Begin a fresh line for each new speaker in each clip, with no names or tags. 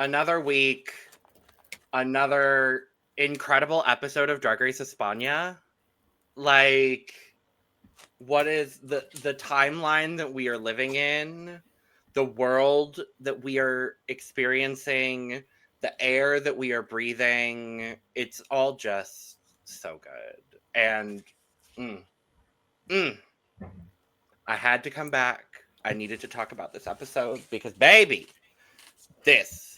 another week, another incredible episode of Drag Race España. Like, what is the timeline that we are living in, the world that we are experiencing, the air that we are breathing? It's all just so good. And I had to come back. I needed to talk about this episode because, baby, this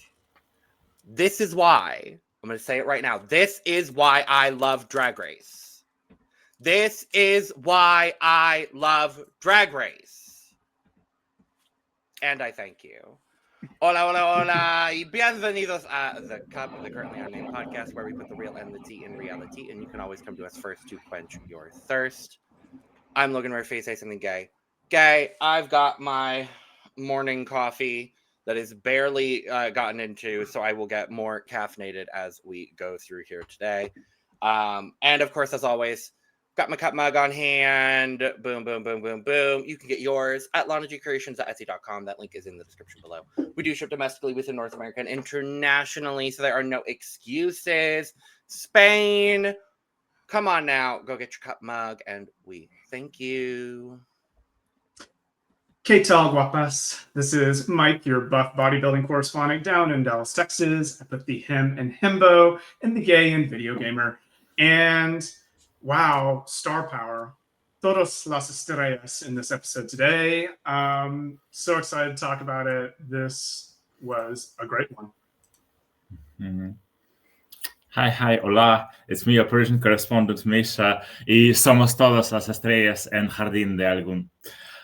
is why, I'm going to say it right now, this is why I love Drag Race. This is why I love Drag Race. And I thank you. Hola, hola, hola, y bienvenidos a The Cup, the Currently Unnamed Podcast, where we put the real and the tea in reality, and you can always come to us first to quench your thirst. I'm Logan, where face say something gay. Gay, I've got my morning coffee that is barely gotten into, so I will get more caffeinated as we go through here today. And of course, as always, got my cup mug on hand. Boom, boom, boom, boom, boom. You can get yours at LanaGCreations.etsy.com. That link is in the description below. We do ship domestically within North America and internationally, so there are no excuses. Spain, come on now. Go get your cup mug, and we thank you.
¿Qué tal, guapas? This is Mike, your buff bodybuilding correspondent down in Dallas, Texas. I put the him and himbo in the gay and video gamer. And wow, star power. Todos las estrellas in this episode today. So excited to talk about it. This was a great one.
Mm-hmm. Hi, hola. It's me, your Persian correspondent, Micha. Y somos todas las estrellas en Jardín de Algún.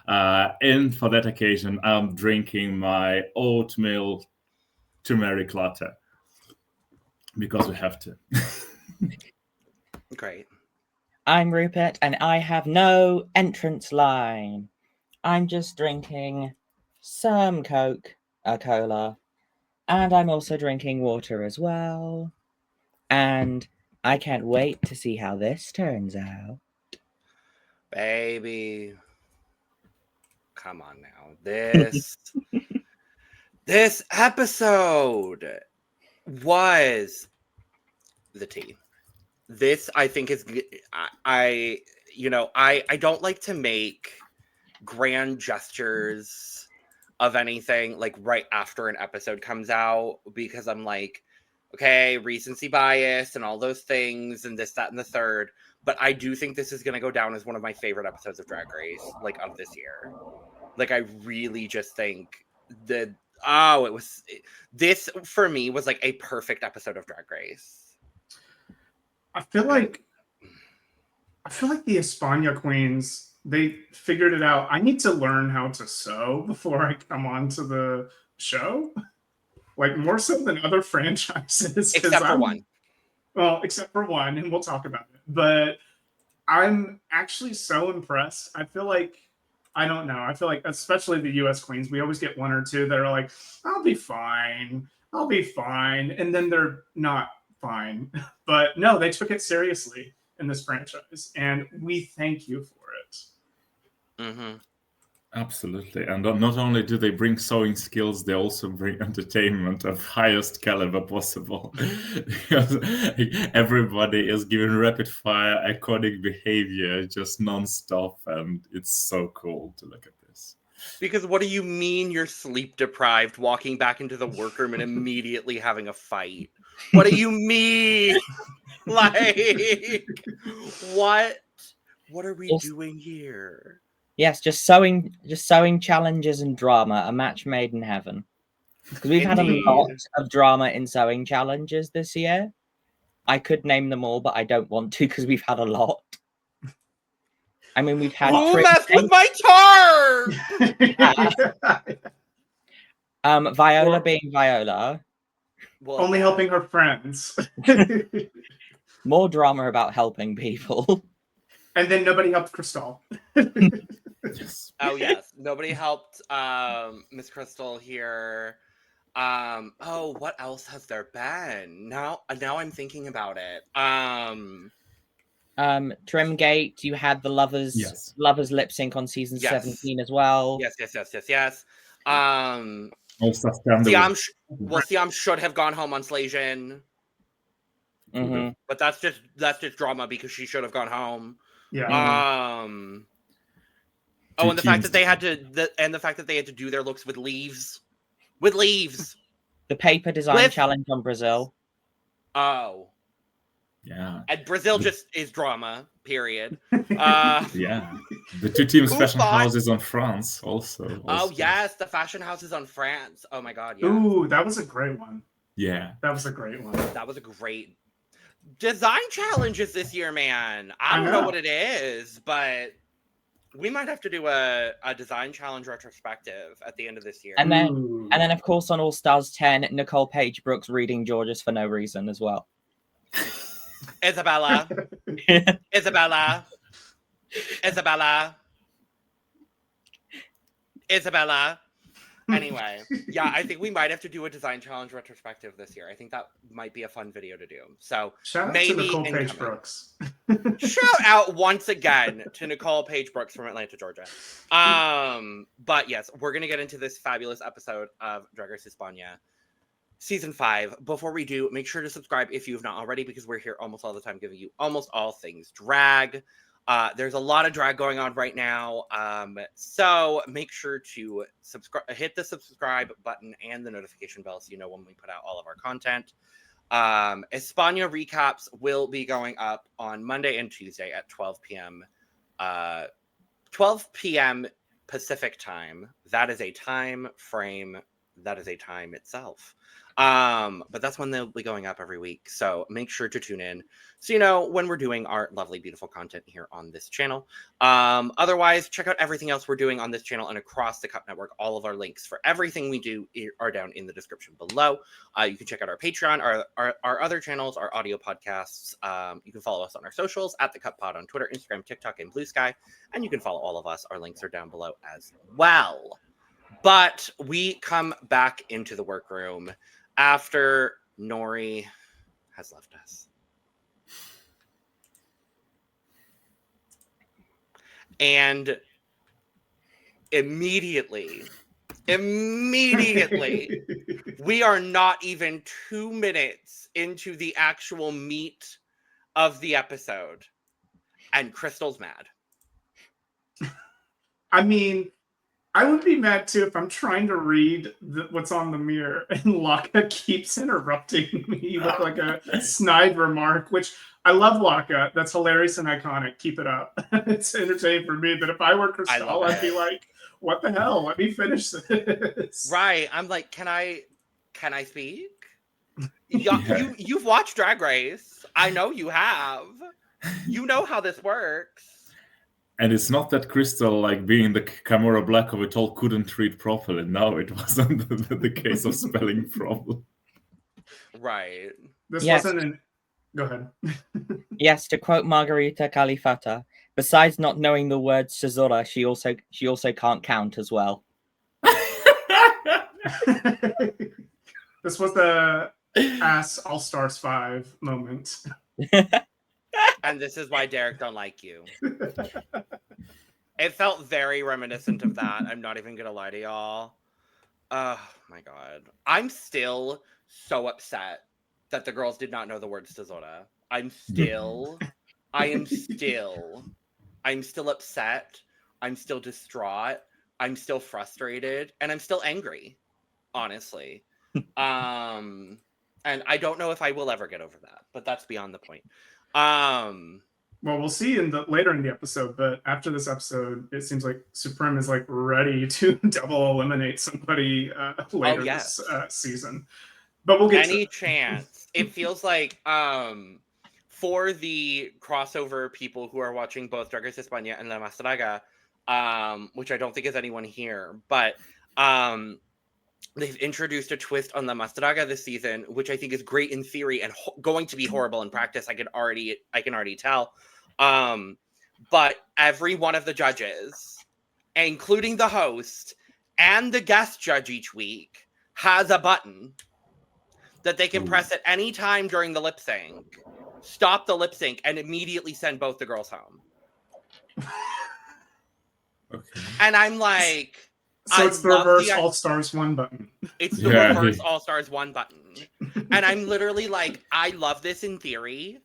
And for that occasion, I'm drinking my oatmeal turmeric latte because we have to.
Great.
I'm RuPert, and I have no entrance line. I'm just drinking some Coke, a cola, and I'm also drinking water as well. And I can't wait to see how this turns out.
Baby. Come on now. This episode was the tea. This, I think, is I don't like to make grand gestures of anything like right after an episode comes out, because I'm like, okay, recency bias and all those things and this, that, and the third. But I do think this is going to go down as one of my favorite episodes of Drag Race, like, of this year. Like, I really just think that, this for me was like a perfect episode of Drag Race.
I feel like the España queens, they figured it out. I need to learn how to sew before I come on to the show. Like, more so than other franchises.
Except for one.
Well, except for one, and we'll talk about it. But I'm actually so impressed. I feel like, I don't know. I feel like, especially the U.S. queens, we always get one or two that are like, I'll be fine. And then they're not fine. But no, they took it seriously in this franchise. And we thank you for it.
Mm-hmm.
Absolutely. And not only do they bring sewing skills, they also bring entertainment of highest caliber possible. Because everybody is given rapid fire, iconic behavior, just nonstop. And it's so cool to look at this.
Because what do you mean you're sleep deprived, walking back into the workroom and immediately having a fight? What do you mean? Like, what are we doing here?
Yes, just sewing challenges and drama, a match made in heaven. Because we've had a lot of drama in sewing challenges this year. I could name them all, but I don't want to because we've had a lot. I mean, we've had...
Who messed with my tarp?
Viola being Viola.
Well, only helping her friends.
More drama about helping people.
And then nobody helped Crystal.
Yes. Oh, yes. Nobody helped Miss Crystal here. What else has there been? Now I'm thinking about it.
Trimgate, you had the lovers lip sync on season 17 as well.
Yes.
stuff scandal.
Siam should have gone home on Slasian.
Mhm.
But that's just drama because she should have gone home.
Yeah.
And the fact that they had to do their looks with leaves. With leaves.
The paper design challenge on Brazil.
Oh.
Yeah.
And Brazil just is drama, period.
Yeah. The 2 teams fashion houses on France also.
Oh yes, the fashion houses on France. Oh my god, yeah.
Ooh, that was a great one.
Yeah.
That was a great one.
That was a great design challenges this year, man. I don't know what it is, but we might have to do a design challenge retrospective at the end of this year.
And then of course on All Stars 10, Nicole Page Brooks reading Georges for no reason as well.
Isabella. Anyway, yeah, I think we might have to do a design challenge retrospective this year. I think that might be a fun video to do. So
shout out
maybe
to Nicole Page Brooks.
Shout out once again to Nicole Page Brooks from Atlanta, Georgia. But yes, we're gonna get into this fabulous episode of Drag Race España. Season 5. Before we do, make sure to subscribe if you have not already, because we're here almost all the time giving you almost all things drag. There's a lot of drag going on right now. So make sure to hit the subscribe button and the notification bell so you know when we put out all of our content. España recaps will be going up on Monday and Tuesday at 12 p.m. 12 p.m. Pacific time. That is a time frame. That is a time itself. But that's when they'll be going up every week. So make sure to tune in so you know when we're doing our lovely, beautiful content here on this channel. Otherwise, check out everything else we're doing on this channel and across the Cup Network. All of our links for everything we do are down in the description below. You can check out our Patreon, our other channels, our audio podcasts. You can follow us on our socials at The Cup Pod on Twitter, Instagram, TikTok, and Blue Sky. And you can follow all of us. Our links are down below as well. But we come back into the workroom after Nori has left us. And immediately, we are not even 2 minutes into the actual meat of the episode, and Crystal's mad.
I mean, I would be mad too if I'm trying to read what's on the mirror and Laka keeps interrupting me with like a snide remark, which I love Laka. That's hilarious and iconic. Keep it up. It's entertaining for me. But if I were Crystal, I'd be like, what the hell? Let me finish this.
Right. I'm like, can I speak? You've watched Drag Race. I know you have. You know how this works.
And it's not that Crystal, like being the Camora Black of it all, couldn't read properly. No, it wasn't the case of spelling problem.
Right.
This wasn't an... Go ahead.
Yes, to quote Margarita Califata, besides not knowing the word Cesura, she also can't count as well.
This was the Ass All Stars 5 moment.
And this is why Derek don't like you. It felt very reminiscent of that. I'm not even gonna lie to y'all. Oh my god. I'm still so upset that the girls did not know the words to Zora. I am still upset. I'm still distraught. I'm still frustrated. And I'm still angry, honestly. And I don't know if I will ever get over that, but that's beyond the point.
Well, we'll see later in the episode, but after this episode, it seems like Supreme is like ready to double eliminate somebody later this season. But we'll get
any chance. It feels like for the crossover people who are watching both Drag Race España and La Mastraga, which I don't think is anyone here, but they've introduced a twist on La Mastraga this season, which I think is great in theory and going to be horrible in practice. I can already tell. But every one of the judges, including the host and the guest judge each week, has a button that they can press at any time during the lip sync, stop the lip sync, and immediately send both the girls home. Okay. And I'm like,
so it's the reverse All Stars 1 button.
It's the reverse All Stars 1 button. And I'm literally like, I love this in theory,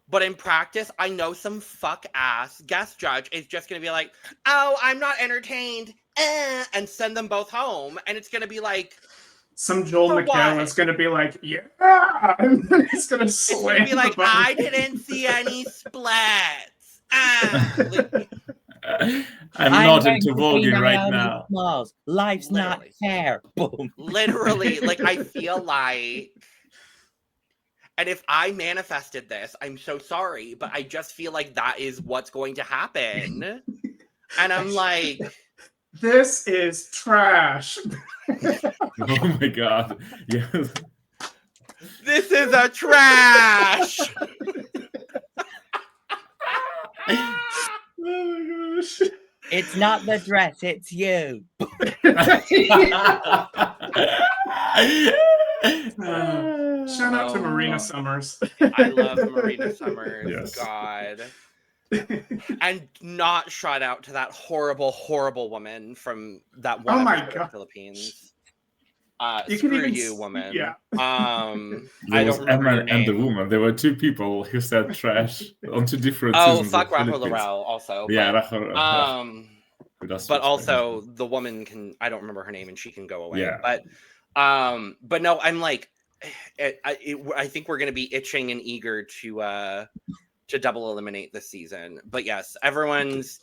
but in practice, I know some fuck-ass guest judge is just going to be like, oh, I'm not entertained, and send them both home. And it's going to be like...
Some Joel
For
McHale
what?
is going to be like, yeah! And then he's going to slam
It's gonna be like,
the button.
I didn't see any splats. Like,
I'm not
going
into
to be
voguing right
Naomi
now.
Smalls. Life's not
Literally.
fair. Boom.
literally, like, I feel like... And if I manifested this, I'm so sorry, but I just feel like that is what's going to happen. And I'm like...
This is trash.
Oh my god. Yes.
This is a trash!
Oh my gosh.
It's not the dress, it's you.
Shout out to
Oh,
Marina
God.
Summers.
I love Marina Summers.
Yes.
God. And not shout out to that horrible, horrible woman from that one
Oh my
episode of
God.
the Philippines.
You
Screw
can even
you, woman.
Yeah.
I
There was
don't remember
Emma
her
and the
name.
woman. There were two people who said trash on two different
Oh,
seasons.
fuck
of
Rafa
Philippines.
Laurel also.
Yeah,
but,
Rafa. Who does
but
speak
also
Spanish.
the woman can, I don't remember her name and she can go away.
Yeah.
But no, I'm like, I think we're going to be itching and eager to double eliminate this season. But yes, everyone's,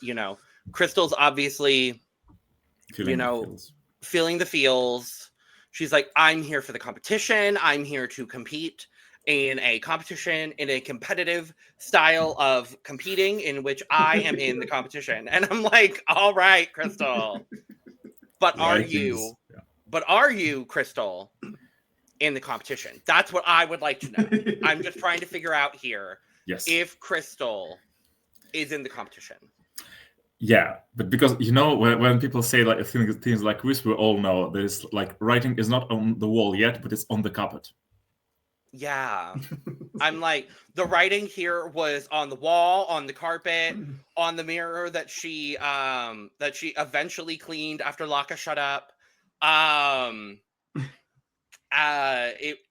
Crystal's obviously,
Killing the feels.
feeling the feels. She's like, I'm here for the competition. I'm here to compete in a competition, in a competitive style of competing in which I am in the competition. And I'm like, all right, Crystal. But are you, Crystal, in the competition? That's what I would like to know. I'm just trying to figure out here
Yes.
if Crystal is in the competition.
Yeah, but because when people say like things like this, we all know there's like writing is not on the wall yet, but it's on the carpet.
Yeah. I'm like, the writing here was on the wall, on the carpet, on the mirror that she eventually cleaned after Laka shut up.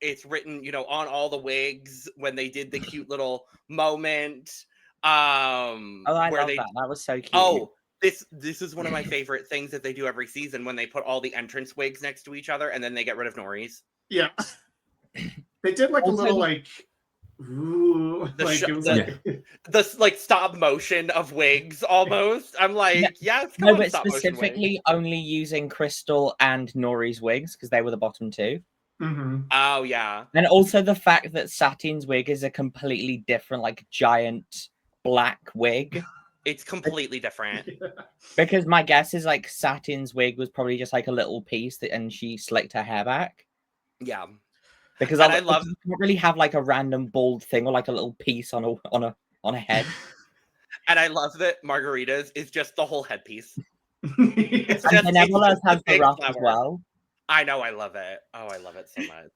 It's written, on all the wigs when they did the cute little moment.
I love that. That was so cute.
Oh, this is one of my favorite things that they do every season when they put all the entrance wigs next to each other and then they get rid of Nori's.
Yeah. They did like
Also,
a little like, ooh, like it was
the like stop motion of wigs almost. I'm like, yes,
no, but specifically only using Crystal and Nori's wigs because they were the bottom two.
Mm-hmm.
Oh yeah,
and also the fact that Satin's wig is a completely different, like giant black wig.
It's completely different.
Because my guess is like Satin's wig was probably just like a little piece and she slicked her hair back.
Yeah.
Because I love you can't really have like a random bald thing or like a little piece on a head.
And I love that Margarita's is just the whole headpiece.
It's just, and Benevola has the ruff as well.
I know, I love it. Oh, I love it so much.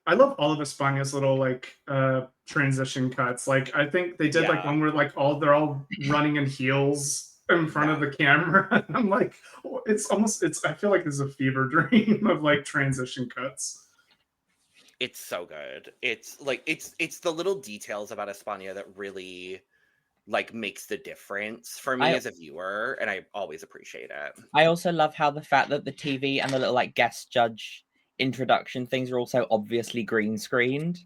I love all of España's little like transition cuts. Like I think they did like one where like they're all running in heels in front of the camera. I'm like, I feel like this is a fever dream of like transition cuts.
It's so good. It's like it's the little details about España that really like makes the difference for me as a viewer, and I always appreciate it.
I also love how the fact that the TV and the little like guest judge introduction things are also obviously green screened.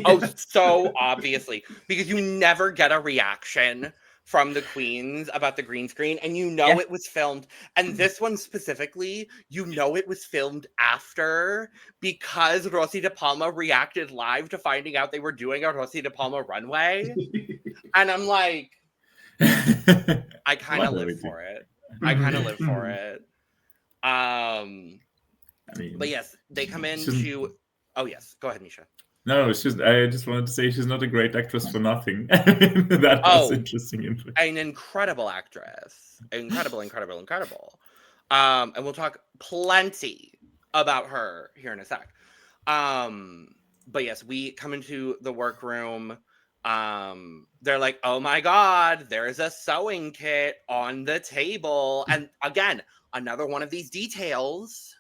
Oh, so obviously, because you never get a reaction from the queens about the green screen, and it was filmed. And this one specifically, it was filmed after, because Rossy de Palma reacted live to finding out they were doing a Rossy de Palma runway. And I'm like, I kind of live for it. I kind of live for it. But yes, they come into. Oh yes, go ahead, Micha.
No, I just wanted to say she's not a great actress for nothing. That was interesting.
An incredible actress. Incredible. And we'll talk plenty about her here in a sec. But yes, we come into the workroom. They're like, oh my God, there's a sewing kit on the table. And again, another one of these details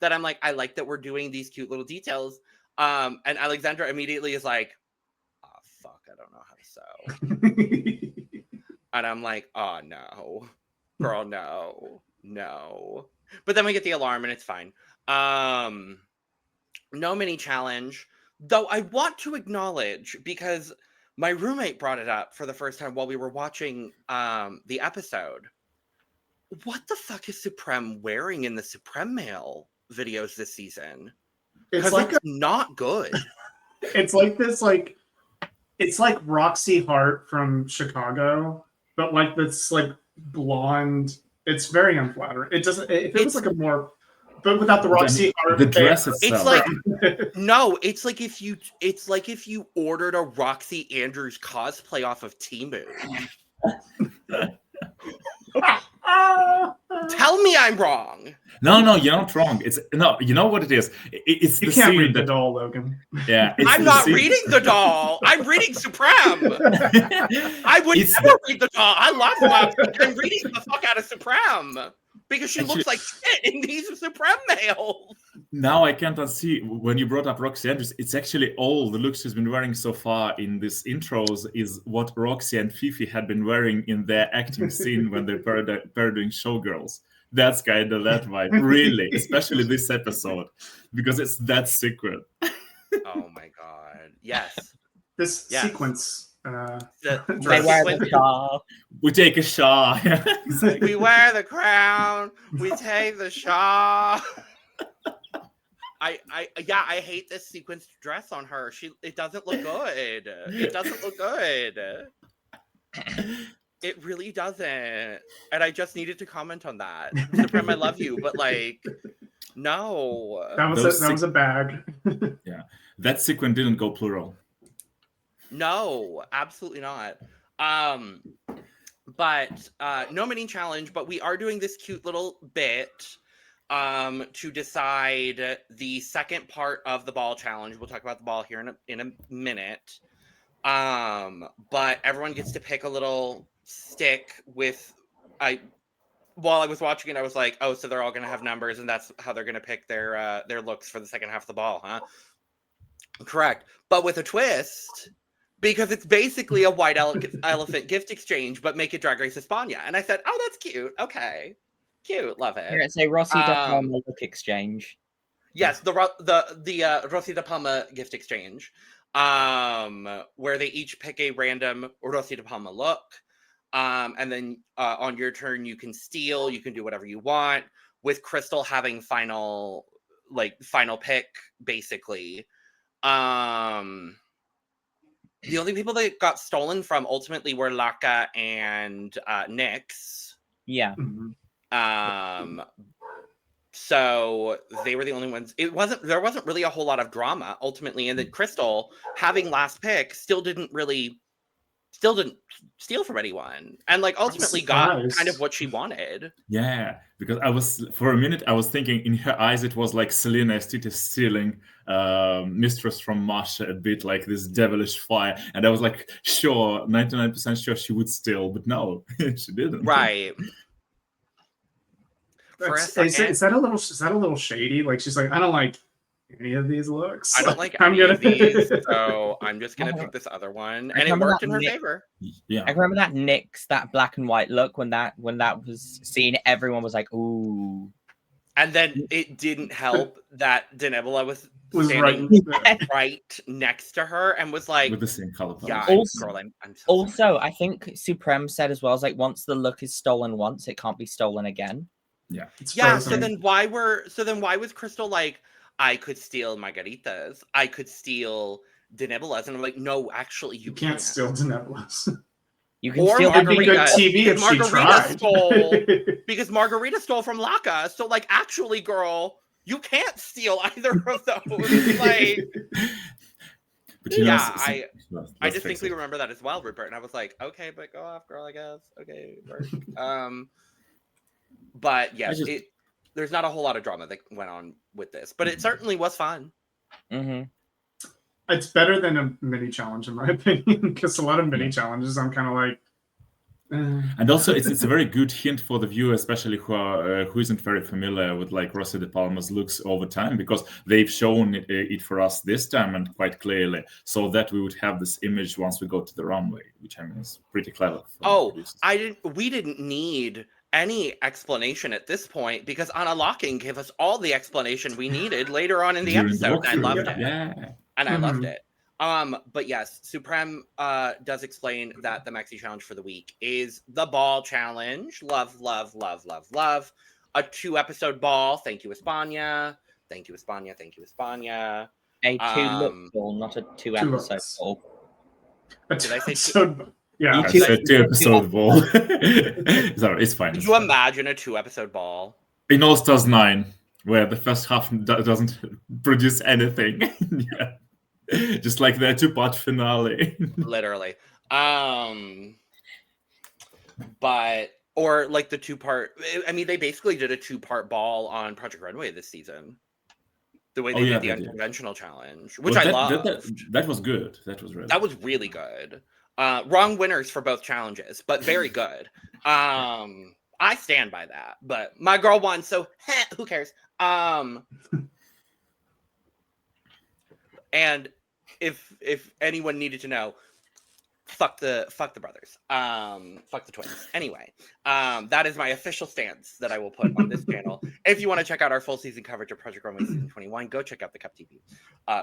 that I'm like, I like that we're doing these cute little details. And Alexandra immediately is like, oh, fuck, I don't know how to sew. And I'm like, oh, no. Girl, no. But then we get the alarm and it's fine. No mini challenge. Though I want to acknowledge, because my roommate brought it up for the first time while we were watching the episode. What the fuck is Supreme wearing in the Supreme Mail videos this season?
It's like
it's not good.
It's like this, like it's like Roxy Hart from Chicago, but like this like blonde. It's very unflattering. It doesn't. If it was like a more, but without the Roxy Hart,
the dress
hair.
itself.
It's like no. It's like if you ordered a Roxy Andrews cosplay off of Temu. Tell me I'm wrong.
No, you're not wrong. It's no, you know what it is. It's
You
the
can't
scene
read the
that
doll, Logan.
yeah. It's
I'm
the
not
scene-
reading the doll. I'm reading Supreme. I would
It's
never read the doll. I love Roxy. I'm reading the fuck out of Supreme because she
Actually-
looks like shit in these Supreme mails.
Now I can't unsee when you brought up Roxy Andrews. It's actually all the looks she's been wearing so far in these intros is what Roxy and Fifi had been wearing in their acting scene when they were doing Showgirls. That's kind of that vibe, really, especially this episode, because it's that secret.
Oh my god! Yes,
This
Yes.
sequence.
The
They wear the
when
shawl.
We take a shot.
we wear the crown. We take the shawl. I hate this sequenced dress on her. It doesn't look good. It doesn't look good. It really doesn't. And I just needed to comment on that. Supreme, I love you, but like, no.
that was a bag.
That sequence didn't go plural.
No, absolutely not. But no mini challenge, but we are doing this cute little bit to decide the second part of the ball challenge. We'll talk about the ball here in a minute. But everyone gets to pick a little stick with while I was watching it, I was like, oh, so they're all gonna have numbers and that's how they're gonna pick their looks for the second half of the ball, huh? Correct. But with a twist, because it's basically a white elephant gift exchange, but make it Drag Race España. And I said, oh, that's cute. Okay. Cute. Love it.
Here it's a Rossy de Palma look exchange.
Yes, the Rossy de Palma gift exchange, where they each pick a random Rossy de Palma look, and then on your turn you can steal, you can do whatever you want, with Crystal having final pick, basically. The only people that got stolen from ultimately were Laka and Nyx.
Yeah.
So they were the only ones. There wasn't really a whole lot of drama ultimately, and then Crystal having last pick still didn't steal from anyone, and like ultimately got kind of what she wanted.
Yeah, because for a minute I was thinking in her eyes it was like Selena Estite stealing Mistress from Masha a bit, like this devilish fire, and I was like, sure, 99% sure she would steal, but no, she didn't.
Right.
Is that a little shady? Like she's like, I don't like any of these looks.
I don't like
I'm
any of
gonna-
these, so I'm just gonna pick this other one, and it worked in her favor.
Yeah.
I remember that Nyx, that black and white look when that was seen, everyone was like, ooh.
And then it didn't help that Denebola was
was
standing
right.
right next to her and was like,
With the same color palette.
yeah,
Also-
girl, I'm so
Also,
sorry.
I think Supreme said as well, is like once the look is stolen once, it can't be stolen again.
It's
Yeah,
frozen.
so then why was Crystal like, I could steal margaritas, I could steal Denebolas, and I'm like, no, actually
you can't steal Denebolas.
You can
Or
steal
It'd be good
Margarita.
TV if she
Margarita
tried.
stole. Because Margarita stole from Laka, so like, actually, girl, you can't steal either of those. Like,
But you know,
yeah,
let's
I
face
distinctly
it.
remember that as well, RuPert, and I was like, okay, but go off, girl, I guess. Okay, work. But yes, there's not a whole lot of drama that went on with this, but it certainly was fun.
Mm-hmm.
It's better than a mini challenge, in my opinion, because a lot of mini challenges, I'm kind of like,
And also, it's a very good hint for the viewer, especially who isn't very familiar with like Rossy de Palma's looks over time, because they've shown it for us this time and quite clearly, so that we would have this image once we go to the runway, which I mean is pretty clever.
We didn't need any explanation at this point because Anna Locking gave us all the explanation we needed later on in the episode. And I loved it.
Yeah.
And I loved it. But yes, Supreme does explain that the maxi challenge for the week is the ball challenge. Love, love, love, love, love. A 2-episode ball. Thank you, España. Thank you, España. Thank you, España.
A 2-look ball, not a 2-episode ball.
Did I say
Yeah,
I said 2-episode ball. Sorry, it's fine.
Could you imagine a 2-episode ball?
In All Stars 9, where the first half doesn't produce anything. Yeah. Just like their 2-part finale.
Literally. But, or like the 2-part, I mean, they basically did a 2-part ball on Project Runway this season. The way they did the unconventional challenge, which I loved.
That was good. That was
really good. Wrong winners for both challenges, but very good. I stand by that, but my girl won, so who cares? And if anyone needed to know, fuck the brothers. Fuck the twins. Anyway, that is my official stance that I will put on this channel. If you want to check out our full season coverage of Project Runway season 21, go check out the Cup TV.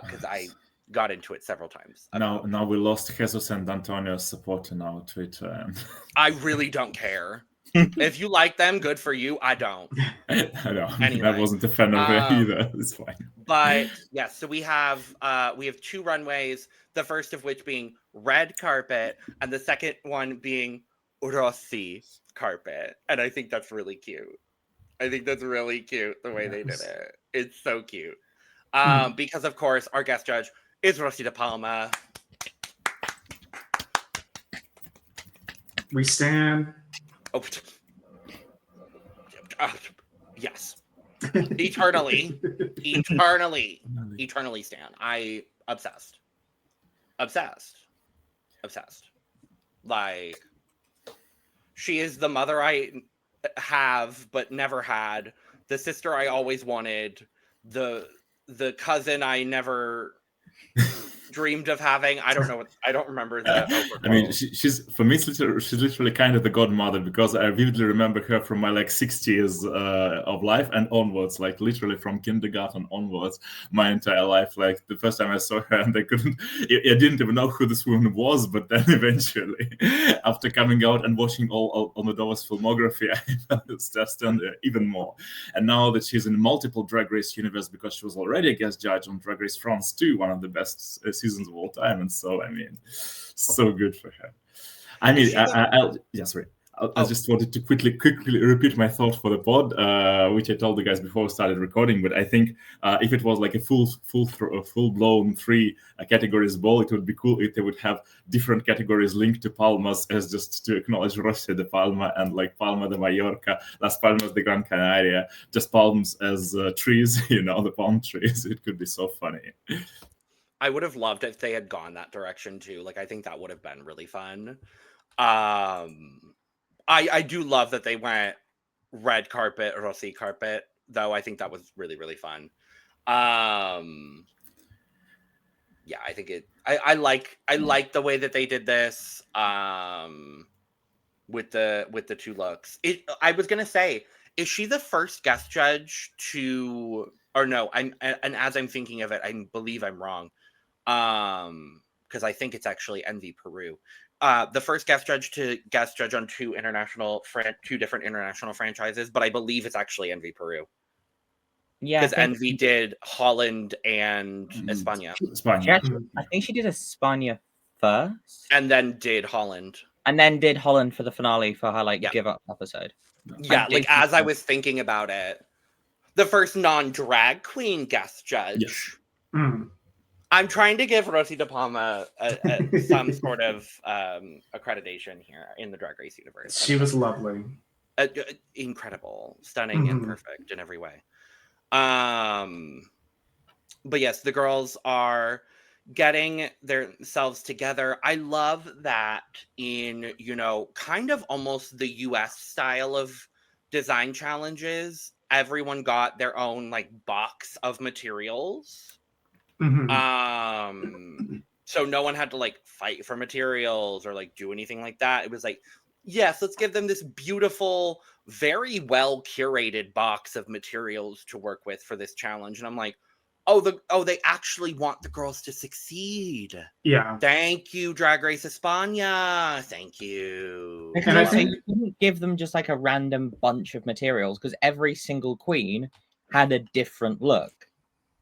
Because I got into it several times.
Now we lost Jesus and Antonio's support in our Twitter.
I really don't care. If you like them, good for you. I don't.
I know.
Anyway,
I wasn't a fan of it either. It's fine.
But yeah, so we have 2 runways. The first of which being red carpet, and the second one being Rossy carpet. And I think that's really cute. I think that's really cute the way they did it. It's so cute. Because of course our guest judge is Rossy de Palma.
We stand.
Oh, yes. Eternally stand. I obsessed. Like, she is the mother I have but never had, the sister I always wanted, the cousin I never dreamed of having. I don't remember the
I mean, she's for me, she's literally kind of the godmother, because I vividly remember her from my like 6 years of life and onwards, like literally from kindergarten onwards, my entire life. Like the first time I saw her, and I didn't even know who this woman was, but then eventually, after coming out and watching all Almodovar's filmography, I understand her even more. And now that she's in multiple Drag Race universe, because she was already a guest judge on Drag Race France 2, one of the best seasons of all time, and so I mean, so good for her. I mean, I just wanted to quickly repeat my thought for the pod, which I told the guys before we started recording. But I think if it was like a full-blown 3 categories ball, it would be cool if they would have different categories linked to Palmas, as just to acknowledge Rossy de Palma and like Palma de Mallorca, Las Palmas de Gran Canaria, just palms as trees, the palm trees. It could be so funny.
I would have loved if they had gone that direction too. Like, I think that would have been really fun. I do love that they went red carpet, Rossy carpet, though. I think that was really, really fun. Yeah, I think I like the way that they did this. With the 2 looks. I was gonna say, is she the first guest judge to, or no? And as I'm thinking of it, I believe I'm wrong. Because I think it's actually Envy Peru. The first guest judge to guest judge on 2 different international franchises, but I believe it's actually Envy Peru. Yeah, because Envy did Holland and España.
I think she did España first,
and then did Holland,
for the finale for her give up episode.
Yeah, like as I was thinking about it, the first non-drag queen guest judge.
Yes.
I'm trying to give Rossy de Palma some sort of accreditation here in the Drag Race universe.
She was lovely.
Incredible, stunning, and perfect in every way. But yes, the girls are, getting themselves together. I love that in, kind of almost the US style of design challenges, everyone got their own like box of materials. So no one had to like fight for materials or like do anything like that. It was like, yes, let's give them this beautiful, very well curated box of materials to work with for this challenge. And I'm like, they actually want the girls to succeed.
Yeah.
Thank you, Drag Race España. Thank you.
Because also you couldn't give them just like a random bunch of materials, because every single queen had a different look.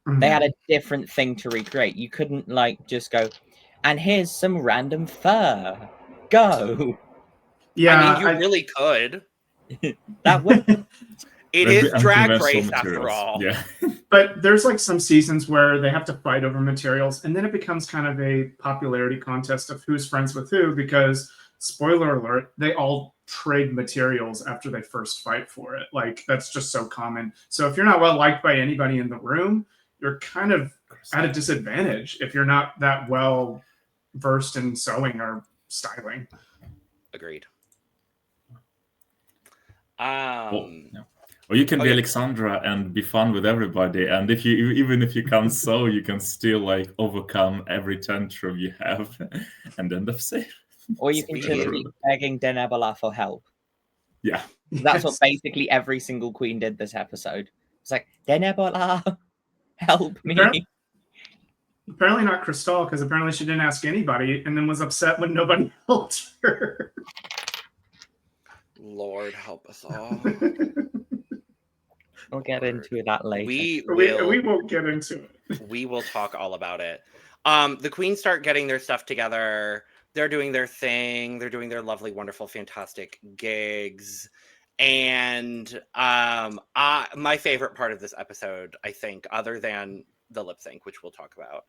They had a different thing to recreate. You couldn't like just go, and here's some random fur. Go.
Yeah.
I mean, you really could.
That would.
It is Drag Race after all.
Yeah.
But there's like some seasons where they have to fight over materials, and then it becomes kind of a popularity contest of who's friends with who, because spoiler alert, they all trade materials after they first fight for it. Like, that's just so common. So if you're not well liked by anybody in the room, you're kind of at a disadvantage if you're not that well versed in sewing or styling.
Agreed.
Or you can be Alexandra and be fun with everybody, and even if you can't sew, you can still like overcome every tantrum you have and end up safe.
Or you can just be begging Denebola for help.
Yeah.
That's what basically every single queen did this episode. It's like, Denebola, help me.
Apparently not Crystal, because apparently she didn't ask anybody and then was upset when nobody helped her.
Lord help us all.
We'll get into that later.
We won't get into it.
We will talk all about it. The queens start getting their stuff together. They're doing their thing. They're doing their lovely, wonderful, fantastic gigs. And my favorite part of this episode, I think, other than the lip sync, which we'll talk about,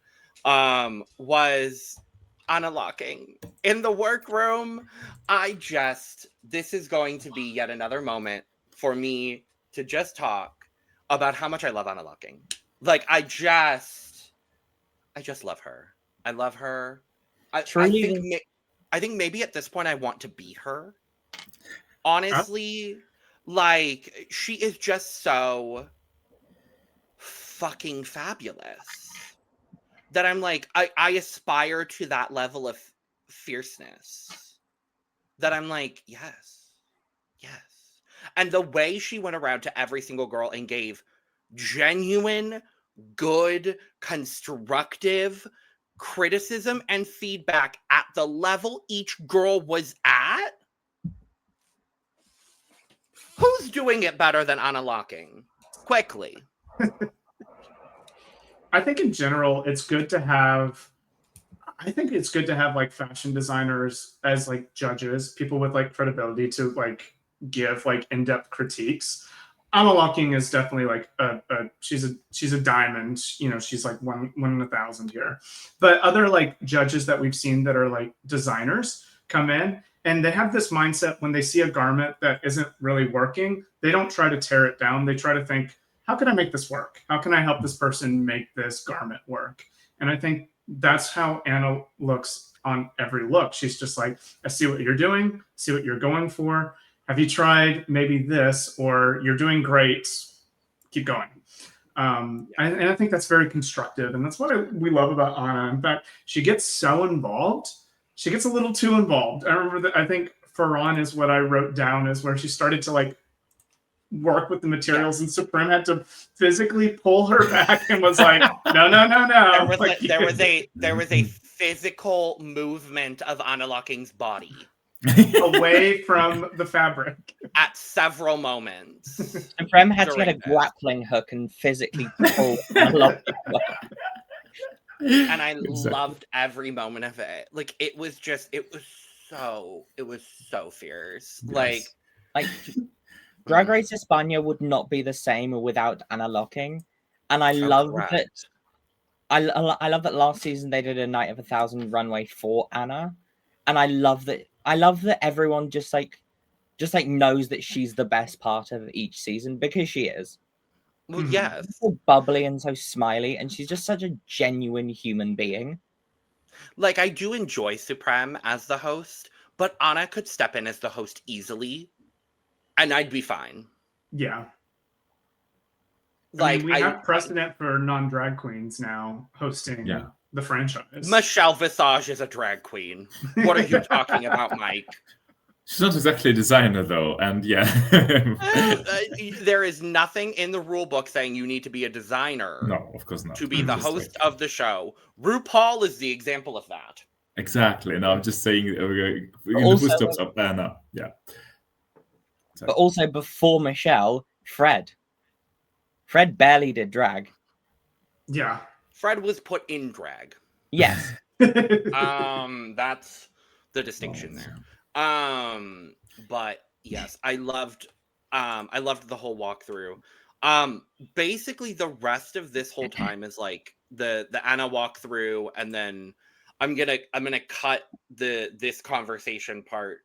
was unlocking in the workroom. This is going to be yet another moment for me to just talk about how much I love unlocking. Like, I just love her. I love her. I think maybe at this point I want to be her. Honestly, like, she is just so fucking fabulous that I'm like, I aspire to that level of fierceness. That I'm like, yes. And the way she went around to every single girl and gave genuine, good, constructive criticism and feedback at the level each girl was at. Who's doing it better than unlocking? Quickly.
I think in general, it's good to have like fashion designers as like judges, people with like credibility to like give like in-depth critiques. Unlocking is definitely like she's a diamond, she's like one in 1,000 here. But other like judges that we've seen that are like designers come in and they have this mindset when they see a garment that isn't really working, they don't try to tear it down. They try to think, how can I make this work? How can I help this person make this garment work? And I think that's how Anna looks on every look. She's just like, I see what you're doing, see what you're going for. Have you tried maybe this, or you're doing great, keep going. And I think that's very constructive. And that's what we love about Anna. In fact, she gets so involved. She gets a little too involved. I remember that, I think Ferran is what I wrote down, is where she started to like work with the materials, and Supreme had to physically pull her back and was like, no.
There was a physical movement of unlocking's body
away from the fabric
at several moments.
And Prem had to get a grappling hook and physically pull unlocking.
And I loved every moment of it. Like, it was so fierce.
Yes.
Like Drag Race España would not be the same without unlocking. And I love that. I love that last season they did a Night of 1,000 runway for Anna, and I love that everyone just knows that she's the best part of each season, because she is.
Well, yes.
She's so bubbly and so smiley, and she's just such a genuine human being.
Like, I do enjoy Supreme as the host, but Anna could step in as the host easily, and I'd be fine.
Yeah.
Like,
we have precedent for non-drag queens now hosting the franchise.
Michelle Visage is a drag queen. What are you talking about, Mike?
She's not exactly a designer, though, and
there is nothing in the rule book saying you need to be a designer.
No, of course not.
To be the host of the show. RuPaul is the example of that.
Exactly. No, I'm just saying in
also,
the footsteps of Anna. Yeah.
But also before Michelle, Fred. Fred barely did drag.
Yeah.
Fred was put in drag.
Yes.
That's the distinction there. But yes, I loved the whole walkthrough. Basically the rest of this whole time is like the Anna walkthrough, and then I'm gonna cut this conversation part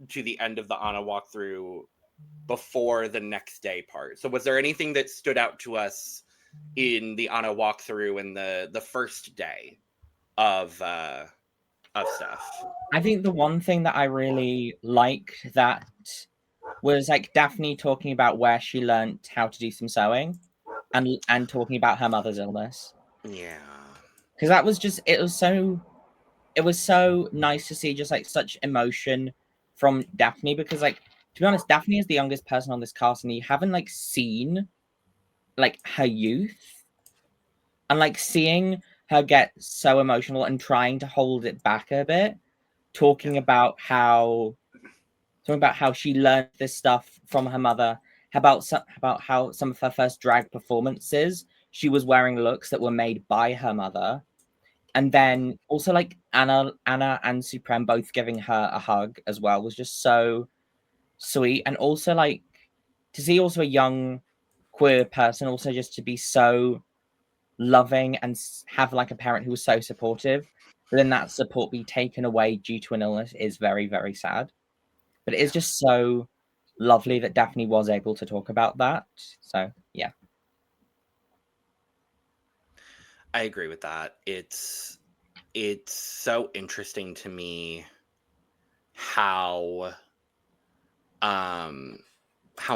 to the end of the Anna walkthrough before the next day part. So was there anything that stood out to us in the Anna walkthrough and the first day of stuff?
I think the one thing that I really liked that was like Daphne talking about where she learned how to do some sewing and talking about her mother's illness.
Yeah.
Because that was just it was so nice to see just like such emotion from Daphne, because like to be honest, Daphne is the youngest person on this cast, and you haven't like seen like her youth, and like seeing her get so emotional and trying to hold it back a bit, talking about how she learned this stuff from her mother, about how some of her first drag performances she was wearing looks that were made by her mother, and then also like Anna and Supreme both giving her a hug as well was just so sweet. And also like to see also a young queer person also just to be so loving and have like a parent who was so supportive, but then that support be taken away due to an illness is very, very sad. But it is just so lovely that Daphne was able to talk about that. So yeah,
I agree with that. It's so interesting to me how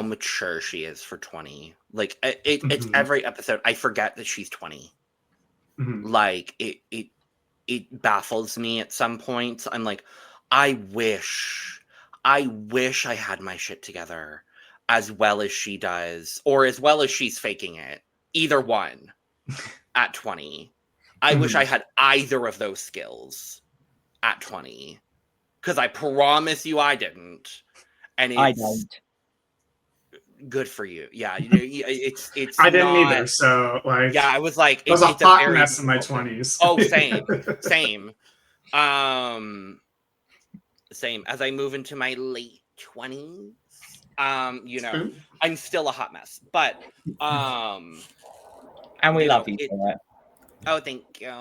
mature she is for 20. Like it's every episode I forget that she's 20. Like it baffles me at some points. I'm like, I wish I had my shit together as well as she does, or as well as she's faking it. Either one at 20. I wish I had either of those skills at 20. Because I promise you I didn't. And
I don't.
Good for you. Yeah, it's
I didn't either, so like
yeah, I was like
it was a hot mess in my 20s.
Oh, same. Same. As I move into my late 20s, I'm still a hot mess. But
and we love you for it.
Oh, thank you.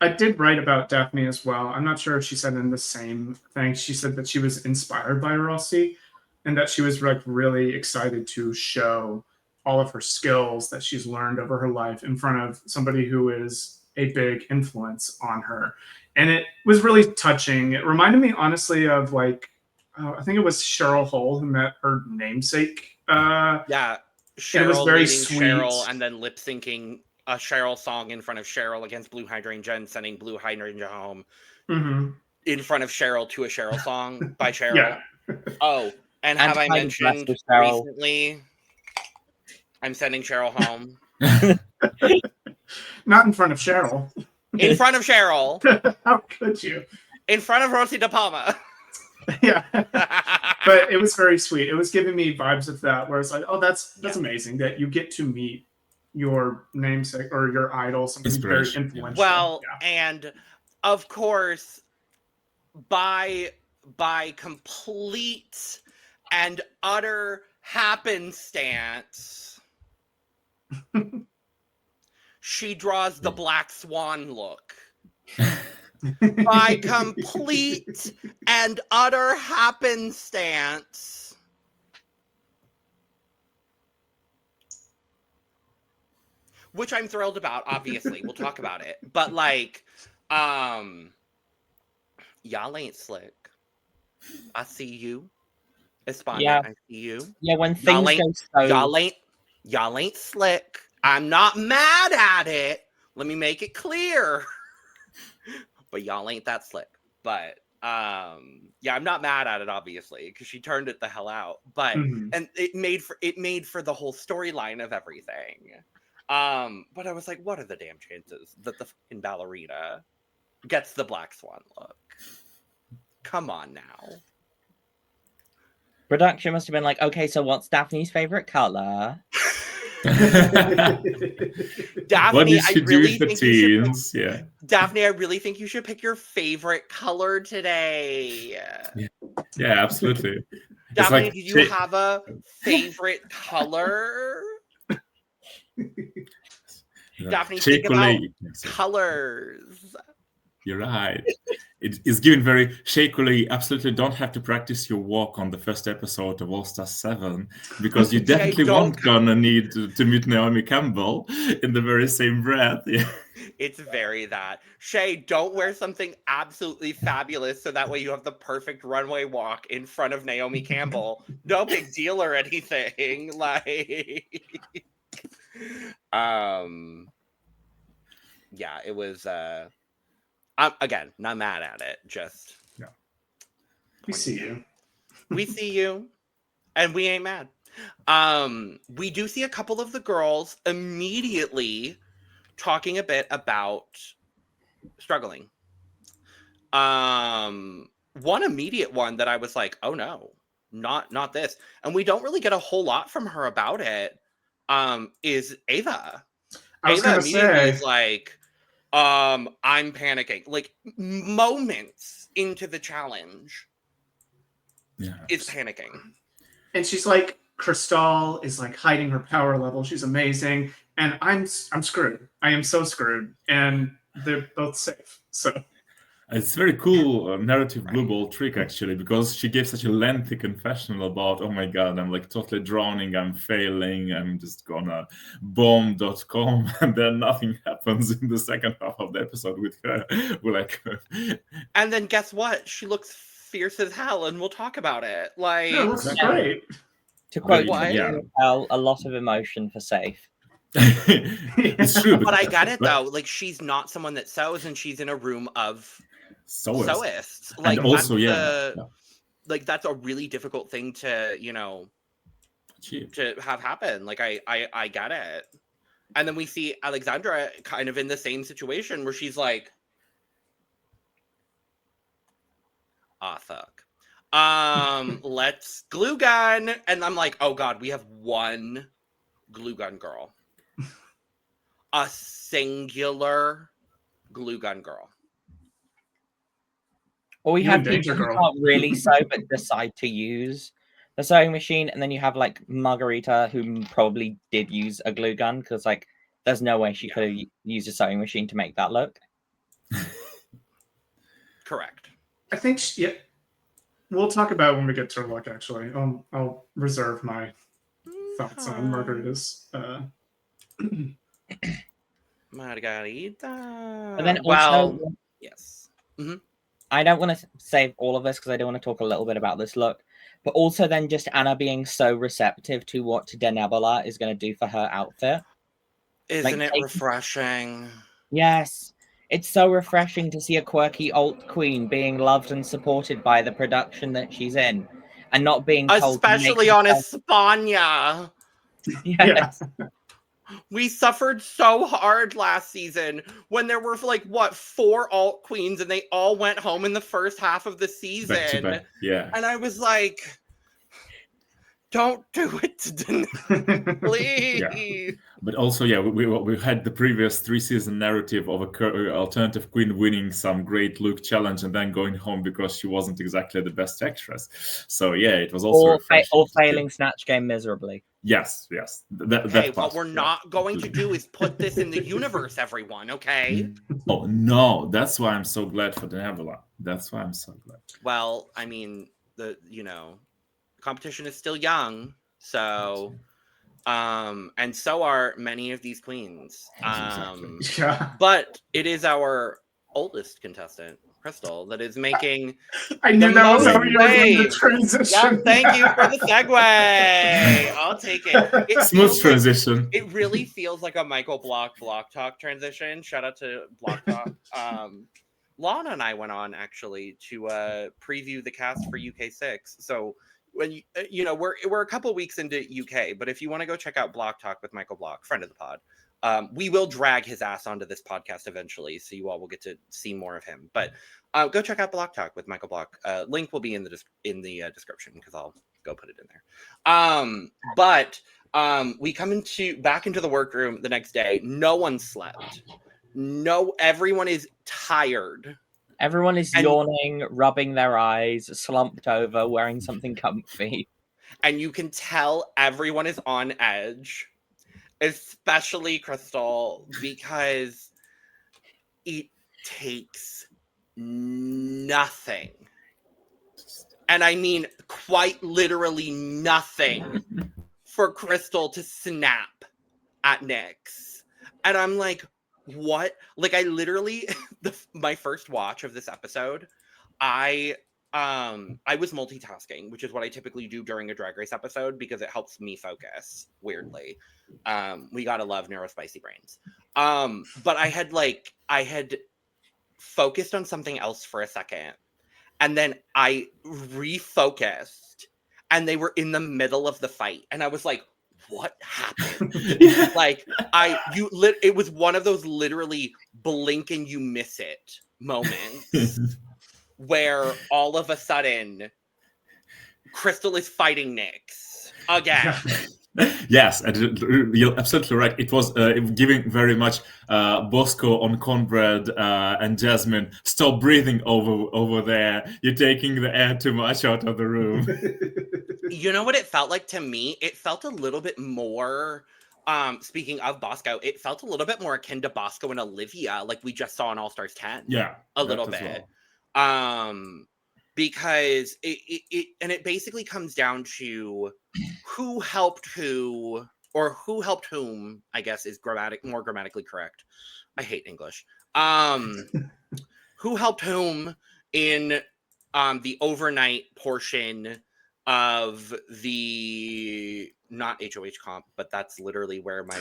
I did write about Daphne as well. I'm not sure if she said in the same thing. She said that she was inspired by Rossy, and that she was like really excited to show all of her skills that she's learned over her life in front of somebody who is a big influence on her. And it was really touching. It reminded me honestly of like, I think it was Cheryl Hole who met her namesake.
Yeah, Cheryl,
it was very sweet.
Cheryl, and then lip syncing a Cheryl song in front of Cheryl against Blue Hydrangea and sending Blue Hydrangea home in front of Cheryl to a Cheryl song by Cheryl.
Yeah.
Oh, and have I mentioned recently I'm sending Cheryl home?
Not in front of Cheryl.
In front of Cheryl.
How could you?
In front of Rossy De Palma.
Yeah. But it was very sweet. It was giving me vibes of that, where it's like, oh, that's amazing that you get to meet your namesake or your idol, something very influential.
Well, and of course, by complete and utter happenstance, she draws the Black Swan look. By complete and utter happenstance, which I'm thrilled about, obviously. We'll talk about it. But, like, Y'all ain't slick. I see you. España,
Yeah.
I see you.
Yeah, when
Y'all
things
ain't,
go so...
y'all ain't slick. I'm not mad at it. Let me make it clear. But y'all ain't that slick. But yeah, I'm not mad at it, obviously, because she turned it the hell out. But and it made for the whole storyline of everything. But I was like, what are the damn chances that the fucking ballerina gets the Black Swan look? Come on now.
Production must have been like, okay, so what's Daphne's favorite color?
Daphne,
what did she
I really
do with the
think you
teens?
should, Daphne, I really think you should pick your favorite color today.
Yeah, absolutely.
Daphne,
like,
do you have a favorite color? Daphne, think about colors.
You're right. It is given very shakily. Absolutely don't have to practice your walk on the first episode of All Star 7 because you definitely won't gonna need to meet Naomi Campbell in the very same breath. Yeah.
It's very that. Shay, don't wear something absolutely fabulous so that way you have the perfect runway walk in front of Naomi Campbell. No big deal or anything. Like, yeah, it was, again, not mad at it, just...
Yeah. We see you.
We see you, and we ain't mad. We do see a couple of the girls immediately talking a bit about struggling. One immediate one that I was like, oh no, not this. And we don't really get a whole lot from her about it, is Ava. Ava immediately is like, I'm panicking. Like, moments into the challenge is panicking.
And she's like, Cristal is like hiding her power level. She's amazing. And I'm screwed. I am so screwed. And they're both safe. So
it's very cool narrative blue ball trick, actually, because she gave such a lengthy confessional about, oh my god, I'm like totally drowning, I'm failing, I'm just gonna bomb.com, and then nothing happens in the second half of the episode with her. We're like,
and then guess what? She looks fierce as hell, and we'll talk about it. Like,
yeah, it looks great.
To quote a lot of emotion for safe.
It's true.
But I get it, though. Like, she's not someone that sews, and she's in a room of sewists. Like,
and also,
like, that's a really difficult thing to, you know, to have happen. Like, I get it. And then we see Alexandra kind of in the same situation where she's like, fuck. Let's glue gun. And I'm like, oh god, we have one glue gun girl. A singular glue gun girl.
Or we have people who can't really sew but decide to use the sewing machine, and then you have like Margarita, who probably did use a glue gun because like there's no way she could have used a sewing machine to make that look.
Correct.
I think we'll talk about it when we get to her look. Actually, I'll reserve my thoughts on Margarita's.
Margarita.
And then also,
yes.
I don't want to save all of this because I do want to talk a little bit about this look, but also then just Anna being so receptive to what Denebola is going to do for her outfit.
Isn't it refreshing?
Yes. It's so refreshing to see a quirky alt queen being loved and supported by the production that she's in and not being told,
especially on España.
Yes.
We suffered so hard last season when there were like 4 alt queens and they all went home in the first half of the season.
Back to back. Yeah.
And I was like, don't do it to Denise, please.
Yeah. But also, we had the previous 3-season narrative of a alternative queen winning some great look challenge and then going home because she wasn't exactly the best actress. So it was also
or failing Snatch Game miserably.
Yes.
What we're not going to do is put this in the universe, everyone. Okay.
Oh no, that's why I'm so glad for Denebola. That's why I'm so glad.
Well, I mean, the competition is still young, so and so are many of these queens. But it is our oldest contestant, Crystal, that is making
I knew that was how
most
you were going to
waves.
transition.
Yep, thank you for the segue. I'll take it.
Smooth transition.
It really feels like a Michael Block Talk transition. Shout out to Block Talk. Lana and I went on actually to preview the cast for UK6. So when we're a couple weeks into UK, but if you want to go check out Block Talk with Michael Block, friend of the pod, we will drag his ass onto this podcast eventually, so you all will get to see more of him. But go check out Block Talk with Michael Block. Link will be in the description because I'll go put it in there. But we come back into the workroom the next day. No one slept. Everyone is tired.
Everyone is yawning, rubbing their eyes, slumped over, wearing something comfy.
And you can tell everyone is on edge, especially Crystal, because it takes nothing. And I mean quite literally nothing for Crystal to snap at Nyx. And I'm like, what? Like, I literally, my first watch of this episode, I was multitasking, which is what I typically do during a Drag Race episode because it helps me focus, weirdly. We gotta love neurospicy brains. But I had focused on something else for a second, and then I refocused, and they were in the middle of the fight, and I was like, what happened? Like, it was one of those literally blink and you miss it moments where all of a sudden Crystal is fighting Nyx again.
Yes, and you're absolutely right. It was giving very much Bosco on Cornbread and Jasmine. Stop breathing over there. You're taking the air too much out of the room.
You know what it felt like to me? It felt a little bit more, speaking of Bosco, it felt a little bit more akin to Bosco and Olivia, like we just saw in All Stars 10.
Yeah.
A little bit. Well. Because it basically comes down to who helped who, or who helped whom, I guess is more grammatically correct. I hate English. Who helped whom in the overnight portion of the, not HOH comp, but that's literally where my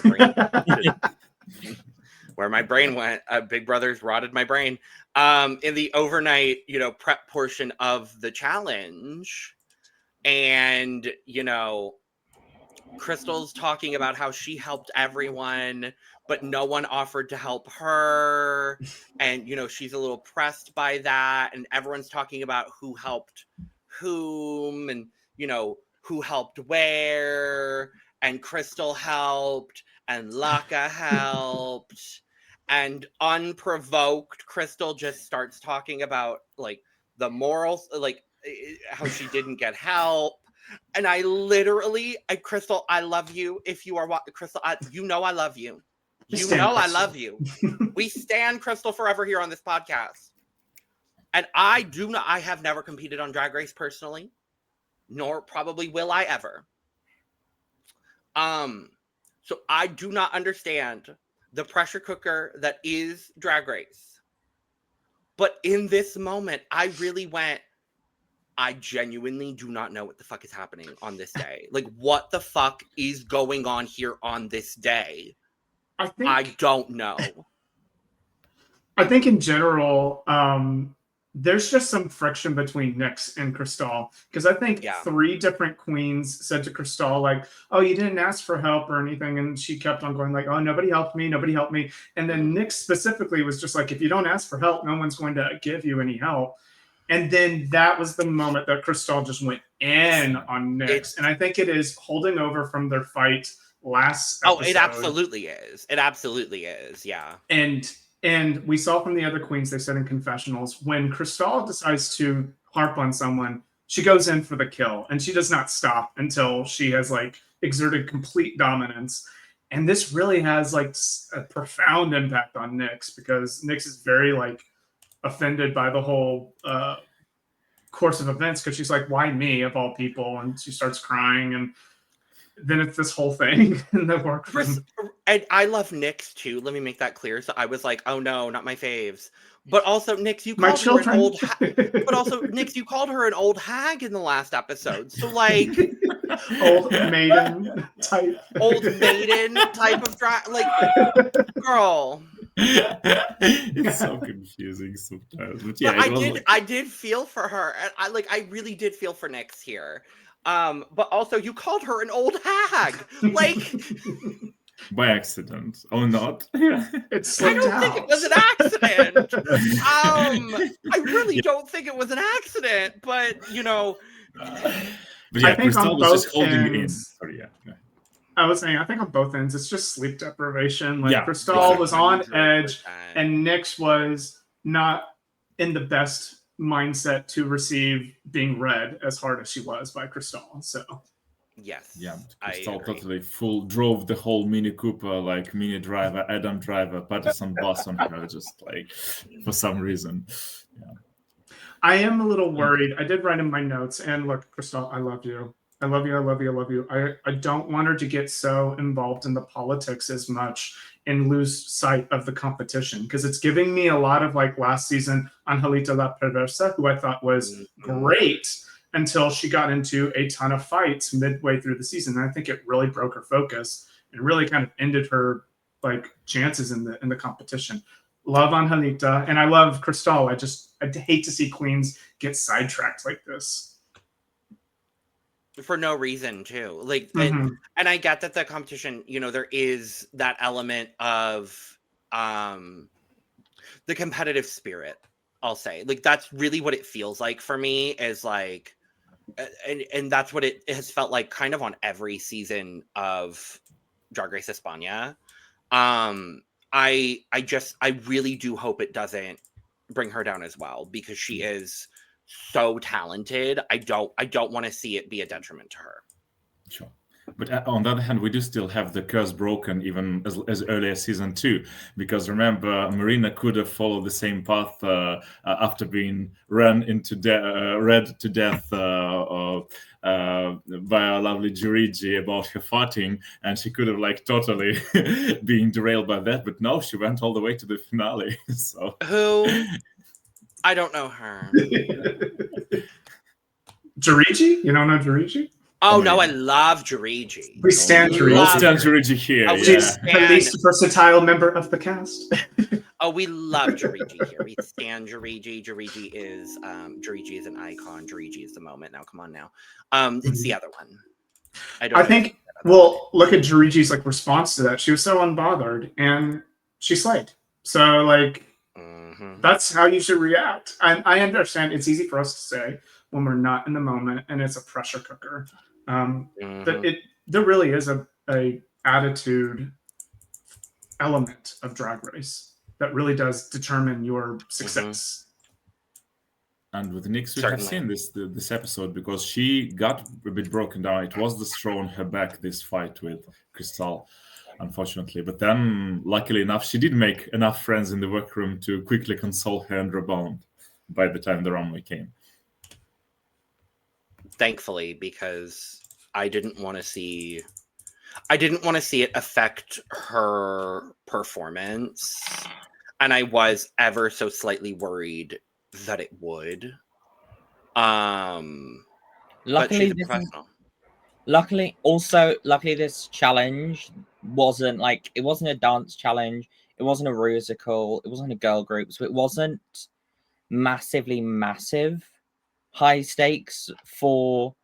brain went. Big Brother's rotted my brain. In the overnight, prep portion of the challenge. And, Crystal's talking about how she helped everyone, but no one offered to help her. And, she's a little pressed by that. And everyone's talking about who helped whom and, who helped where. And Crystal helped and Laka helped. And unprovoked, Crystal just starts talking about, like, the morals, like, how she didn't get help. And I literally, Crystal, I love you. If you are Crystal, I love you. I love you. We stand Crystal forever here on this podcast. And I have never competed on Drag Race personally, nor probably will I ever. So I do not understand the pressure cooker that is Drag Race. But in this moment, I genuinely do not know what the fuck is happening on this day. Like, what the fuck is going on here on this day? I don't know.
I think in general, there's just some friction between Nyx and Crystal. Because I think 3 different queens said to Crystal, like, oh, you didn't ask for help or anything. And she kept on going like, oh, nobody helped me. And then Nyx specifically was just like, if you don't ask for help, no one's going to give you any help. And then that was the moment that Crystal just went in on Nyx. And I think it is holding over from their fight last episode.
Oh, it absolutely is. Yeah.
And we saw from the other queens, they said in confessionals, when Crystal decides to harp on someone, she goes in for the kill. And she does not stop until she has, like, exerted complete dominance. And this really has, like, a profound impact on Nyx, because Nyx is very, like, offended by the whole course of events, because she's like, why me of all people? And she starts crying. then it's this whole thing in the workroom.
And I love Nyx too. Let me make that clear. So I was like, oh no, not my faves. But also, Nyx, you
My
called her an
children.
old but also, Nyx, you called her an old hag in the last episode. So like
old maiden type
of drag, like, girl.
It's so confusing sometimes. But yeah,
But I did feel for her. And I really did feel for Nyx here. But also you called her an old hag. Like
by accident. Oh not.
It's
I don't think it was an accident. I really don't think it was an accident, but you know.
But yeah,
I think
Crystal
on
was just
both
holding in.
ends-
Sorry, yeah.
I was saying, I think on both ends, it's just sleep deprivation. Like
Yeah,
Crystal was on
100%.
edge, and Nyx was not in the best mindset to receive being read as hard as she was by Crystal. So
Yes.
Yeah,
I
Crystal
agree.
totally drove the whole Mini Cooper, like Mini Driver, Adam Driver, Patterson bus on her, just like for some reason. Yeah.
I am a little worried. I did write in my notes, and look, Crystal, I love you. I love you. I love you. I love you. I don't want her to get so involved in the politics as much and lose sight of the competition, because it's giving me a lot of like last season Angelita La Perversa, who I thought was great until she got into a ton of fights midway through the season. And I think it really broke her focus and really kind of ended her like chances in the competition. Love Angelita, and I love Crystal. I hate to see queens get sidetracked like this.
For no reason too. Like
Mhm.
and I get that the competition, you know, there is that element of the competitive spirit, I'll say. Like that's really what it feels like for me, is like and that's what it has felt like kind of on every season of Drag Race España. I really do hope it doesn't bring her down as well, because she is so talented. I don't want to see it be a detriment to her.
Sure. But on the other hand, we do still have the curse broken even as early as season 2, because remember, Marina could have followed the same path after being read to death by our lovely Jurigi about her farting, and she could have like totally being derailed by that. But no, she went all the way to the finale. So
Who? I don't know her.
Jurigi? You don't know Jurigi?
Oh no, I love Jurigi.
We stand
We all
Jurigi.
stand Jurigi here.
Oh,
Yeah.
She's the least versatile member of the cast.
Oh, we love Jurigi here. We stand Jurigi. Jurigi is an icon. Jurigi is the moment. Now, come on now. It's the other one.
I think. Well, look at Jurigi's like response to that. She was so unbothered, and she slayed. So like, that's how you should react. I understand it's easy for us to say when we're not in the moment, and it's a pressure cooker. But there really is a attitude element of Drag Race that really does determine your success.
And with Nyx, we have seen this episode, because she got a bit broken down. It was the straw on her back, this fight with Crystal, unfortunately. But then, luckily enough, she did make enough friends in the workroom to quickly console her and rebound by the time the runway came.
Thankfully, because I didn't want to see it affect her performance, and I was ever so slightly worried that it would.
Luckily,
but she's a professional.
Luckily, this challenge wasn't a dance challenge. It wasn't a musical. It wasn't a girl group. So it wasn't massive high stakes for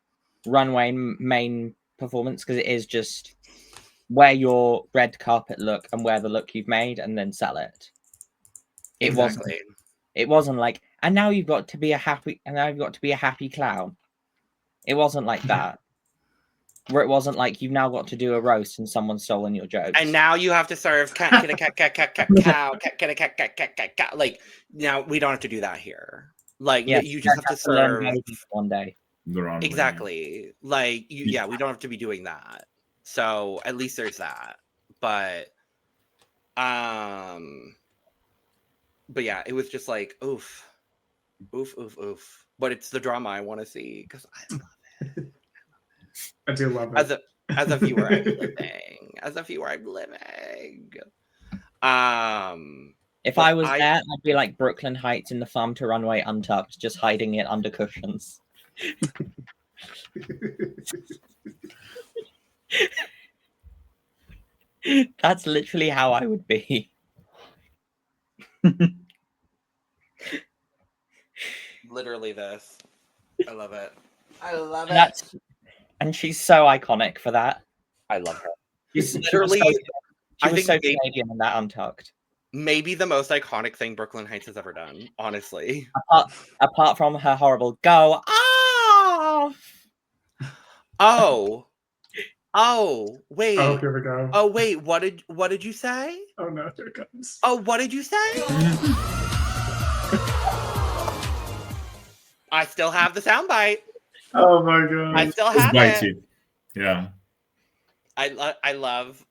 runway main performance, because it is just wear your red carpet look and wear the look you've made and then sell it. It wasn't like, and now you've got to be a happy clown. It wasn't like that. Where it wasn't like you've now got to do a roast and someone's stolen your jokes.
And now you have to serve cow. Like, now we don't have to do that here. Like, you just have to serve
one day.
Exactly. Like, we don't have to be doing that. So at least there's that. But yeah, it was just like, oof. But it's the drama I want to see, because I love it.
I do love it.
As a viewer, I'm living. As a viewer, I'm living.
If
but
I was there, I'd be like Brooklyn Heights in the Farm to Runway Untucked, just hiding it under cushions. That's literally how I would be.
Literally this. I love it. I love
And
it.
and she's so iconic for that.
I love her.
She's
Literally,
she
I
was
think
so
maybe,
Canadian in that Untucked.
maybe the most iconic thing Brooklyn Heights has ever done, honestly.
Apart from her horrible go off.
Oh, wait.
Oh, here we go.
Oh, wait. What did you say?
Oh no, here it comes.
Oh, what did you say? I still have the soundbite.
Oh my god.
I still
It's
have it.
bitey. Yeah.
I love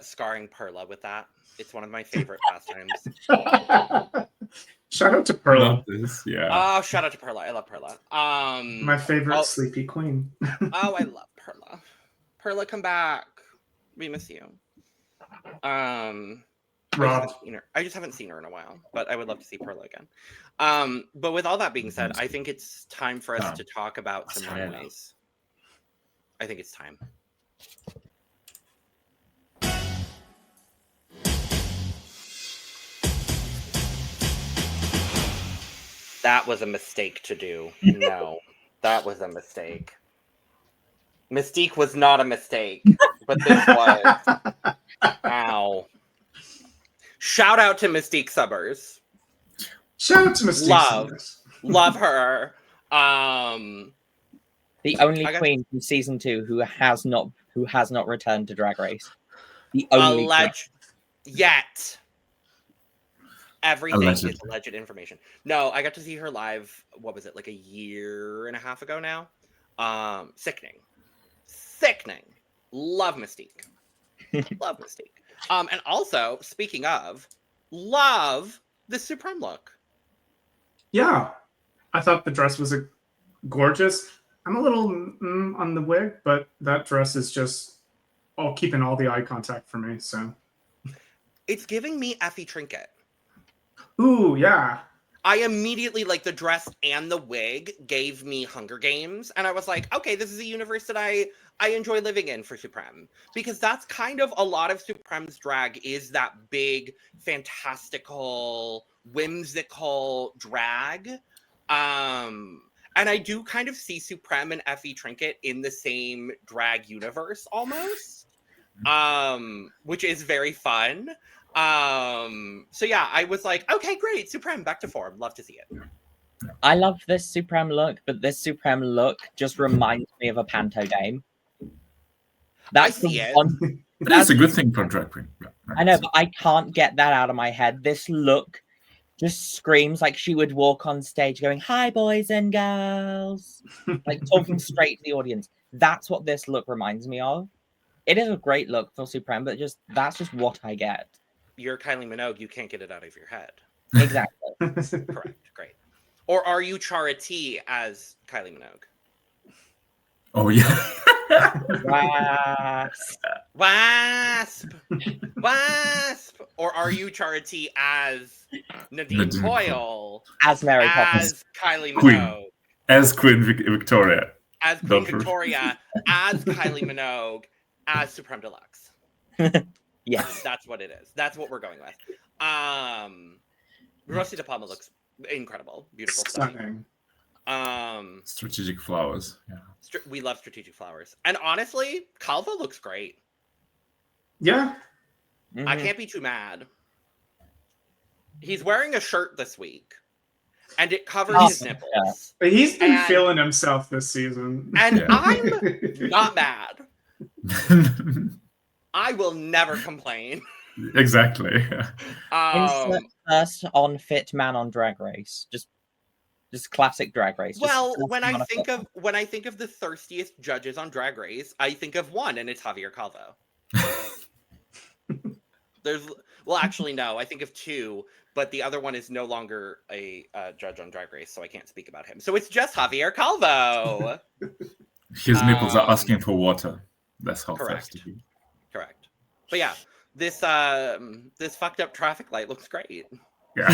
scarring Perla with that. It's one of my favorite pastimes.
Shout out to Perla,
Love this. Yeah.
Oh, shout out to Perla. I love Perla.
my favorite
oh,
sleepy queen.
oh, I love Perla. Perla, come back. We miss you.
Rob.
I just haven't seen her in a while, but I would love to see Perla again. But with all that being said, I think it's time for us to talk about some runways. I think it's time. That was a mistake to do. No, that was a mistake. Mystique was not a mistake, but this was. Ow. Shout out to Mystique Subbers.
Shout out to Mystique.
Love her.
The only queen from season 2 who has not returned to Drag Race. The only
yet. Everything
Alleged.
is alleged information. No, I got to see her live. What was it, like a year and a half ago now? Sickening. Love Mystique. Love Mystique. And also, speaking of, love the Supreme look.
Yeah, I thought the dress was gorgeous. I'm a little on the wig, but that dress is just keeping all the eye contact for me. So
it's giving me Effie Trinket.
Ooh, yeah.
I immediately, like, the dress and the wig gave me Hunger Games, and I was like, okay, this is a universe that I enjoy living in for Supreme, because that's kind of a lot of Supreme's drag is that big, fantastical, whimsical drag. And I do kind of see Supreme and Effie Trinket in the same drag universe almost, which is very fun. So yeah, I was like, okay, great, Supreme, back to form. Love to see it.
I love this Supreme look, but this Supreme look just reminds me of a panto game. That's the one.
That's a good thing for drag queen. Yeah,
I know, but I can't get that out of my head. This look just screams like she would walk on stage going, "Hi, boys and girls," like talking straight to the audience. That's what this look reminds me of. It is a great look for Supreme, but that's just what I get.
You're Kylie Minogue, you can't get it out of your head.
Exactly.
Correct. Great. Or are you Charity as Kylie Minogue?
Oh yeah.
Wasp. Or are you Charity as Nadine Coyle?
As Mary Poppins.
As Kylie Minogue.
Queen. As Queen Victoria.
As Queen Victoria. As Kylie Minogue. As Supreme Deluxe.
Yes.
That's what it is. That's what we're going with. Rossy De Palma looks incredible. Beautiful.
Stunning.
Strategic flowers. Yeah.
We love strategic flowers. And honestly, Calvo looks great.
Yeah.
Mm-hmm.
I can't be too mad. He's wearing a shirt this week. And it covers his nipples.
He's been feeling himself this season.
And I'm not mad. I will never complain.
Exactly.
Insert first on fit man on Drag Race. Just classic Drag Race.
Well, when I think of the thirstiest judges on Drag Race, I think of one, and it's Javier Calvo. Actually, no, I think of two, but the other one is no longer a judge on Drag Race, so I can't speak about him. So it's just Javier Calvo.
His nipples are asking for water. That's how
Correct.
thirsty he is.
Correct. But yeah, this fucked up traffic light looks great.
Yeah.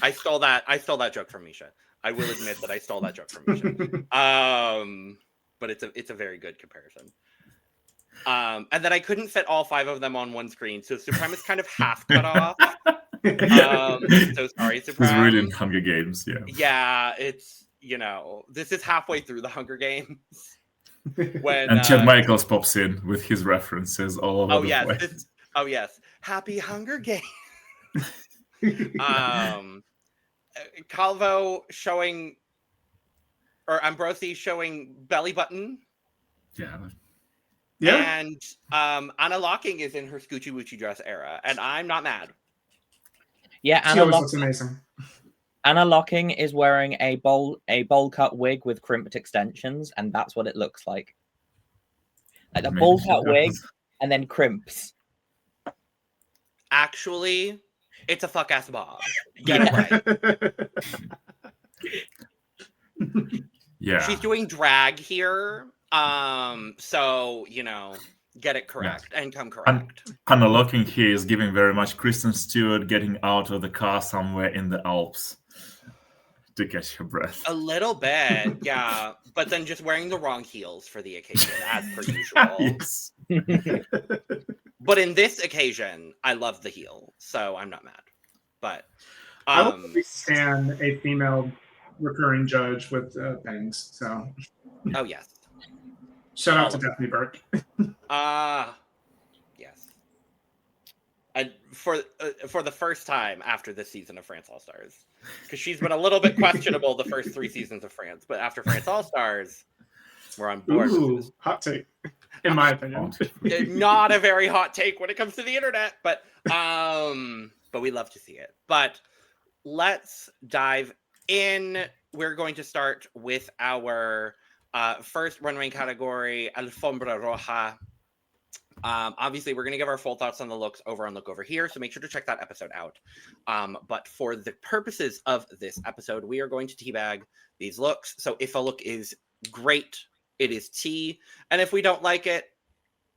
I stole that joke from Micha. I will admit that I stole that joke from Micha. But it's a very good comparison. And then I couldn't fit all 5 of them on one screen, so Supreme is kind of half cut off. So sorry, Supreme.
It's really in Hunger Games, yeah.
Yeah, it's, this is halfway through the Hunger Games. When
And Chad Michaels pops in with his references all over the place.
Oh yes, Happy Hunger Games. Calvo showing, or Ambrosi showing belly button.
Yeah.
And Anna Locking is in her Scoochie Woochie dress era, and I'm not mad.
Yeah,
She always looks amazing.
Anna Locking is wearing a bowl cut wig with crimped extensions, and that's what it looks like. Like a bowl cut wig and then crimps.
Actually, it's a fuck ass bob. Get it right.
Yeah.
She's doing drag here. So, get it correct and come correct.
Anna Locking here is giving very much Kristen Stewart getting out of the car somewhere in the Alps to catch her breath.
A little bit, yeah. But then just wearing the wrong heels for the occasion, as per usual.
Yes.
But in this occasion, I love the heel, so I'm not mad. But
I would stand a female recurring judge with bangs. So,
oh yes.
Shout out to Daphne Burke.
Yes. And for the first time after this season of France All Stars, because she's been a little bit questionable the first 3 seasons of France, but after France All Stars, we're on board.
Ooh, hot take, in my opinion.
Not a very hot take when it comes to the internet, but we love to see it. But let's dive in. We're going to start with our first runway category, Alfombra Roja. Obviously, we're going to give our full thoughts on the looks over on Look Over Here, so make sure to check that episode out. But for the purposes of this episode, we are going to teabag these looks. So if a look is great, it is tea. And if we don't like it,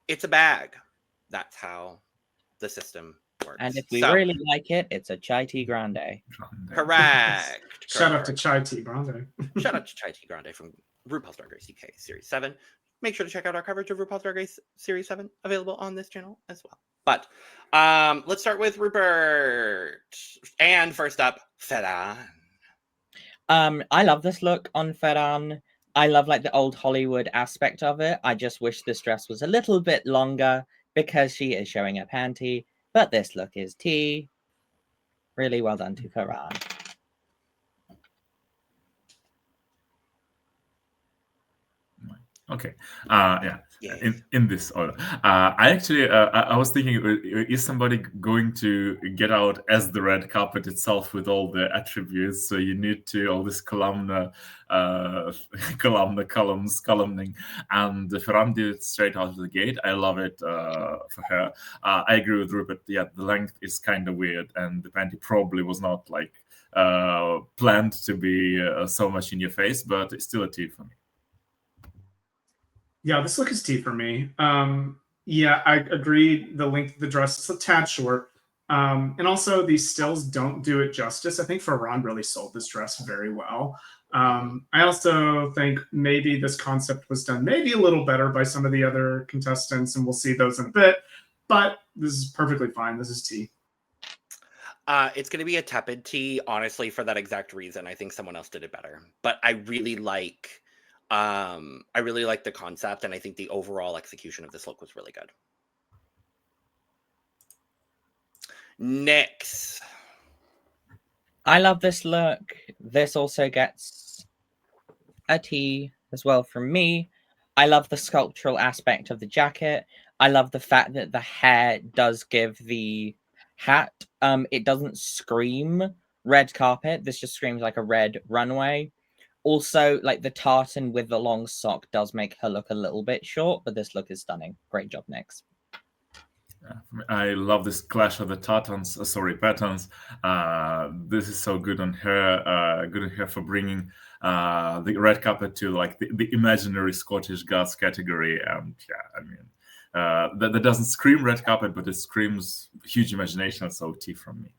it's a bag. That's how the system works.
And if we really like it, it's a chai tea grande.
Correct.
Shout out to Chai Tea Grande.
Shout out to Chai Tea Grande from RuPaul's Drag Race UK Series 7. Make sure to check out our coverage of RuPaul's Drag Race Series 7, available on this channel as well. But let's start with RuPert. And first up, Ferran.
I love this look on Ferran. I love the old Hollywood aspect of it. I just wish this dress was a little bit longer because she is showing a panty. But this look is tea. Really well done to Ferran.
Okay. Yeah. In this order, I actually I was thinking, is somebody going to get out as the red carpet itself with all the attributes? So you need to all this columning, and Ferran did it straight out of the gate. I love it for her. I agree with RuPert. Yeah, the length is kind of weird, and the panty probably was not planned to be so much in your face, but it's still a tea for me.
Yeah, this look is tea for me. Yeah, I agree. The length of the dress is a tad short. And also, these stills don't do it justice. I think Ferran really sold this dress very well. I also think maybe this concept was done maybe a little better by some of the other contestants, and we'll see those in a bit. But this is perfectly fine. This is tea.
It's going to be a tepid tea, honestly, for that exact reason. I think someone else did it better. But I really like the concept, and I think the overall execution of this look was really good. Nyx.
I love this look. This also gets a T as well from me. I love the sculptural aspect of the jacket. I love the fact that the hair does give the hat. It doesn't scream red carpet. This just screams like a red runway. Also, the tartan with the long sock does make her look a little bit short, but this look is stunning. Great job, Nyx.
I love this clash of the patterns. This is so good on her. Good on her for bringing the red carpet to like the imaginary Scottish gods category. And yeah, I mean, that doesn't scream red carpet, but it screams huge imagination. So T from me.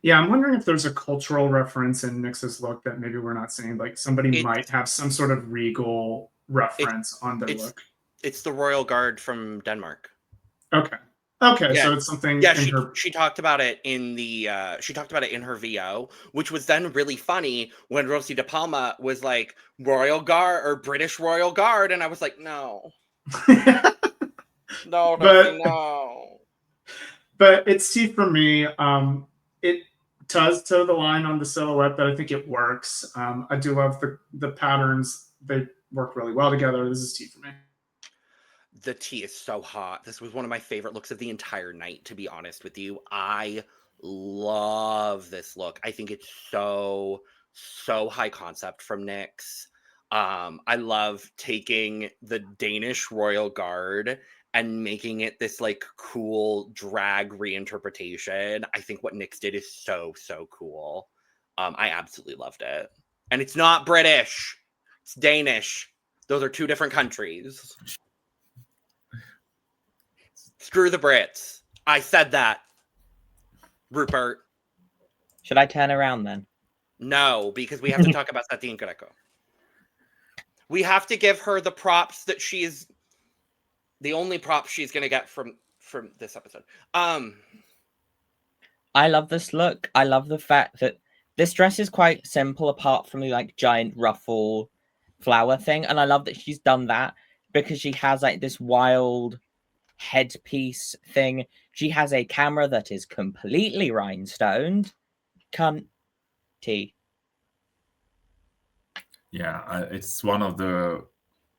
Yeah, I'm wondering if there's a cultural reference in Nyx's look that maybe we're not seeing. Like somebody might have some sort of regal reference on their look.
It's the Royal Guard from Denmark.
Okay,
Yeah.
so it's something.
Yeah,
in
she talked about it in the in her VO, which was then really funny when Rossy de Palma was like Royal Guard or British Royal Guard, and I was like, no, no, no.
But it's T for me. It does toe the line on the silhouette, but I think it works. I do love the patterns; they work really well together. This is T for me.
The tea is so hot. This was one of my favorite looks of the entire night, to be honest with you. I love this look. I think it's so high concept from NYX. I love taking the Danish Royal Guard and making it this like cool drag reinterpretation. I think what NYX did is so cool. I absolutely loved it. And it's not British. It's Danish. Those are two different countries. Screw the Brits. I said that. RuPert.
Should I turn around then?
No, because we have to talk about Satine Greco. We have to give her the props that she's the only props she's gonna get from this episode.
I love this look. I love the fact that this dress is quite simple apart from the like giant ruffle flower thing. And I love that she's done that because she has like this wild headpiece thing. She has a camera that is completely rhinestoned. T.
Yeah, it's one of the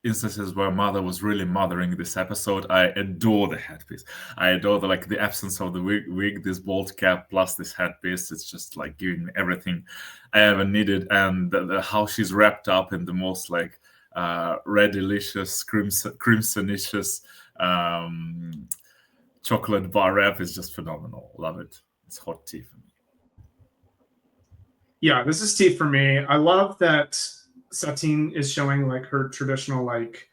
instances where Mother was really mothering this episode. I adore the headpiece. I adore the absence of the wig, this bald cap plus this headpiece. It's just like giving me everything I ever needed. And how she's wrapped up in the most like red delicious crimsonicious chocolate bar wrap is just phenomenal. Love it. It's hot tea for me.
Yeah, this is T for me. I love that Satine is showing like her traditional like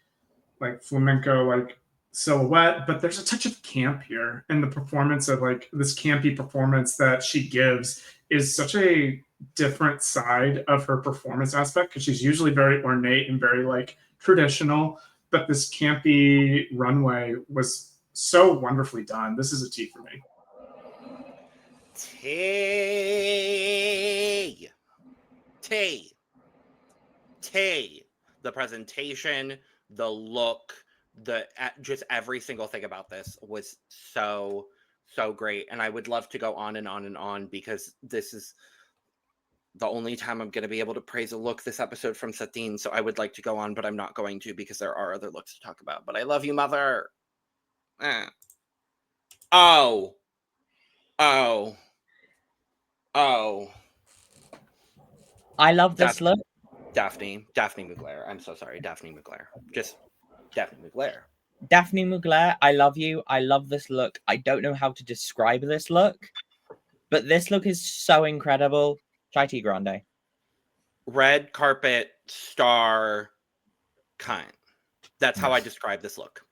flamenco like silhouette, but there's a touch of camp here, and the performance of like this campy performance that she gives is such a different side of her performance aspect because she's usually very ornate and very like traditional, but this campy runway was so wonderfully done. This is a T for me.
T. The presentation, the look, just every single thing about this was so great. And I would love to go on and on and on because this is the only time I'm going to be able to praise a look this episode from Satine. So I would like to go on, but I'm not going to because there are other looks to talk about. But I love you, Mother. Oh.
I love this look.
Daphne Mugler. I'm so sorry, Daphne Mugler. Just Daphne Mugler.
Daphne Mugler, I love you. I love this look. I don't know how to describe this look, but this look is so incredible. Chai tea grande.
Red carpet star cunt. That's how I describe this look.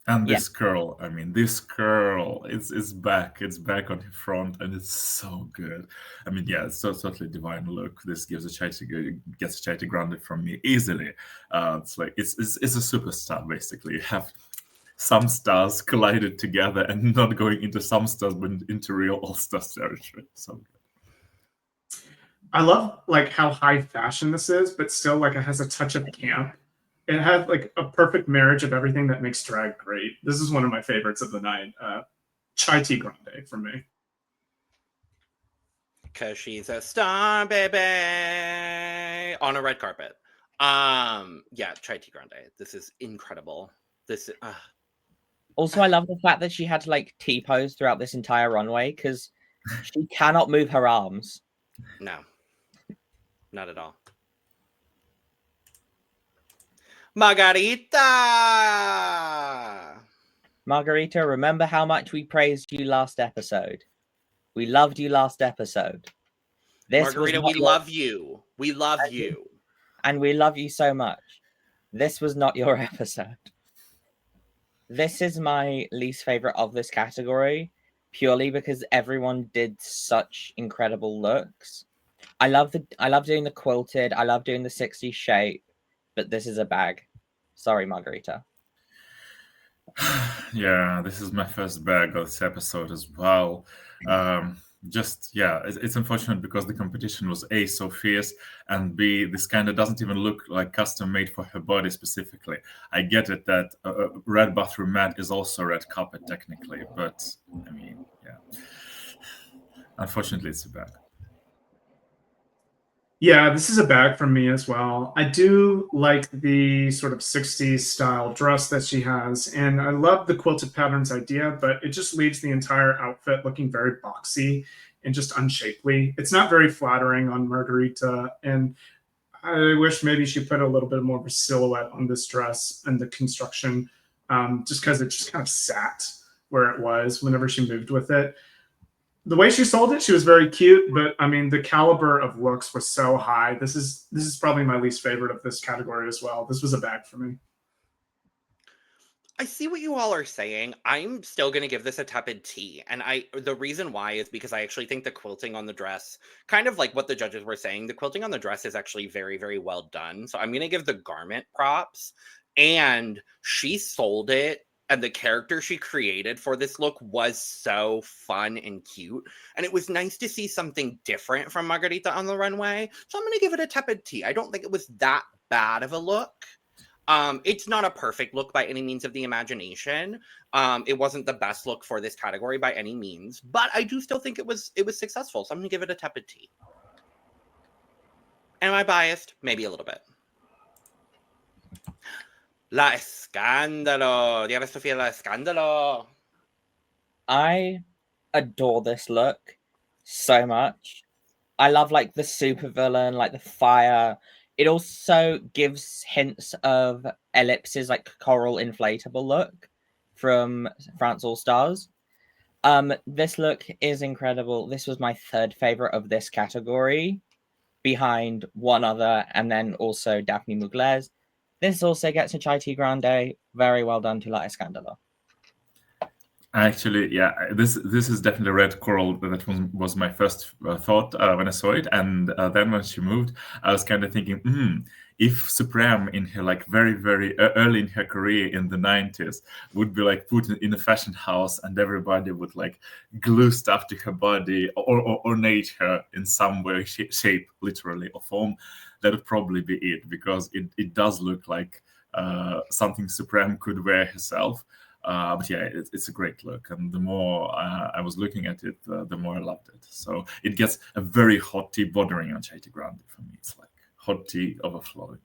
And this curl, I mean, this curl is back. It's back on the front, and it's so good. I mean, yeah, it's so totally divine look. This gets a chai tea grande from me easily. It's like it's a superstar basically. You have some stars collided together and not going into some stars, but into real all-stars territory. So good.
I love like how high fashion this is, but still like it has a touch of camp. It had like a perfect marriage of everything that makes drag great. This is one of my favorites of the night. Chai tea grande for me.
Cause she's a star, baby, on a red carpet. Yeah, chai tea grande. This is incredible.
Also, I love the fact that she had to like T-pose throughout this entire runway because she cannot move her arms.
No, not at all. Margarita,
remember how much we praised you last episode? We loved you last episode.
Margarita, we love you. We love you.
And we love you so much. This was not your episode. This is my least favorite of this category, purely because everyone did such incredible looks. I love doing the quilted, I love doing the 60s shape, but this is a bag. Sorry, Margarita.
Yeah, this is my first bag of this episode as well. It's unfortunate because the competition was A, so fierce, and B, this kind of doesn't even look like custom made for her body specifically. I get it that red bathroom mat is also red carpet technically, but I mean, yeah. Unfortunately, it's a bag.
Yeah, this is a bag for me as well. I do like the sort of 60s style dress that she has, and I love the quilted patterns idea, but it just leaves the entire outfit looking very boxy and just unshapely. It's not very flattering on Margarita, and I wish maybe she put a little bit more of a silhouette on this dress and the construction, just because it just kind of sat where it was whenever she moved with it. The way she sold it, she was very cute, but I mean, the caliber of looks was so high. This is probably my least favorite of this category as well. This was a bag for me.
I see what you all are saying. I'm still going to give this a tepid T. And the reason why is because I actually think the quilting on the dress, kind of like what the judges were saying, the quilting on the dress is actually very, very well done. So I'm going to give the garment props. And she sold it. And the character she created for this look was so fun and cute. And it was nice to see something different from Margarita on the runway. So I'm going to give it a tepid T. I don't think it was that bad of a look. It's not a perfect look by any means of the imagination. It wasn't the best look for this category by any means. But I do still think it was successful. So I'm going to give it a tepid T. Am I biased? Maybe a little bit. La Escándalo. Dígame, Sofía, La Escándalo.
I adore this look so much. I love like the supervillain, like the fire. It also gives hints of Ellipse's like coral inflatable look from France All Stars. This look is incredible. This was my third favorite of this category, behind one other, and then also Daphne Mugler's. This also gets a chai tea grande. Very well done to La Escándalo.
Actually, yeah, this is definitely red coral. That was my first thought when I saw it, and then when she moved, I was kind of thinking, if Supreme in her like very very early in her career in the 90s would be like put in a fashion house and everybody would like glue stuff to her body or ornate her in some way, shape, literally or form, that would probably be it, because it does look like something Supreme could wear herself. But yeah, it's a great look, and the more I was looking at it, the more I loved it. So it gets a very hot tea bordering on chai tea grande for me. It's like hot tea overflowing.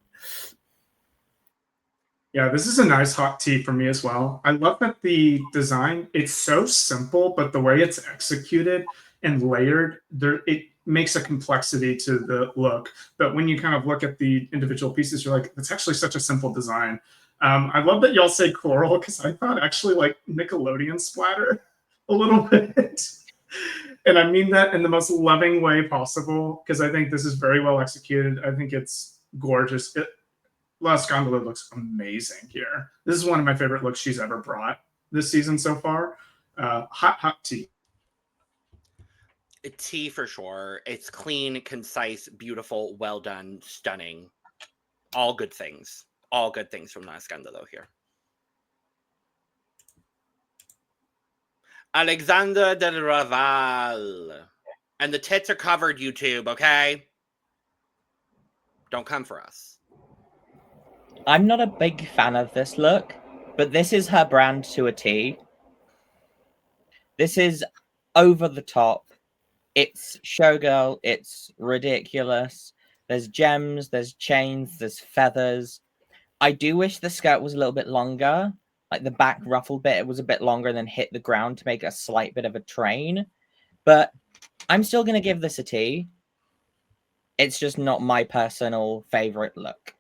Yeah, this is a nice hot tea for me as well. I love that the design, it's so simple, but the way it's executed and layered, it makes a complexity to the look. But when you kind of look at the individual pieces, you're like, it's actually such a simple design. I love that y'all say coral, because I thought actually like Nickelodeon splatter a little bit. And I mean that in the most loving way possible, because I think this is very well executed. I think it's gorgeous. La Escándalo looks amazing here. This is one of my favorite looks she's ever brought this season so far. Hot tea.
A tea for sure. It's clean, concise, beautiful, well done, stunning. All good things. All good things from La Escándalo here. Alexander del Raval. And the tits are covered, YouTube, okay? Don't come for us.
I'm not a big fan of this look, but this is her brand to a T. This is over the top. It's showgirl. It's ridiculous. There's gems, there's chains, there's feathers. I do wish the skirt was a little bit longer. Like the back ruffled bit, it was a bit longer and then hit the ground to make a slight bit of a train. But I'm still going to give this a T. It's just not my personal favorite look.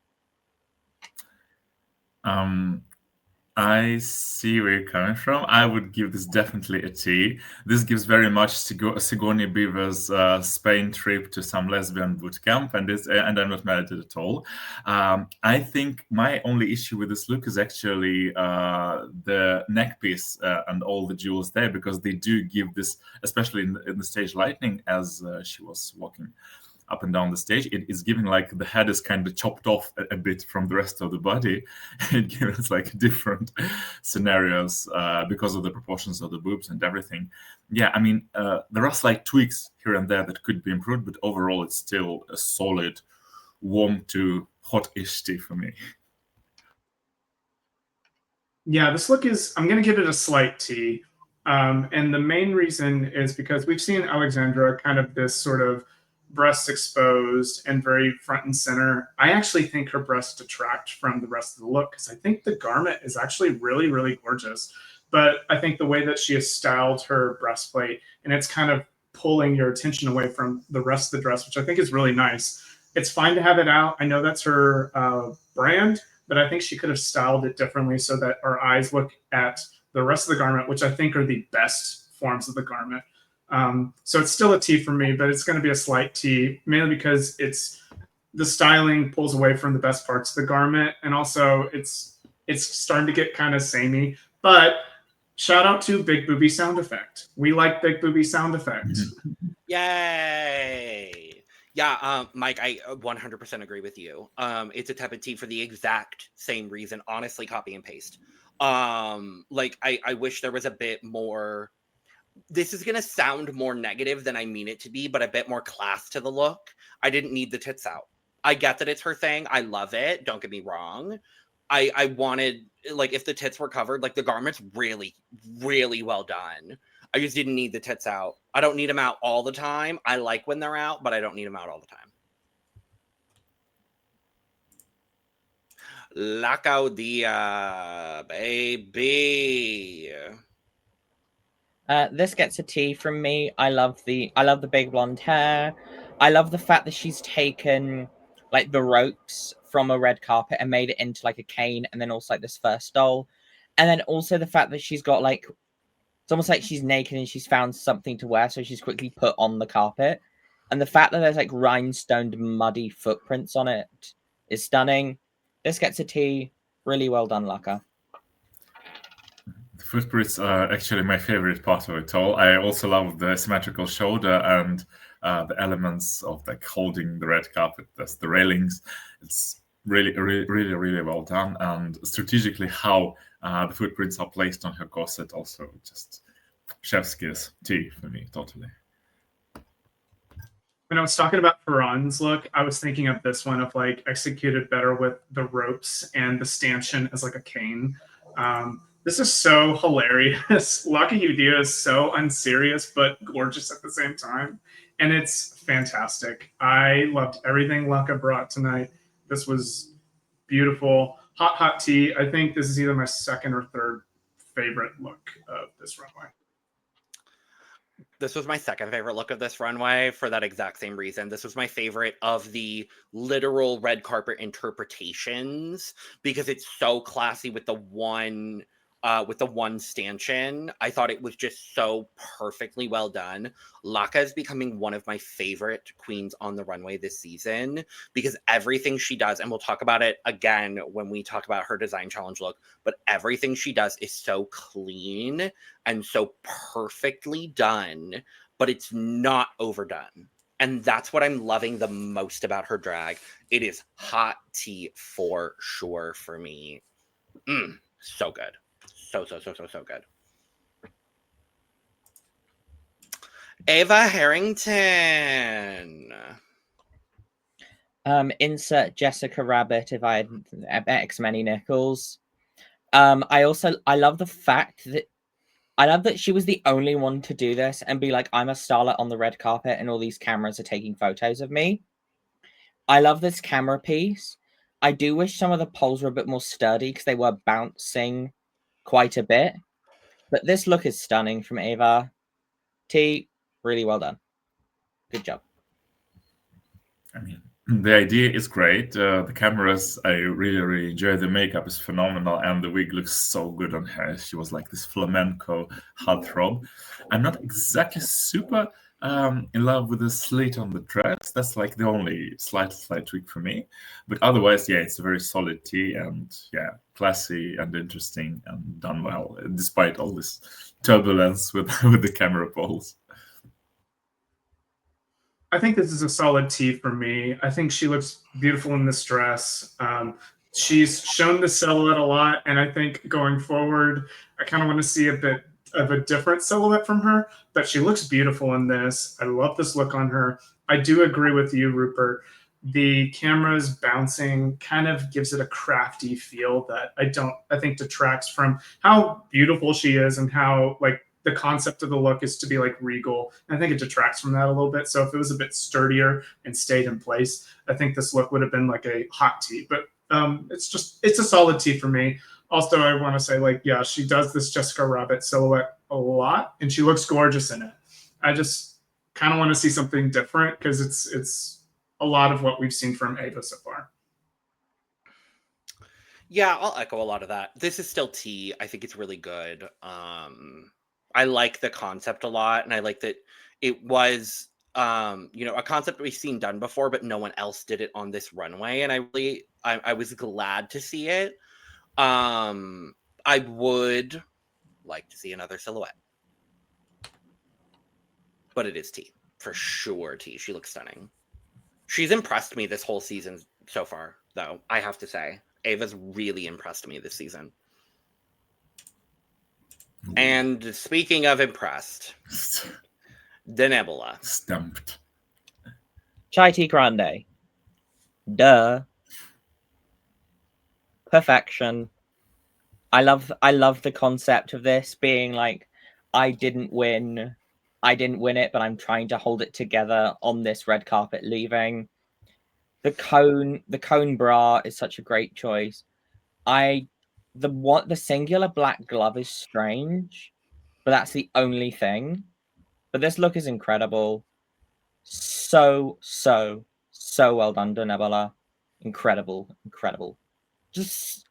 I see where you're coming from. I would give this definitely a T. This gives very much Sigourney Beaver's Spain trip to some lesbian boot camp, and I'm not mad at it at all. I think my only issue with this look is actually the neck piece and all the jewels there, because they do give this, especially in the stage lighting as she was walking up and down the stage, it is giving like the head is kind of chopped off a bit from the rest of the body. It gives us like different scenarios because of the proportions of the boobs and everything. Yeah, I mean, there are slight tweaks here and there that could be improved, but overall it's still a solid warm to hot-ish tea for me.
Yeah, this look is, I'm going to give it a slight T. And the main reason is because we've seen Alexandra kind of this sort of breasts exposed and very front and center. I actually think her breasts detract from the rest of the look because I think the garment is actually really, really gorgeous. But I think the way that she has styled her breastplate, and it's kind of pulling your attention away from the rest of the dress, which I think is really nice. It's fine to have it out. I know that's her brand, but I think she could have styled it differently so that our eyes look at the rest of the garment, which I think are the best forms of the garment. So it's still a T for me, but it's going to be a slight T, mainly because the styling pulls away from the best parts of the garment, and also it's starting to get kind of samey. But shout out to Big Booby sound effect. We like Big Booby sound effect.
Yay! Yeah, Mike, I 100% agree with you. It's a type of T for the exact same reason. Honestly, copy and paste. Like I wish there was a bit more. This is going to sound more negative than I mean it to be, but a bit more class to the look. I didn't need the tits out. I get that it's her thing. I love it. Don't get me wrong. I wanted, like, if the tits were covered, like, the garment's really, really well done. I just didn't need the tits out. I don't need them out all the time. I like when they're out, but I don't need them out all the time. La Caudilla, baby.
This gets a T from me. I love the big blonde hair. I love the fact that she's taken like the ropes from a red carpet and made it into like a cane, and then also like this first doll, and then also the fact that she's got like, it's almost like she's naked and she's found something to wear, so she's quickly put on the carpet, and the fact that there's like rhinestoned muddy footprints on it is stunning. This gets a T. Really well done, Laka.
The footprints are actually my favorite part of it all. I also love the symmetrical shoulder and the elements of like holding the red carpet, that's the railings. It's really, really, really, really well done. And strategically how the footprints are placed on her corset also just chef's kiss tea for me, totally.
When I was talking about Ferran's look, I was thinking of this one of like executed better with the ropes and the stanchion as like a cane. This is so hilarious. Lucky Udea is so unserious but gorgeous at the same time. And it's fantastic. I loved everything Laka brought tonight. This was beautiful. Hot, hot tea. I think this is either my second or third favorite look of this runway.
This was my second favorite look of this runway for that exact same reason. This was my favorite of the literal red carpet interpretations because it's so classy with the one stanchion. I thought it was just so perfectly well done. Laka is becoming one of my favorite queens on the runway this season because everything she does, and we'll talk about it again when we talk about her design challenge look, but everything she does is so clean and so perfectly done, but it's not overdone. And that's what I'm loving the most about her drag. It is hot tea for sure for me. So good. So good. Ava Harrington.
Insert Jessica Rabbit if I had X many nickels. I love the fact that she was the only one to do this and be like, I'm a starlet on the red carpet and all these cameras are taking photos of me. I love this camera piece. I do wish some of the poles were a bit more sturdy because they were bouncing quite a bit. But this look is stunning from Ava. T, really well done. Good job.
I mean, The idea is great. The cameras, I really enjoy. The makeup is phenomenal, and the wig looks so good on her. She was like this flamenco heartthrob. I'm not exactly super in love with the slit on the dress. That's like the only slight tweak for me. But otherwise, yeah, it's a very solid tee, and yeah, classy and interesting and done well, despite all this turbulence with with the camera poles.
I think this is a solid T for me. I think she looks beautiful in this dress. She's shown the silhouette a lot, and I think going forward, I kind of want to see a bit of a different silhouette from her, but she looks beautiful in this. I love this look on her. I do agree with you, RuPert. The camera's bouncing kind of gives it a crafty feel that I think detracts from how beautiful she is and how like the concept of the look is to be like regal. And I think it detracts from that a little bit. So if it was a bit sturdier and stayed in place, I think this look would have been like a hot tee. But it's a solid tee for me. Also, I want to say, like, yeah, she does this Jessica Rabbit silhouette a lot, and she looks gorgeous in it. I just kind of want to see something different because it's a lot of what we've seen from Ava so far.
Yeah, I'll echo a lot of that. This is still tea. I think it's really good. I like the concept a lot, and I like that it was, a concept we've seen done before, but no one else did it on this runway, and I was glad to see it. I would like to see another silhouette, but it is tea for sure. Tea. She looks stunning. She's impressed me this whole season so far, though. I have to say, Ava's really impressed me this season. And speaking of impressed, the Nebula.
Stumped.
Chai tea grande. Duh. Perfection. I love the concept of this being like, I didn't win it, but I'm trying to hold it together on this red carpet leaving. The cone bra is such a great choice. The singular black glove is strange, but that's the only thing. But this look is incredible. So well done, Nebula. Incredible. Just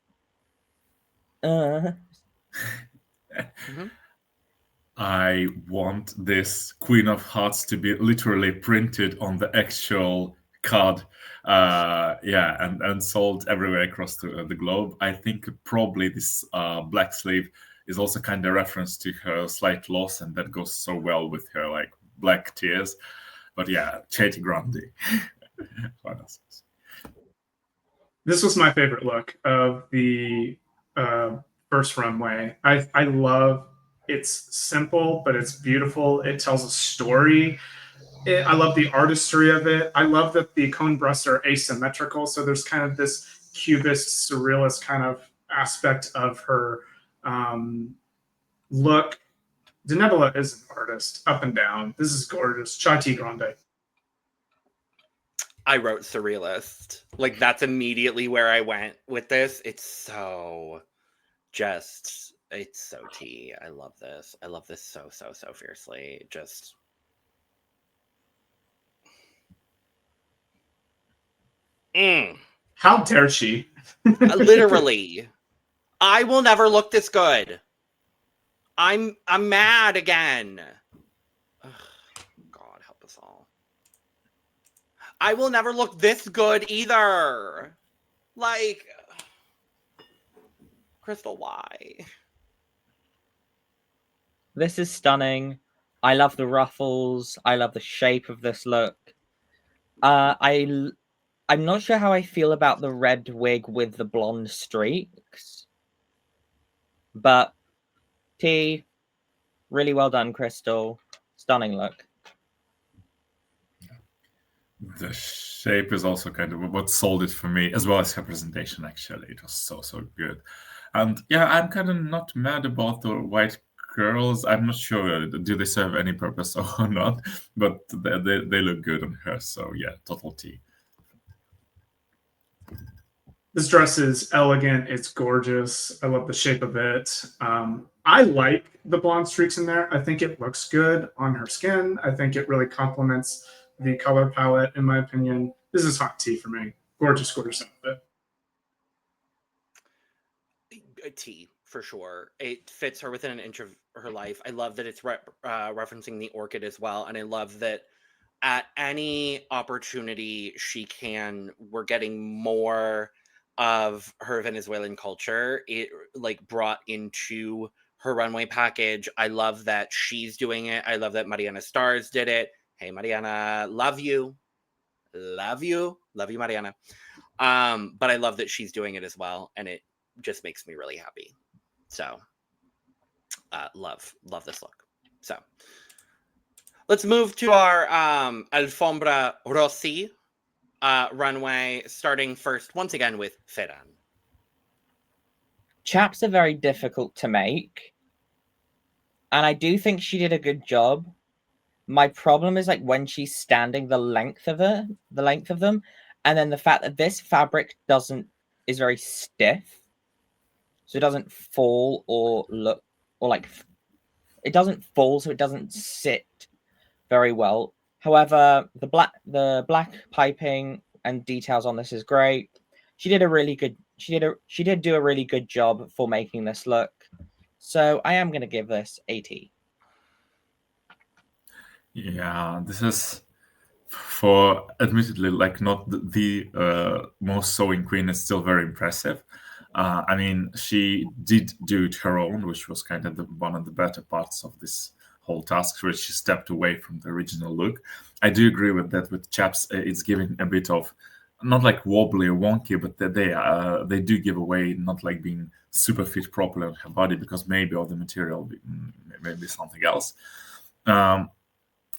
I want this Queen of Hearts to be literally printed on the actual card, and sold everywhere across the globe. I think probably this black sleeve is also kind of reference to her slight loss, and that goes so well with her like black tears. But yeah, Chetty Grande.
This was my favorite look of the first runway. I love it's simple, but it's beautiful. It tells a story. I love the artistry of it. I love that the cone breasts are asymmetrical. So there's kind of this cubist, surrealist kind of aspect of her look. Denebula is an artist, up and down. This is gorgeous. Chai tea grande.
I wrote surrealist. Like, that's immediately where I went with this. It's so tea. I love this. I love this so fiercely. Just...
How dare she?
Literally. I will never look this good. I'm mad again. Ugh, God help us all. I will never look this good either. Like, Crystal, why?
This is stunning. I love the ruffles. I love the shape of this look. I'm not sure how I feel about the red wig with the blonde streaks, but T, really well done, Crystal. Stunning look.
The shape is also kind of what sold it for me, as well as her presentation, actually. It was so good. And yeah, I'm kind of not mad about the white girls. I'm not sure, do they serve any purpose or not, but they look good on her, so yeah, total T.
This dress is elegant. It's gorgeous. I love the shape of it. I like the blonde streaks in there. I think it looks good on her skin. I think it really complements the color palette, in my opinion. This is hot tea for me. Gorgeous outfit.
A tea for sure. It fits her within an inch of her life. I love that it's referencing the orchid as well, and I love that at any opportunity she can, we're getting more of her Venezuelan culture. It like brought into her runway package. I love that she's doing it. I love that Mariana Stars did it. Hey Mariana, love you, Mariana. But I love that she's doing it as well, and it just makes me really happy. So love this look. So let's move to our Alfombra Rossy runway, starting first once again with Ferran.
Chaps are very difficult to make, and I do think she did a good job. My problem is like when she's standing, the length of them, and then the fact that this fabric is very stiff, so it doesn't fall or look, or like it doesn't fall, so it doesn't sit very well. However, the black piping and details on this is great. She did do a really good job for making this look. So I am going to give this a T.
Yeah, this is, for admittedly like not the most sewing queen, is still very impressive. I mean, she did do it her own, which was kind of one of the better parts of this whole task, where she stepped away from the original look. I do agree with that. With chaps, it's giving a bit of, not like wobbly or wonky, but they do give away not like being super fit properly on her body, because maybe of the material, maybe something else.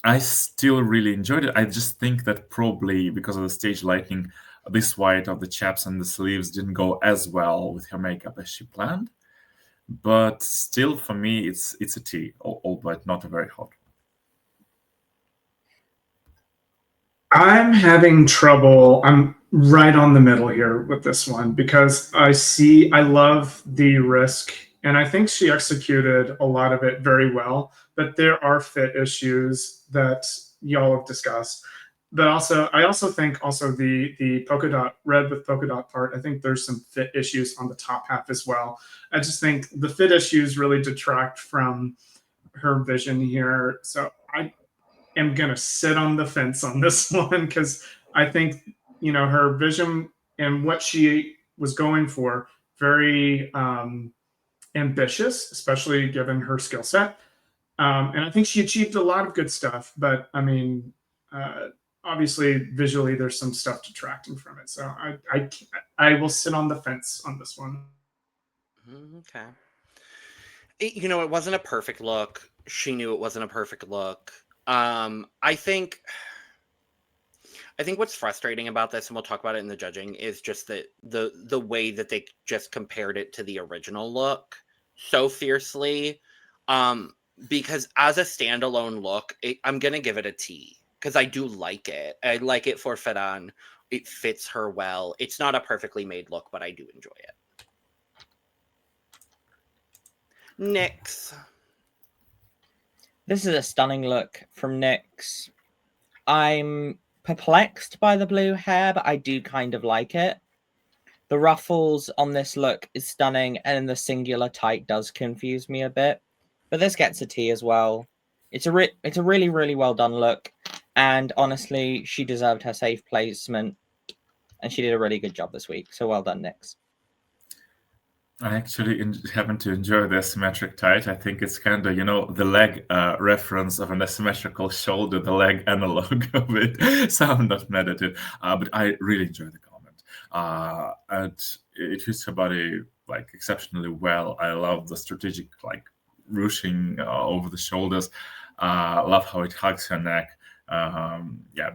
I still really enjoyed it. I just think that probably because of the stage lighting, this white of the chaps and the sleeves didn't go as well with her makeup as she planned. But still, for me, it's a T, albeit not a very hot one.
I'm having trouble. I'm right on the middle here with this one, because I love the risk, and I think she executed a lot of it very well, but there are fit issues that y'all have discussed. But I also think the polka dot red with polka dot part, I think there's some fit issues on the top half as well. I just think the fit issues really detract from her vision here. So I am going to sit on the fence on this one, because I think, her vision and what she was going for, very ambitious, especially given her skill set. And I think she achieved a lot of good stuff, but I mean, obviously visually there's some stuff detracting from it. So I will sit on the fence on this one.
Okay. It wasn't a perfect look. She knew it wasn't a perfect look. I think what's frustrating about this, and we'll talk about it in the judging, is just that the way that they just compared it to the original look so fiercely. Because as a standalone look, I'm gonna give it a T, because I do like it. I like it for Ferran. It fits her well. It's not a perfectly made look, but I do enjoy it. Nyx.
This is a stunning look from Nyx. I'm perplexed by the blue hair, but I do kind of like it. The ruffles on this look is stunning, and the singular tight does confuse me a bit. But this gets a T as well. It's a really, really well done look. And honestly, she deserved her safe placement. And she did a really good job this week. So well done, Nyx.
I actually happen to enjoy the asymmetric tight. I think it's kind of, the leg reference of an asymmetrical shoulder, the leg analog of it. So I'm not mad at it. But I really enjoy the comment. And it fits her body like exceptionally well. I love the strategic like ruching over the shoulders. Love how it hugs her neck.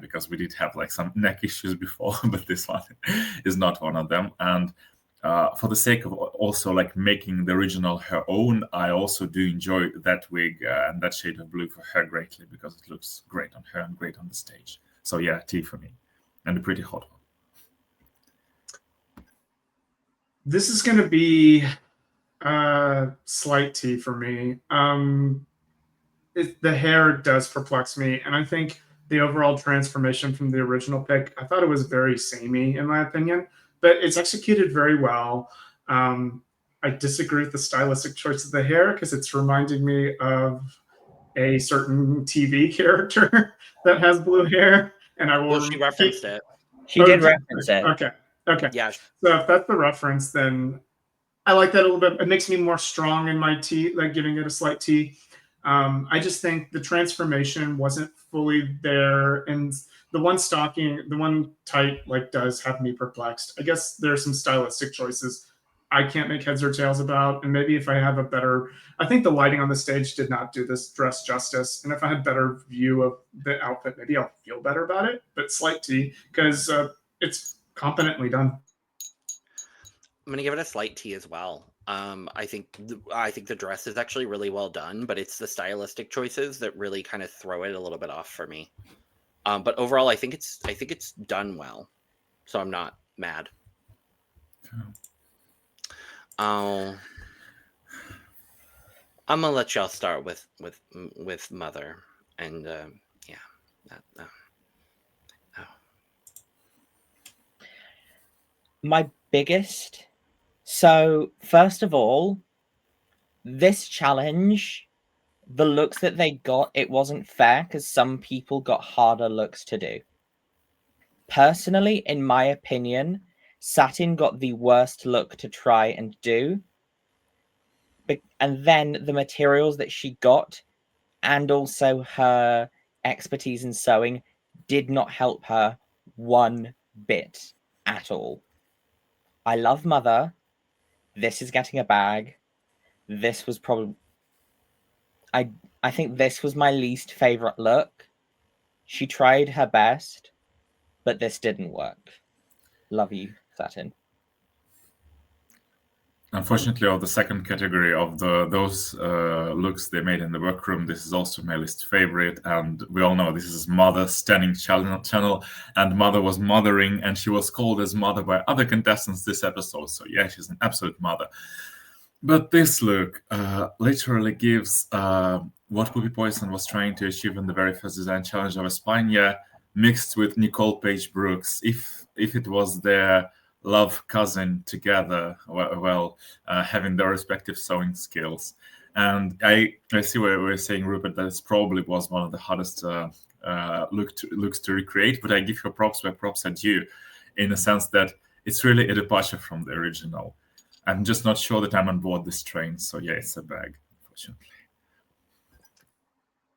Because we did have like some neck issues before, but this one is not one of them. And for the sake of also like making the original her own, I also do enjoy that wig and that shade of blue for her greatly, because it looks great on her and great on the stage. So yeah, T for me, and a pretty hot one.
This is going to be a slight T for me. The hair does perplex me, and I think the overall transformation from the original pick, I thought it was very samey in my opinion, but it's executed very well. I disagree with the stylistic choice of the hair because it's reminding me of a certain TV character that has blue hair, and I will.
Well, she referenced it.
She did reference it.
Okay.
Yeah.
So if that's the reference, then I like that a little bit. It makes me more strong in my T, like giving it a slight T. I just think the transformation wasn't fully there, and the one tight like does have me perplexed. I guess there are some stylistic choices I can't make heads or tails about, and maybe if I have a better, I think the lighting on the stage did not do this dress justice, and if I had better view of the outfit, maybe I'll feel better about it. But slight T because it's competently done.
I'm gonna give it a slight T as well. I think the dress is actually really well done, but it's the stylistic choices that really kind of throw it a little bit off for me. But overall, I think it's done well, so I'm not mad. I'm gonna let y'all start with Mother, and
My biggest. So first of all, this challenge, the looks that they got, it wasn't fair because some people got harder looks to do. Personally, in my opinion, Satin got the worst look to try and do. And then the materials that she got and also her expertise in sewing did not help her one bit at all. I love Mother. This is getting a bag. This was probably... I think this was my least favorite look. She tried her best, but this didn't work. Love you, Satin.
Unfortunately, of the second category of those looks they made in the workroom, this is also my least favorite. And we all know this is Mother's standing channel, and Mother was mothering, and she was called as Mother by other contestants this episode. So yeah, she's an absolute mother. But this look literally gives what Puppy Poison was trying to achieve in the very first design challenge of España, mixed with Nicole Page Brooks. If it was their love cousin together, having their respective sewing skills. And I see where we're saying, RuPert, that it probably was one of the hardest looks to recreate, but I give you props where props are due, in the sense that it's really a departure from the original. I'm just not sure that I'm on board this train, so yeah, it's a bag, unfortunately.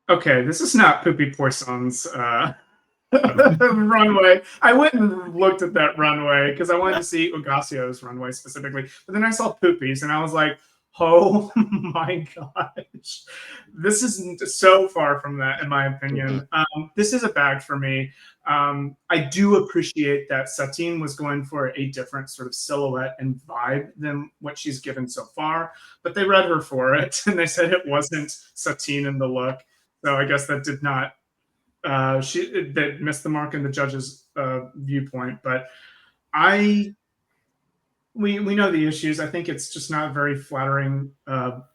Okay, this is not Puppy Poison's runway. I went and looked at that runway because I wanted to see Ugasio's runway specifically, but then I saw Poopy's and I was like, oh my gosh, this is so far from that in my opinion. This is a bag for me. I do appreciate that Satine was going for a different sort of silhouette and vibe than what she's given so far, but they read her for it and they said it wasn't Satine in the look, so I guess that did not that missed the mark in the judges' viewpoint. But we know the issues. I think it's just not a very flattering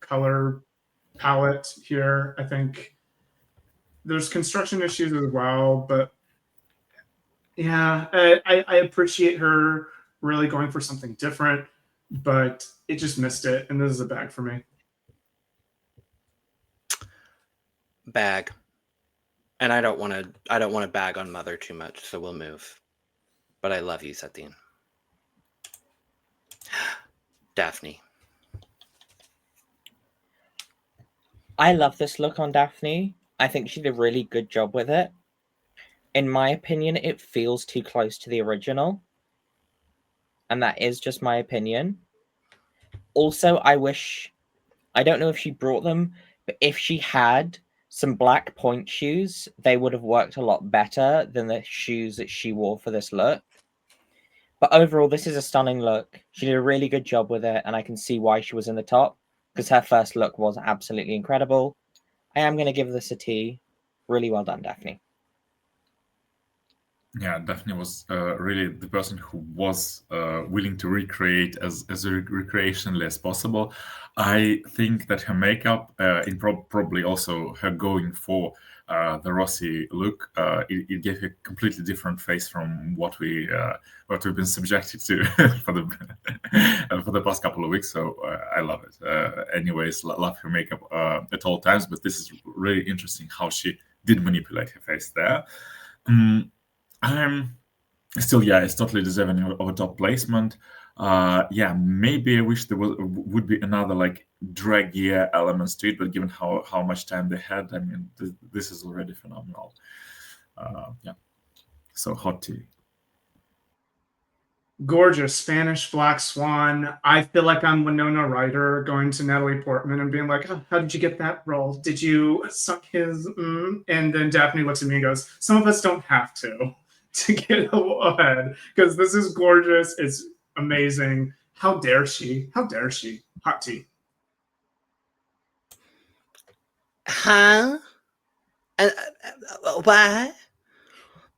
color palette here. I think there's construction issues as well, but yeah, I appreciate her really going for something different, but it just missed it, and this is a bag for me.
Bag. And I don't want to bag on Mother too much, so we'll move. But I love you, Satine. Daphne.
I love this look on Daphne. I think she did a really good job with it. In my opinion, it feels too close to the original. And that is just my opinion. Also, I don't know if she brought them, but if she had some black point shoes, they would have worked a lot better than the shoes that she wore for this look. But overall, this is a stunning look. She did a really good job with it, and I can see why she was in the top, because her first look was absolutely incredible. I am going to give this a T. Really well done, Daphne.
Yeah, Daphne was really the person who was willing to recreate as recreationally as possible. I think that her makeup, probably also her going for the Rossy look, it gave a completely different face from what we've been subjected to for the past couple of weeks. So I love it. Anyways, love her makeup at all times. But this is really interesting how she did manipulate her face there. I'm still, yeah, it's totally deserving of a top placement. Yeah, maybe I wish there would be another like draggier elements to it, but given how much time they had, I mean, this is already phenomenal. Yeah, so hot tea.
Gorgeous Spanish Black Swan. I feel like I'm Winona Ryder going to Natalie Portman and being like, oh, how did you get that role? Did you suck his And then Daphne looks at me and goes, some of us don't have to get ahead because this is gorgeous. It's amazing. How dare she? How dare she? Hot tea.
Huh? What?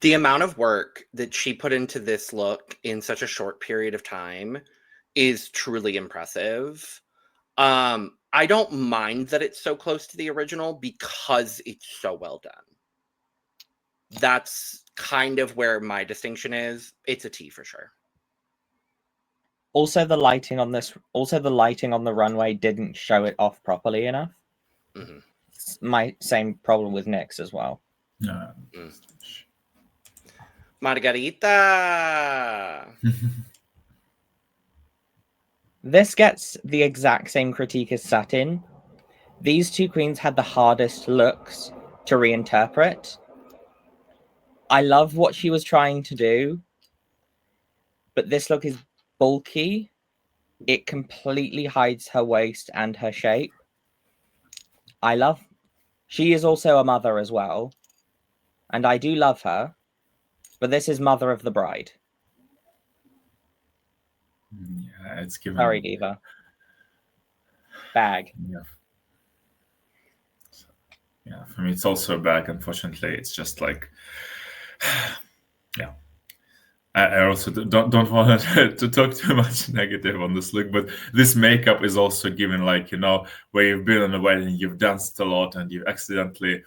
The amount of work that she put into this look in such a short period of time is truly impressive. I don't mind that it's so close to the original because it's so well done. That's kind of where my distinction is. It's a T for sure.
Also, the lighting on the runway didn't show it off properly enough.
Mhm.
It's my same problem with Nyx as well.
Yeah.
Margarita.
This gets the exact same critique as Satin. These two queens had the hardest looks to reinterpret. I love what she was trying to do, but this look is bulky. It completely hides her waist and her shape. She is also a mother as well, and I do love her, but this is Mother of the Bride.
Yeah, it's given.
Sorry, Diva. Bag.
Yeah, for me, it's also a bag. Unfortunately, it's just like, yeah. I also don't want to talk too much negative on this look, but this makeup is also given like, where you've been on a wedding, you've danced a lot, and you've accidentally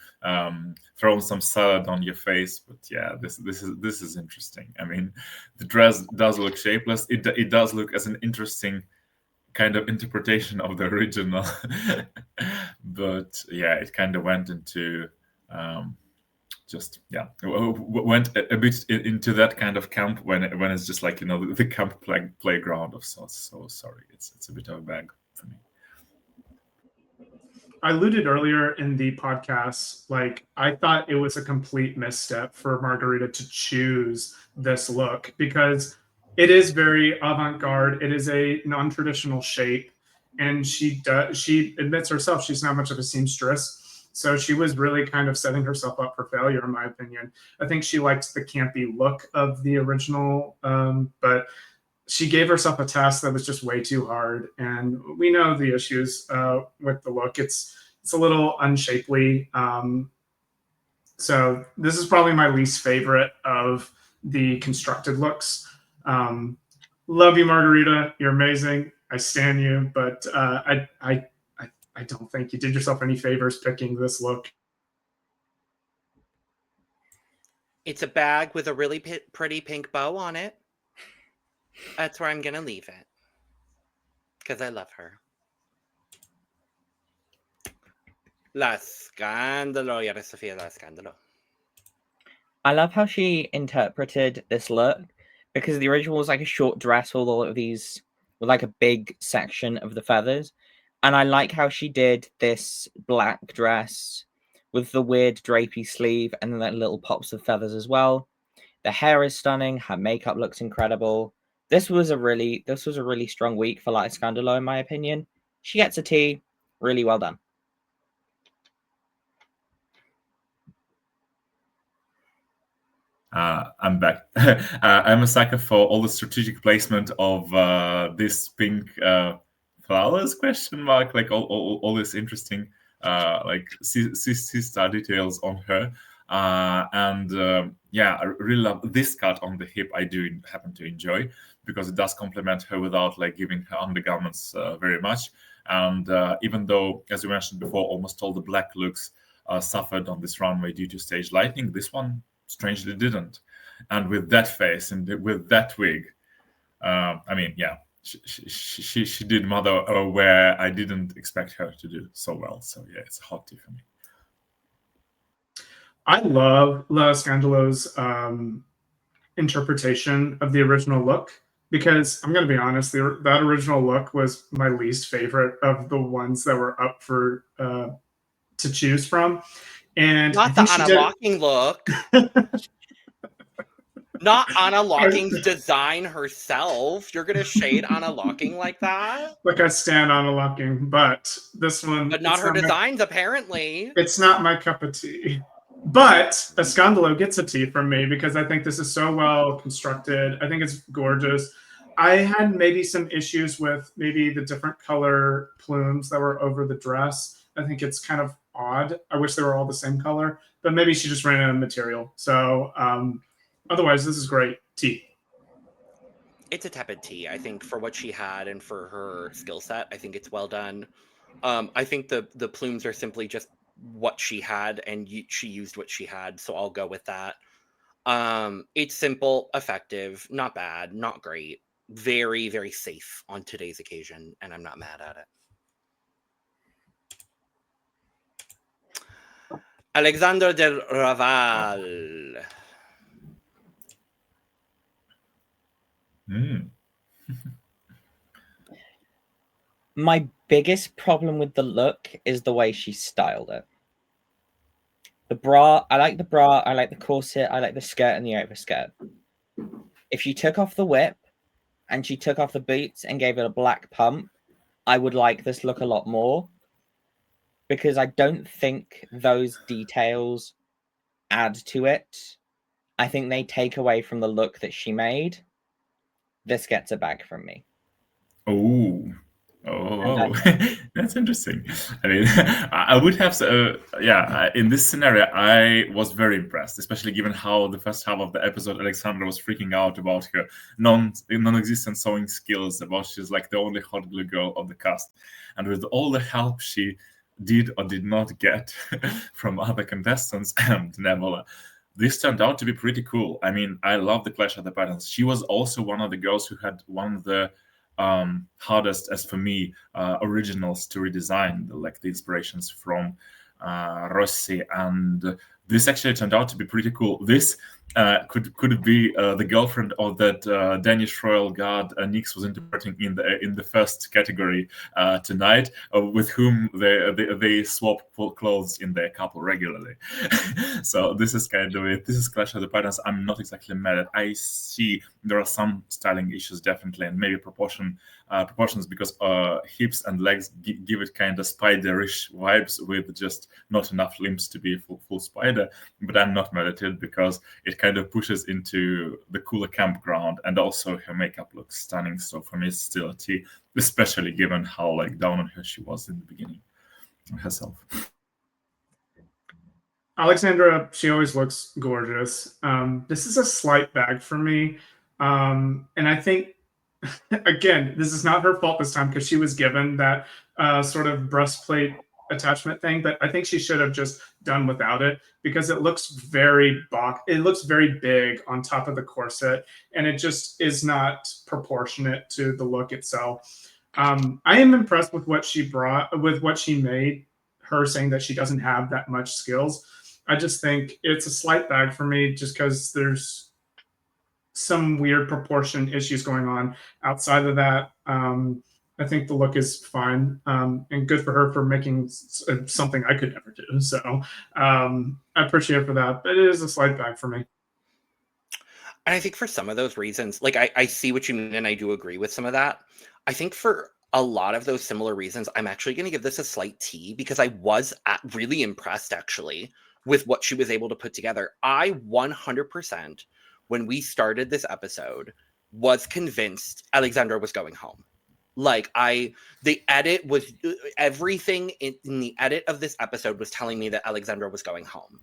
thrown some salad on your face. But yeah, this is interesting. I mean, the dress does look shapeless. It does look as an interesting kind of interpretation of the original, but yeah, it kind of went into. Went a bit into that kind of camp when it's just like the camp playground of sorts. So sorry, it's a bit of a bag for me.
I alluded earlier in the podcast, like I thought it was a complete misstep for Margarita to choose this look because it is very avant-garde. It is a non-traditional shape, and she admits herself she's not much of a seamstress. So she was really kind of setting herself up for failure, in my opinion. I think she liked the campy look of the original, but she gave herself a task that was just way too hard. And we know the issues with the look. It's a little unshapely. So this is probably my least favorite of the constructed looks. Love you, Margarita. You're amazing. I stan you, but I don't think you did yourself any favors picking this look.
It's a bag with a really pretty pink bow on it. That's where I'm going to leave it. Because I love her. La Scandalo. Yeah, Sofia, La Scandalo.
I love how she interpreted this look because the original was like a short dress with all of these, with like a big section of the feathers. And I like how she did this black dress with the weird drapey sleeve and then like little pops of feathers as well. The hair is stunning. Her makeup looks incredible. This was a really strong week for La Scandalo, in my opinion. She gets a T. Really well done.
I'm back. I'm a sucker for all the strategic placement of this pink flowers ? Like all this interesting like sister details on her, and I really love this cut on the hip. I do happen to enjoy because it does complement her without like giving her undergarments very much. And even though, as we mentioned before, almost all the black looks suffered on this runway due to stage lighting, this one strangely didn't. And with that face and with that wig, she did Mother where I didn't expect her to do so well. So yeah, it's a hot tea for me.
I love La Scandelo's interpretation of the original look because I'm going to be honest, that original look was my least favorite of the ones that were up for to choose from. And
not the Anna Locking look. Not Anna Locking's design herself. You're gonna shade Anna Locking like that?
Like I stand Anna Locking, but this one,
but not her designs. Apparently,
it's not my cup of tea. But Escandalo gets a tea from me because I think this is so well constructed. I think it's gorgeous. I had maybe some issues with maybe the different color plumes that were over the dress. I think it's kind of odd. I wish they were all the same color, but maybe she just ran out of material. So otherwise, this is great tea.
It's a tepid tea. I think for what she had and for her skill set, I think it's well done. I think the plumes are simply just what she had, and she used what she had, so I'll go with that. It's simple, effective, not bad, not great, very, very safe on today's occasion, and I'm not mad at it. Alexandre del Raval.
My biggest problem with the look is the way she styled it. The bra, I like the bra, I like the corset, I like the skirt and the overskirt. If she took off the whip and she took off the boots and gave it a black pump, I would like this look a lot more because I don't think those details add to it. I think they take away from the look that she made. This gets a bag from me.
Oh, that's interesting. I mean, I would have in this scenario, I was very impressed, especially given how the first half of the episode, Alexandra was freaking out about her non-existent sewing skills, about she's like the only hot glue girl of the cast. And with all the help she did or did not get from other contestants and Nebula, this turned out to be pretty cool. I mean, I love the clash of the patterns. She was also one of the girls who had one of the hardest, as for me, originals to redesign, like the inspirations from Rossy, and this actually turned out to be pretty cool. This could it be the girlfriend of that Danish royal guard Nyx was interpreting in the first category tonight, with whom they swap clothes in their couple regularly. So this is kind of it. This is Clash of the Patterns. I'm not exactly mad at. I see there are some styling issues definitely, and maybe proportions because hips and legs give it kind of spiderish vibes with just not enough limbs to be a full spider. But I'm not mad at it because it kind of pushes into the cooler campground, and also her makeup looks stunning. So for me, it's still a T, especially given how like down on her she was in the beginning herself.
Alexandra, she always looks gorgeous. This is a slight bag for me, and I think again, this is not her fault this time because she was given that sort of breastplate attachment thing, but I think she should have just done without it because it looks very big on top of the corset, and it just is not proportionate to the look itself. I am impressed with what she made, her saying that she doesn't have that much skills. I just think it's a slight bag for me just because there's some weird proportion issues going on. Outside of that, I think the look is fine, and good for her for making something I could never do. So I appreciate it for that, but it is a slight bag for me.
And I think for some of those reasons, like I see what you mean, and I do agree with some of that. I think for a lot of those similar reasons, I'm actually going to give this a slight T because I was really impressed actually with what she was able to put together. I 100%, when we started this episode, was convinced Alexandra was going home. Like the edit was everything in the edit of this episode was telling me that Alexandra was going home.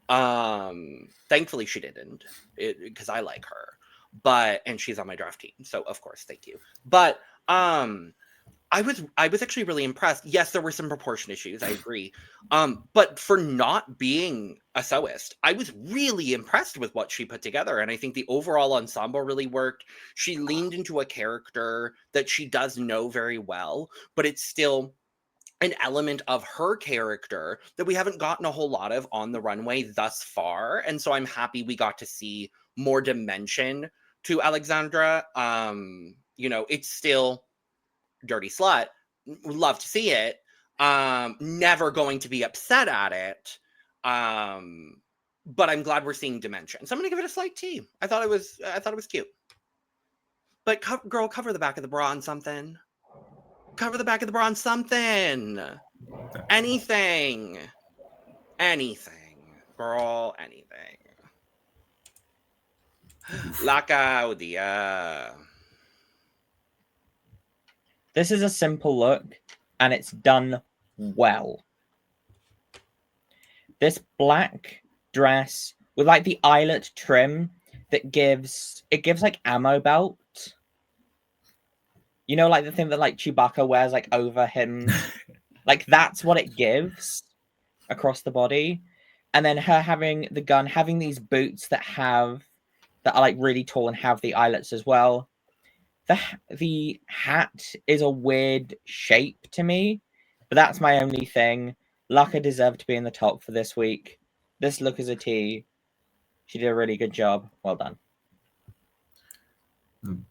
Thankfully she didn't, because I like her. And she's on my draft team, so of course, thank you. But I was actually really impressed. Yes, there were some proportion issues, I agree. But for not being a sewist, I was really impressed with what she put together. And I think the overall ensemble really worked. She leaned into a character that she does know very well, but it's still an element of her character that we haven't gotten a whole lot of on the runway thus far. And so I'm happy we got to see more dimension to Alexandra. It's still dirty slut. Love to see it. Never going to be upset at it. But I'm glad we're seeing dimension. So I'm gonna give it a slight T. I thought it was cute. But girl, cover the back of the bra on something. Cover the back of the bra on something. Anything. Girl, anything. La Claudia.
This is a simple look, and it's done well. This black dress with like the eyelet trim that gives like ammo belt. You know, like the thing that like Chewbacca wears like over him. Like that's what it gives across the body. And then her having the gun, having these boots that are like really tall and have the eyelets as well. The hat is a weird shape to me, but that's my only thing. Laka deserved to be in the top for this week. This look is a T. She did a really good job. Well done.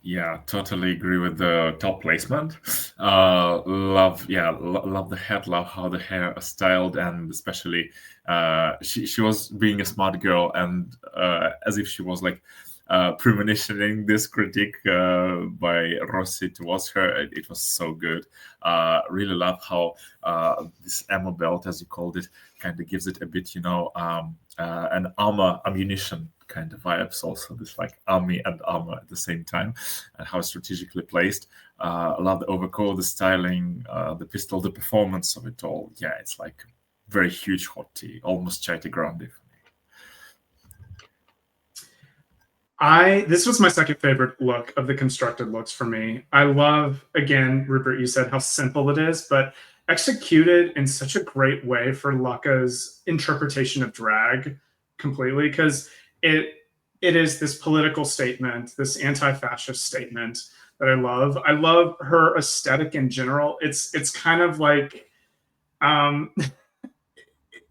Yeah, totally agree with the top placement. Love the head, love how the hair is styled, and especially she was being a smart girl, and as if she was like premonitioning this critique by Rossy towards her. It was so good. Really love how this ammo belt, as you called it, kind of gives it a bit, an ammunition kind of vibes. Also, this like army and armor at the same time, and how strategically placed. I love the overcoat, the styling, the pistol, the performance of it all. Yeah, it's like very huge hot tea, almost chai grande.
This was my second favorite look of the constructed looks for me. I love, again, RuPert, you said how simple it is, but executed in such a great way for Laka's interpretation of drag completely, because it is this political statement, this anti-fascist statement that I love. I love her aesthetic in general. It's kind of like,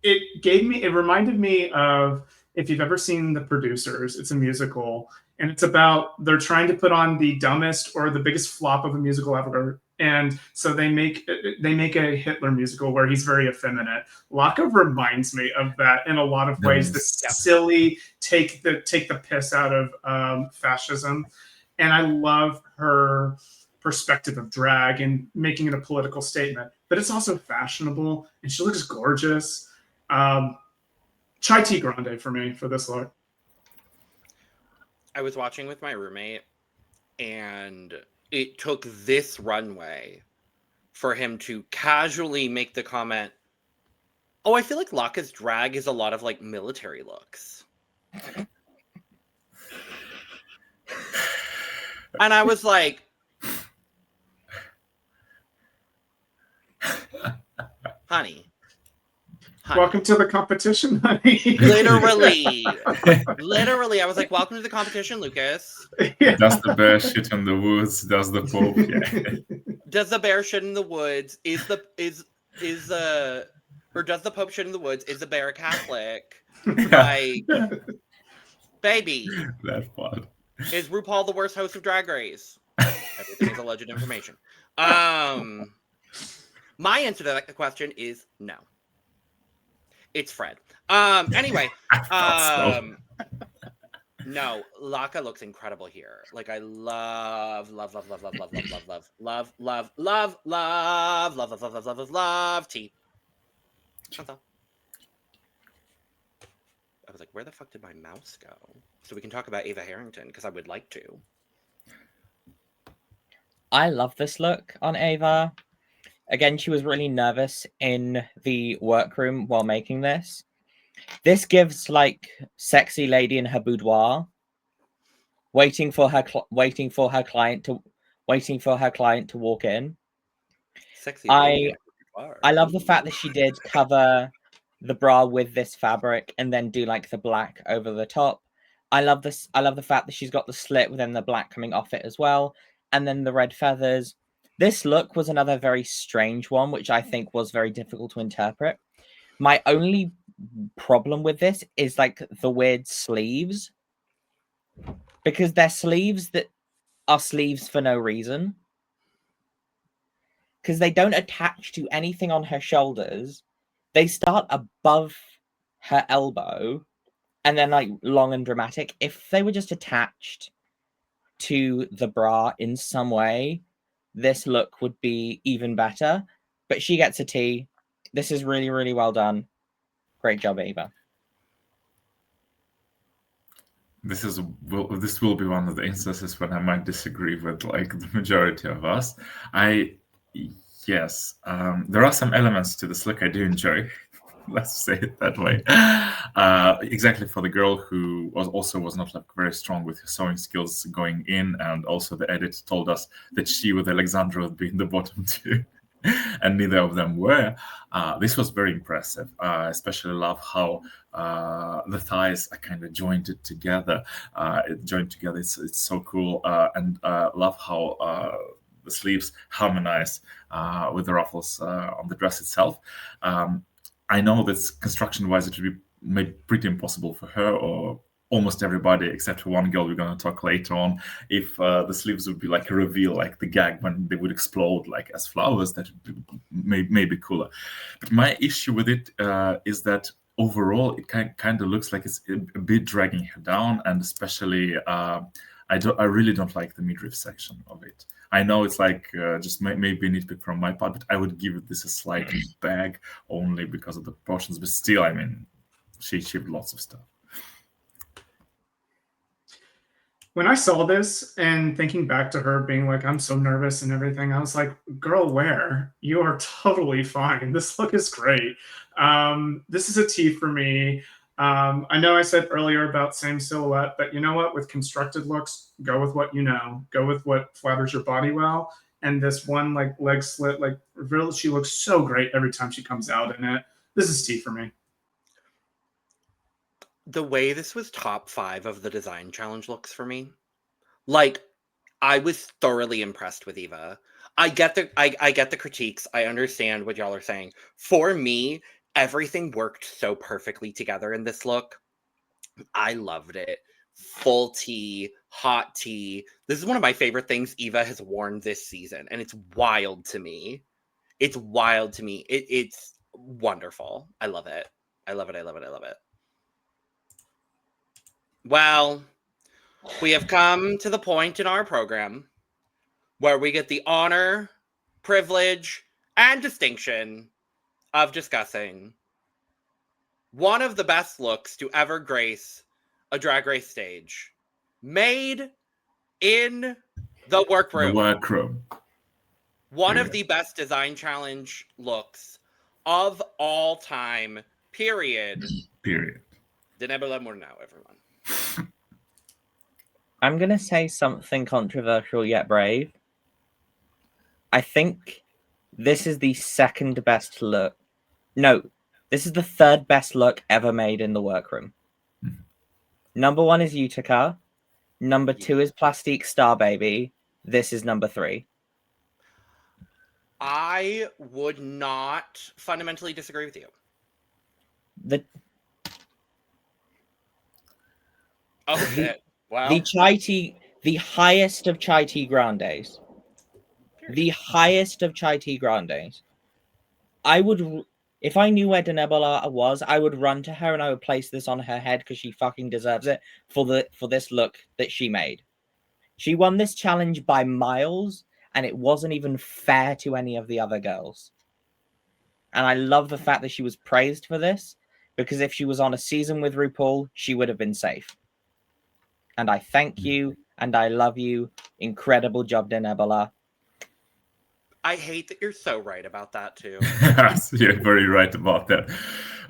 it reminded me of, if you've ever seen The Producers, it's a musical, and it's about, they're trying to put on the dumbest or the biggest flop of a musical ever. And so they make a Hitler musical where he's very effeminate. Laka reminds me of that in a lot of ways. The silly take the piss out of fascism. And I love her perspective of drag and making it a political statement, but it's also fashionable and she looks gorgeous. Chai tea grande for me for this look.
I was watching with my roommate, and it took this runway for him to casually make the comment, "Oh, I feel like Laka's drag is a lot of like military looks." And I was like, honey.
Welcome to the competition, honey.
Literally, I was like, welcome to the competition, Lucas.
Yeah.
Does the bear shit in the woods? Does the Pope? Yeah.
Does the bear shit in the woods? Or does the Pope shit in the woods? Is the bear a Catholic? Like, baby.
That part.
Is RuPaul the worst host of Drag Race? Everything is alleged information. My answer to that question is no. It's Fred. Anyway, no, Laka looks incredible here. Like, I love tea. That's all. I was like, where the fuck did my mouse go? So we can talk about Ava Harrington, because I would like to.
I love this look on Ava. Again, she was really nervous in the workroom while making this. This gives like sexy lady in her boudoir, waiting for her client to walk in.
Sexy.
I love the fact that she did cover the bra with this fabric and then do like the black over the top. I love this. I love the fact that she's got the slit within the black coming off it as well, and then the red feathers. This look was another very strange one, which I think was very difficult to interpret. My only problem with this is like the weird sleeves, because they're sleeves that are sleeves for no reason, because they don't attach to anything on her shoulders. They start above her elbow and then like long and dramatic. If they were just attached to the bra in some way, this look would be even better. But she gets a T. This is really, really well done. Great job, Ava.
This will be one of the instances when I might disagree with like the majority of us. Yes, there are some elements to this look I do enjoy. Let's say it that way. Exactly for the girl who was not like very strong with her sewing skills going in, and also the edit told us that she with Alexandra would be in the bottom two, and neither of them were. This was very impressive. I especially love how the thighs are kind of jointed together. It's so cool, and love how the sleeves harmonize with the ruffles on the dress itself. I know that construction-wise it would be made pretty impossible for her or almost everybody except for one girl we're going to talk later on, if the sleeves would be like a reveal, like the gag when they would explode like as flowers. That would be maybe cooler. But my issue with it is that overall it kind of looks like it's a bit dragging her down, and especially I really don't like the midriff section of it. I know it's like just maybe a nitpick from my part, but I would give this a slight bag only because of the proportions. But still, I mean, she achieved lots of stuff.
When I saw this and thinking back to her being like, I'm so nervous and everything, I was like, girl, where? You are totally fine. This look is great. This is a T for me. I know I said earlier about same silhouette, but you know what? With constructed looks, go with what you know. Go with what flatters your body well. And this one like leg slit, like really, she looks so great every time she comes out in it. This is T for me.
The way this was top 5 of the design challenge looks for me, like I was thoroughly impressed with Eva. I get the critiques. I understand what y'all are saying. For me, everything worked so perfectly together in this look. I loved it. Full tea, hot tea. This is one of my favorite things Eva has worn this season, and it's wild to me. It's wild to me. It's wonderful. I love it. I love it. I love it. I love it. Well, we have come to the point in our program where we get the honor, privilege, and distinction of discussing one of the best looks to ever grace a Drag Race stage, made in the Werk Room.
The Werk Room.
One of the best design challenge looks of all time, period.
Period.
Denebula more now, everyone.
I'm going to say something controversial yet brave. I think this is the second best look. No, this is the third best look ever made in the Werk Room. Number 1 is Utica. Number 2 is Plastique Star Baby. This is number 3.
I would not fundamentally disagree with you. Oh shit! Wow.
The chai tea, the highest of chai tea grandes. The highest of chai tea grandes. I would, if I knew where Denebula was, I would run to her and I would place this on her head because she fucking deserves it for this look that she made. She won this challenge by miles, and it wasn't even fair to any of the other girls. And I love the fact that she was praised for this, because if she was on a season with RuPaul, she would have been safe. And I thank you, and I love you. Incredible job, Denebula.
I hate that you're so right about that too.
You're very right about that.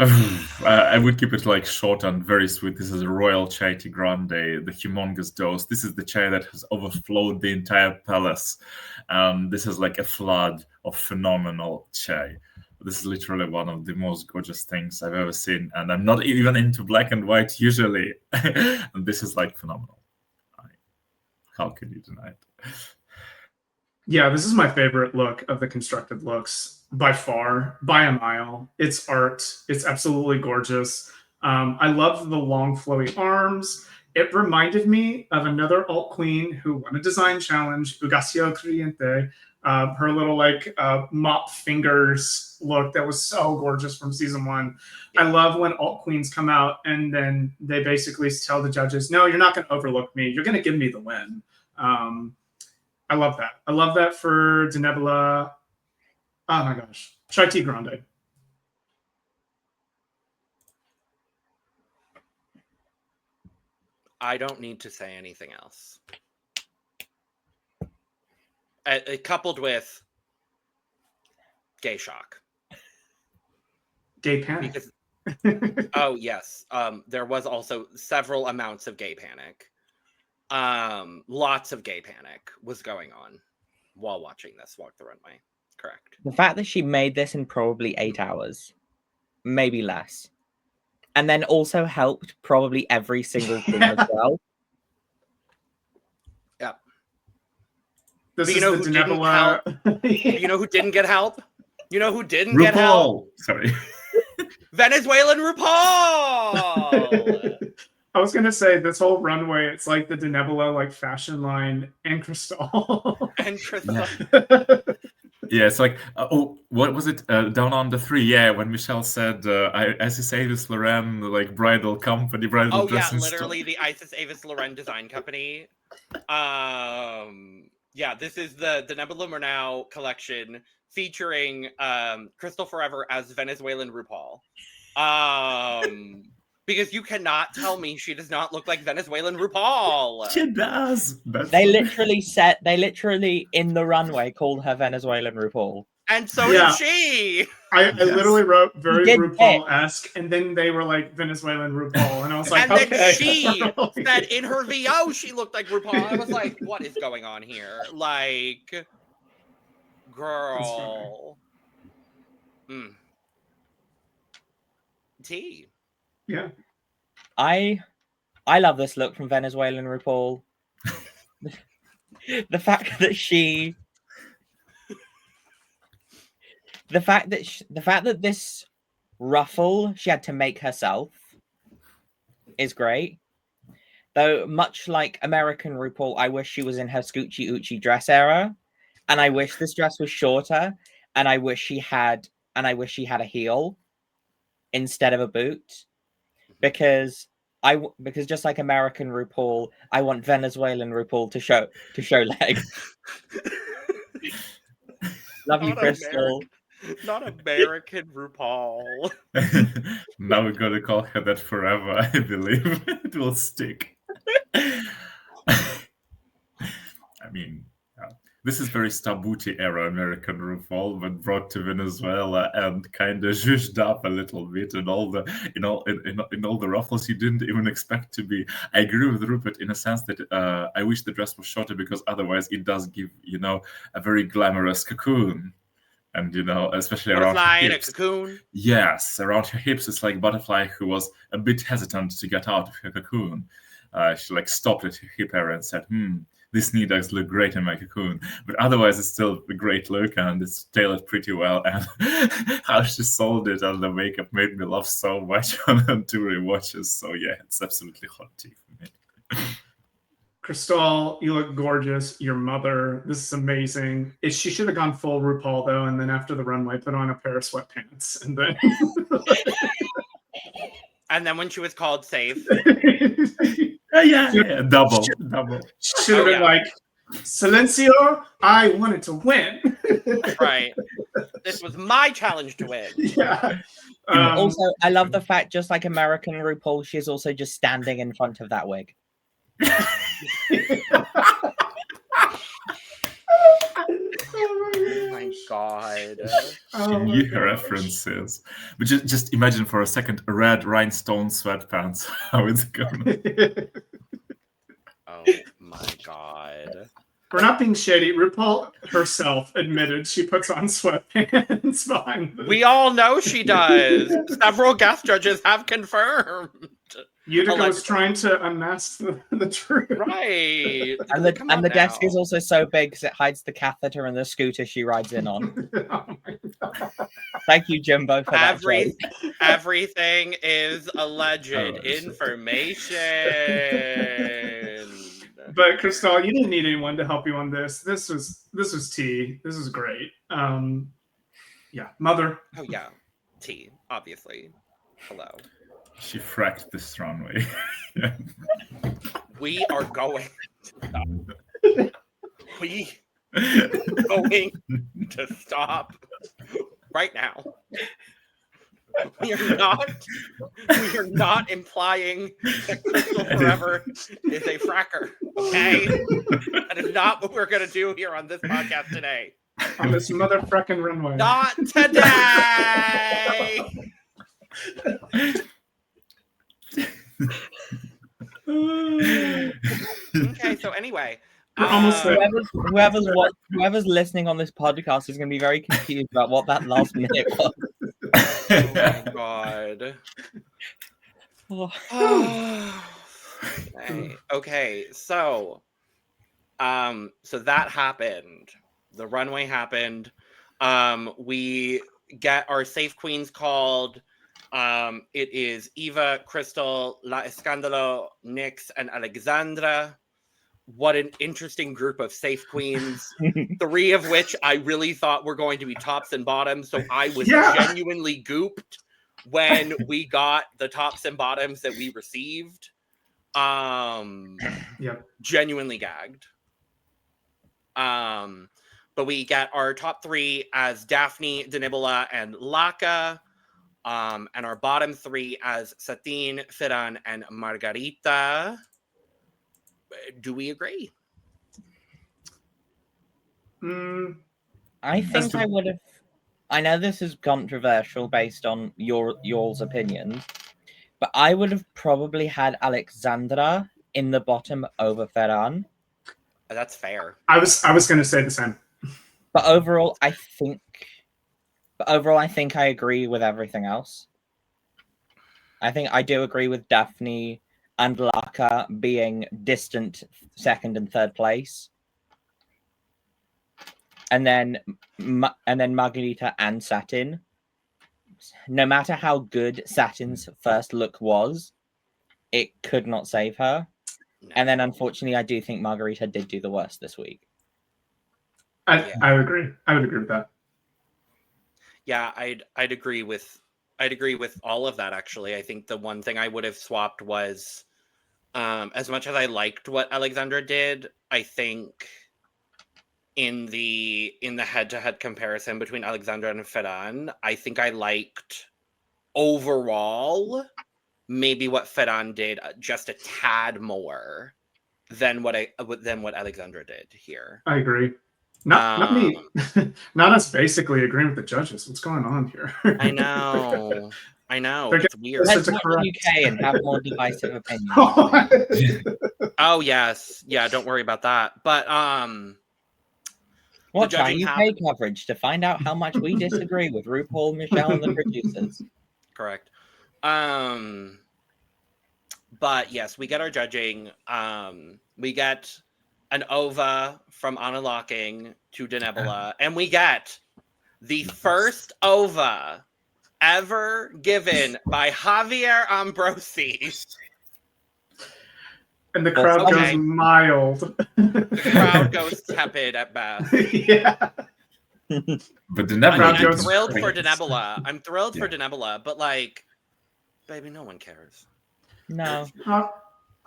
I would keep it like short and very sweet. This is a royal chai tea grande, the humongous dose. This is the chai that has overflowed the entire palace. This is like a flood of phenomenal chai. This is literally one of the most gorgeous things I've ever seen, and I'm not even into black and white usually. And this is like phenomenal. How can you deny it?
Yeah, this is my favorite look of the constructed looks by far, by a mile. It's art. It's absolutely gorgeous. I love the long flowy arms. It reminded me of another alt queen who won a design challenge, Ugacio Cliente. Her little like mop fingers look that was so gorgeous from season 1. I love when alt queens come out and then they basically tell the judges, no, you're not going to overlook me. You're going to give me the win. I love that. I love that for Denebola. Oh my gosh. Chai tea grande.
I don't need to say anything else. Coupled with gay shock.
Gay panic.
Because, oh, yes. There was also several amounts of gay panic. Lots of gay panic was going on while watching this Walk the Runway. Correct.
The fact that she made this in probably 8 hours, maybe less, and then also helped probably every single queen as well.
Yeah.
This
But
is
you know
the
who didn't
Denebola.
You know who didn't get help? You know who didn't get help?
Sorry.
Venezuelan RuPaul!
I was gonna say this whole runway, it's like the Denebola like fashion line and Crystal.
And Crystal.
Yeah, it's like, what was it? Down on the 3, yeah, when Michelle said, Isis Avis Loren, like bridal company, bridal dress.
Oh, yeah, literally the Isis Avis Loren design company. Yeah, this is the Nebula Murnau collection featuring Crystal Forever as Venezuelan RuPaul. Because you cannot tell me she does not look like Venezuelan RuPaul.
She does.
They literally in the runway called her Venezuelan RuPaul.
And so did she.
I literally wrote very
did
RuPaul-esque, and then they were like Venezuelan RuPaul, and I was like,
and
okay.
then she said in her VO she looked like RuPaul. I was like, what is going on here? Like, girl. Tea.
Yeah.
I love this look from Venezuelan RuPaul. The fact that this ruffle she had to make herself is great. Though much like American RuPaul, I wish she was in her Scoochie Oochie dress era, and I wish this dress was shorter, and I wish she had a heel instead of a boot. Because just like American RuPaul, I want Venezuelan RuPaul to show legs. Love you, Crystal.
Not American RuPaul.
Now we're gonna call her that forever. I believe it will stick. I mean, this is very Stabuti era American RuPaul, but brought to Venezuela and kind of zhuzhed up a little bit, and all the in all the ruffles you didn't even expect to be. I agree with RuPert in a sense that I wish the dress was shorter, because otherwise it does give a very glamorous cocoon, and especially around her hips.
A cocoon.
Yes, around her hips, it's like Butterfly, who was a bit hesitant to get out of her cocoon. She stopped at her hip area and said, "These knee ducks look great in my cocoon," but otherwise it's still a great look and it's tailored pretty well. And how she sold it and the makeup made me laugh so much on 2 rewatches. So yeah, it's absolutely hot tea for me.
Crystal, you look gorgeous. Your mother, this is amazing. She should have gone full RuPaul though, and then after the runway, put on a pair of sweatpants, and then.
And then when she was called safe.
Yeah, double.
Should have been like, Silencio, I wanted to win.
Right. This was my challenge to win.
Yeah.
Also, I love the fact, just like American RuPaul, she's also just standing in front of that wig.
Oh my god.
Oh my
New
gosh.
references. But just imagine for a second red rhinestone sweatpants. How it's going.
Oh my god.
We're not being shady. RuPaul herself admitted she puts on sweatpants behind the...
We all know she does. Several guest judges have confirmed.
Utica was trying to unmask the truth.
Right.
And the,
Come
and
on
the desk
now.
is also so big because it hides the catheter and the scooter she rides in on.
Oh my God.
Thank you, Jimbo, for that joke.
Everything is alleged
Oh, shit.
information.
But Crystal, you didn't need anyone to help you on this. This was tea. This is great. Yeah, mother.
Oh yeah, T, obviously. Hello.
She fracked this runway.
We are going to stop right now. We are not implying that Crystal Forever is a fracker. Okay? That is not what we're gonna do here on this podcast today.
On this motherfucking runway.
Not today. Okay, so anyway.
We're almost there.
Whoever's listening on this podcast is going to be very confused about what that last minute was.
Oh my god. Okay, so that happened. The runway happened. We get our safe queens called. It is Eva, Crystal, La Escandalo, Nyx, and Alexandra. What an interesting group of safe queens. 3 of which I really thought were going to be tops and bottoms. So I was genuinely gooped when we got the tops and bottoms that we received. Genuinely gagged. But we get our top 3 as Daphne, Denebola, and Laka. And our bottom 3 as Satine, Ferran, and Margarita. Do we agree?
I think I would have. I know this is controversial based on y'all's opinions, but I would have probably had Alexandra in the bottom over Ferran.
That's fair.
I was going to say the same.
But overall, I think I agree with everything else. I think I do agree with Daphne and Laka being distant second and third place. And then Margarita and Satin. No matter how good Satin's first look was, it could not save her. No. And then unfortunately, I do think Margarita did do the worst this week.
I agree. I would agree with that.
Yeah, I'd agree with all of that actually. I think the one thing I would have swapped was as much as I liked what Alexandra did, I think in the head-to-head comparison between Alexandra and Ferran, I think I liked overall maybe what Ferran did just a tad more than what Alexandra did here.
I agree. Not me. Not us basically agreeing with the judges. What's going on here?
I know. It's weird.
Let's watch UK and have more divisive opinions.
Oh yes. Yeah, don't worry about that. But
watch our UK coverage to find out how much we disagree with RuPaul, Michelle, and the producers.
Correct. But yes, we get our judging. We get an ova from Unlocking to Denebola, and we get the first ova ever given by Javier Ambrosi.
And the crowd goes mild.
The crowd goes tepid at best.
Yeah.
But Denebola,
I'm thrilled for Denebola. I'm thrilled for Denebola, but like, baby, no one cares.
No.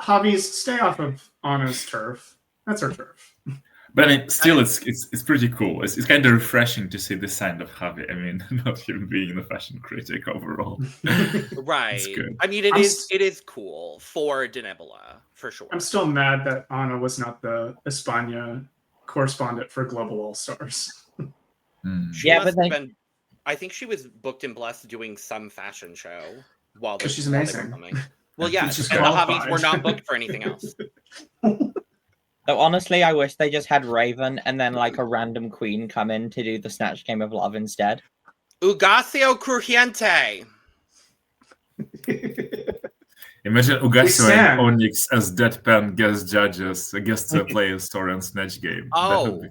Javi's stay off of Anna's turf. That's her turf.
But I mean, still, it's pretty cool. It's kind of refreshing to see this side of Javi. I mean, not him being the fashion critic overall.
Right.
It's good.
I mean, it is cool for Denebola, for sure.
I'm still mad that Anna was not the España correspondent for Global All Stars.
She
Yeah,
must
but
have been. I think she was booked and blessed doing some fashion show while they,
She's
while they were
amazing.
filming. Well,
Yeah,
yes,
she's
and the
qualified.
Javis were not booked for anything else.
Though honestly, I wish they just had Raven and then like a random queen come in to do the Snatch Game of Love instead.
Ugacio Crujiente.
Imagine Ugacio
stand.
and Onyx as deadpan guest judges, guest players, sorry, on Snatch Game. That would be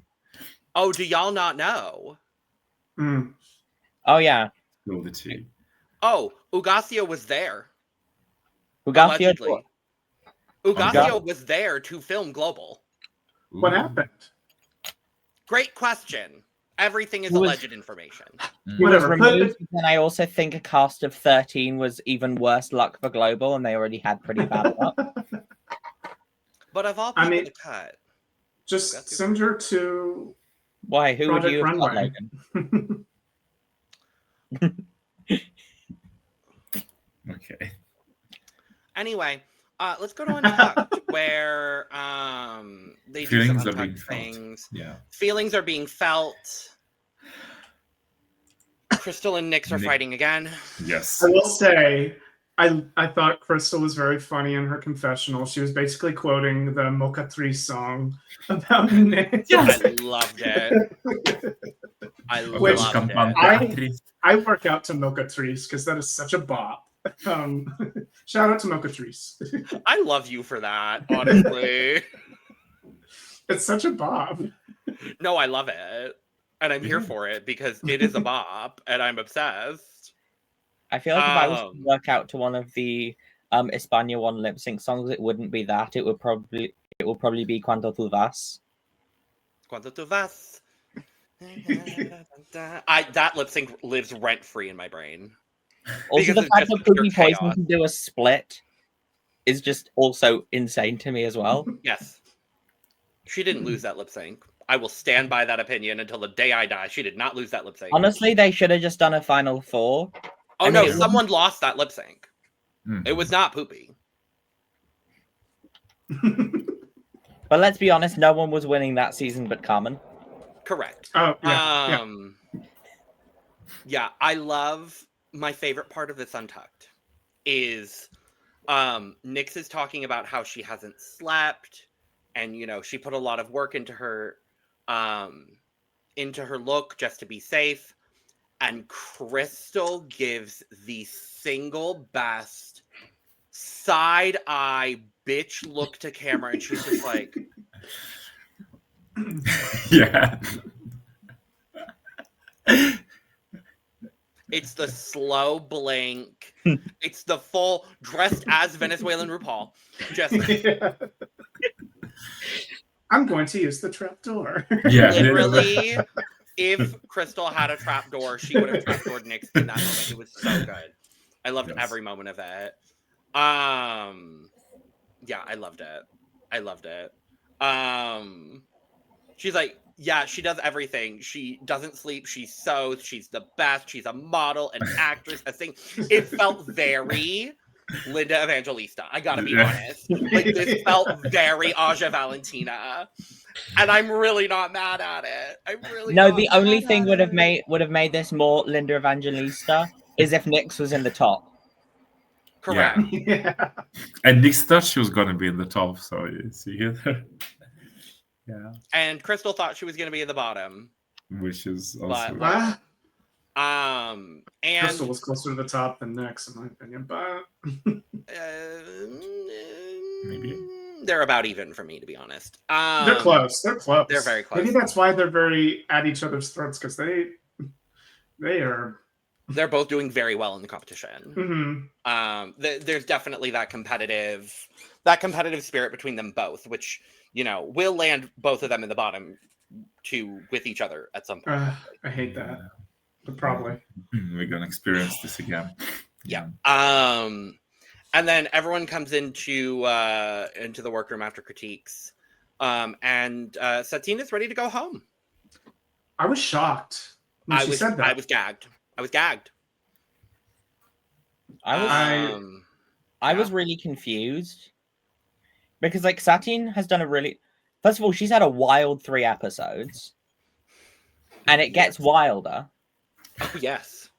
Oh, do y'all not know?
Mm.
Oh yeah,
cool to see.
Oh, Ugacio was there.
Ugacio.
Allegedly. Ugacio
Ugacio.
was there to film Global.
What
Ooh.
happened?
Great question. Everything is
Who was-
alleged information.
He was
Whatever.
removed, and I also think a cast of 13 was even worse luck for Global, and they already had pretty bad luck.
But of all
I
people
mean-
to cut,
Just send her to
Why? Who would
Project
you have cut,
Runway.
Logan?
Okay.
anyway, let's go to Untucked, where they do some
Feelings are being
Untucked
felt.
things.
Yeah.
Feelings are being felt. Crystal and Nyx are
Nick-
fighting again.
Yes.
I will say, I thought Crystal was very funny in her confessional. She was basically quoting the Mocatrice song about Nick.
I loved it. I
Which-
loved it.
I work out to Mocatrice because that is such a bop. Shout out to Mocatrice.
I love you for that, honestly.
It's such a bop.
No, I love it. And I'm here for it because it is a bop and I'm obsessed.
I feel like if I was to
Um,
work out to one of the España one lip sync songs, it wouldn't be that. It would probably be Cuando tú vas.
Cuando tú vas. That lip sync lives rent free in my brain.
Also,
Because
the
it's
fact
just
that
pure
Poopy Poison
chaos.
can do a split is just also insane to me as well.
Yes. She didn't lose that lip sync. I will stand by that opinion until the day I die. She did not lose that lip sync.
Honestly, they should have just done a final four.
Oh
I
no,
mean,
someone lost that lip sync.
Mhm.
It was not Poopy.
But let's be honest, no one was winning that season but Carmen.
Correct.
Oh, yeah.
Yeah, I love my favorite part of this Untucked is Nyx is talking about how she hasn't slept and she put a lot of work into her look just to be safe, and Crystal gives the single best side eye bitch look to camera, and she's just like,
Yeah.
it's the slow blink. It's the full dressed as Venezuelan RuPaul. Just
I'm going to use the trapdoor.
Yeah.
literally, if Crystal had a trapdoor, she would have trapdoored Nyx in that moment. It was so good. I loved
Yes.
every moment of it. Yeah, I loved it. I loved it. She's like, yeah, she does everything. She doesn't sleep. She sews. She's the best. She's a model, an actress, a thing. It felt very Linda Evangelista. I gotta be honest. Like, this felt very Aja Valentina, and I'm really not mad at it. I'm really
No,
not
the only
mad
thing
at
would have
it.
made this more Linda Evangelista is if Nyx was in the top.
Correct.
Yeah.
And Nyx thought she was gonna be in the top, so you see here. Yeah.
And Crystal thought she was gonna be at the bottom.
Which is also
But-
Well,
And
Crystal was closer to the top than Nyx, in my opinion. But
Maybe.
they're about even for me, to be honest.
they're close. They're close.
they're very close.
Maybe that's why they're very at each other's throats, because they are.
They're both doing very well in the competition.
Mhm.
There's definitely that competitive spirit between them both, which will land both of them in the bottom two with each other at some point.
I hate that. But probably.
We're gonna experience this again.
Yeah. And then everyone comes into the workroom after critiques, and Satine is ready to go home.
I was shocked when she said that.
I was gagged.
I was really confused because Satine has done first of all, she's had a wild 3 episodes. And it gets wilder.
Oh, yes.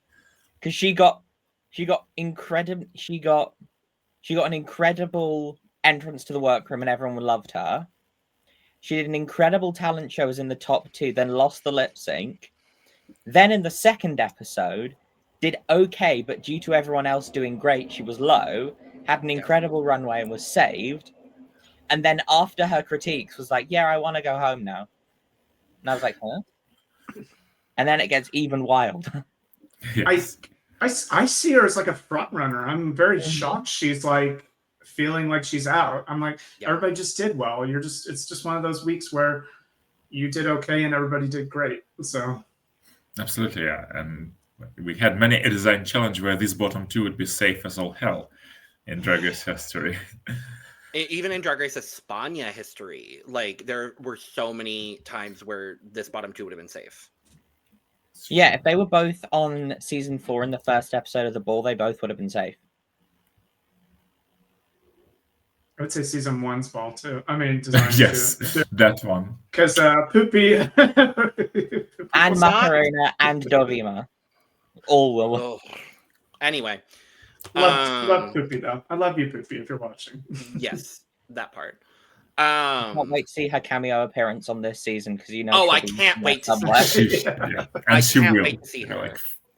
Because she got an incredible entrance to the workroom and everyone loved her. She did an incredible talent show, was in the top 2, then lost the lip sync. Then in the second episode, did okay, but due to everyone else doing great, she was low, had an incredible runway and was saved. And then after her critiques was like, yeah, I want to go home now. And I was like, huh? And then it gets even wild.
Yes.
I see her as like a front runner. I'm very shocked she's like feeling like she's out. I'm like, everybody just did well. It's just one of those weeks where you did okay and everybody did great. So
Absolutely, yeah. And we had many a design challenge where this bottom 2 would be safe as all hell in Drag Race history.
Even in Drag Race España history, like there were so many times where this bottom 2 would have been safe.
Yeah, if they were both on season 4 in the first episode of the ball, they both would have been safe.
I would say season 1's ball too. I mean, design
Yes,
too.
that one.
Because Poopy
And Macarena and Dovima. All will.
Oh. Anyway.
love Poopy though. I love you, Poopy, if you're watching.
Yes, that part.
Can't wait to see her cameo appearance on this season because you know.
Oh, I can't wait to see.
Yeah. And
I
she
can't
will.
wait to see her.
Like,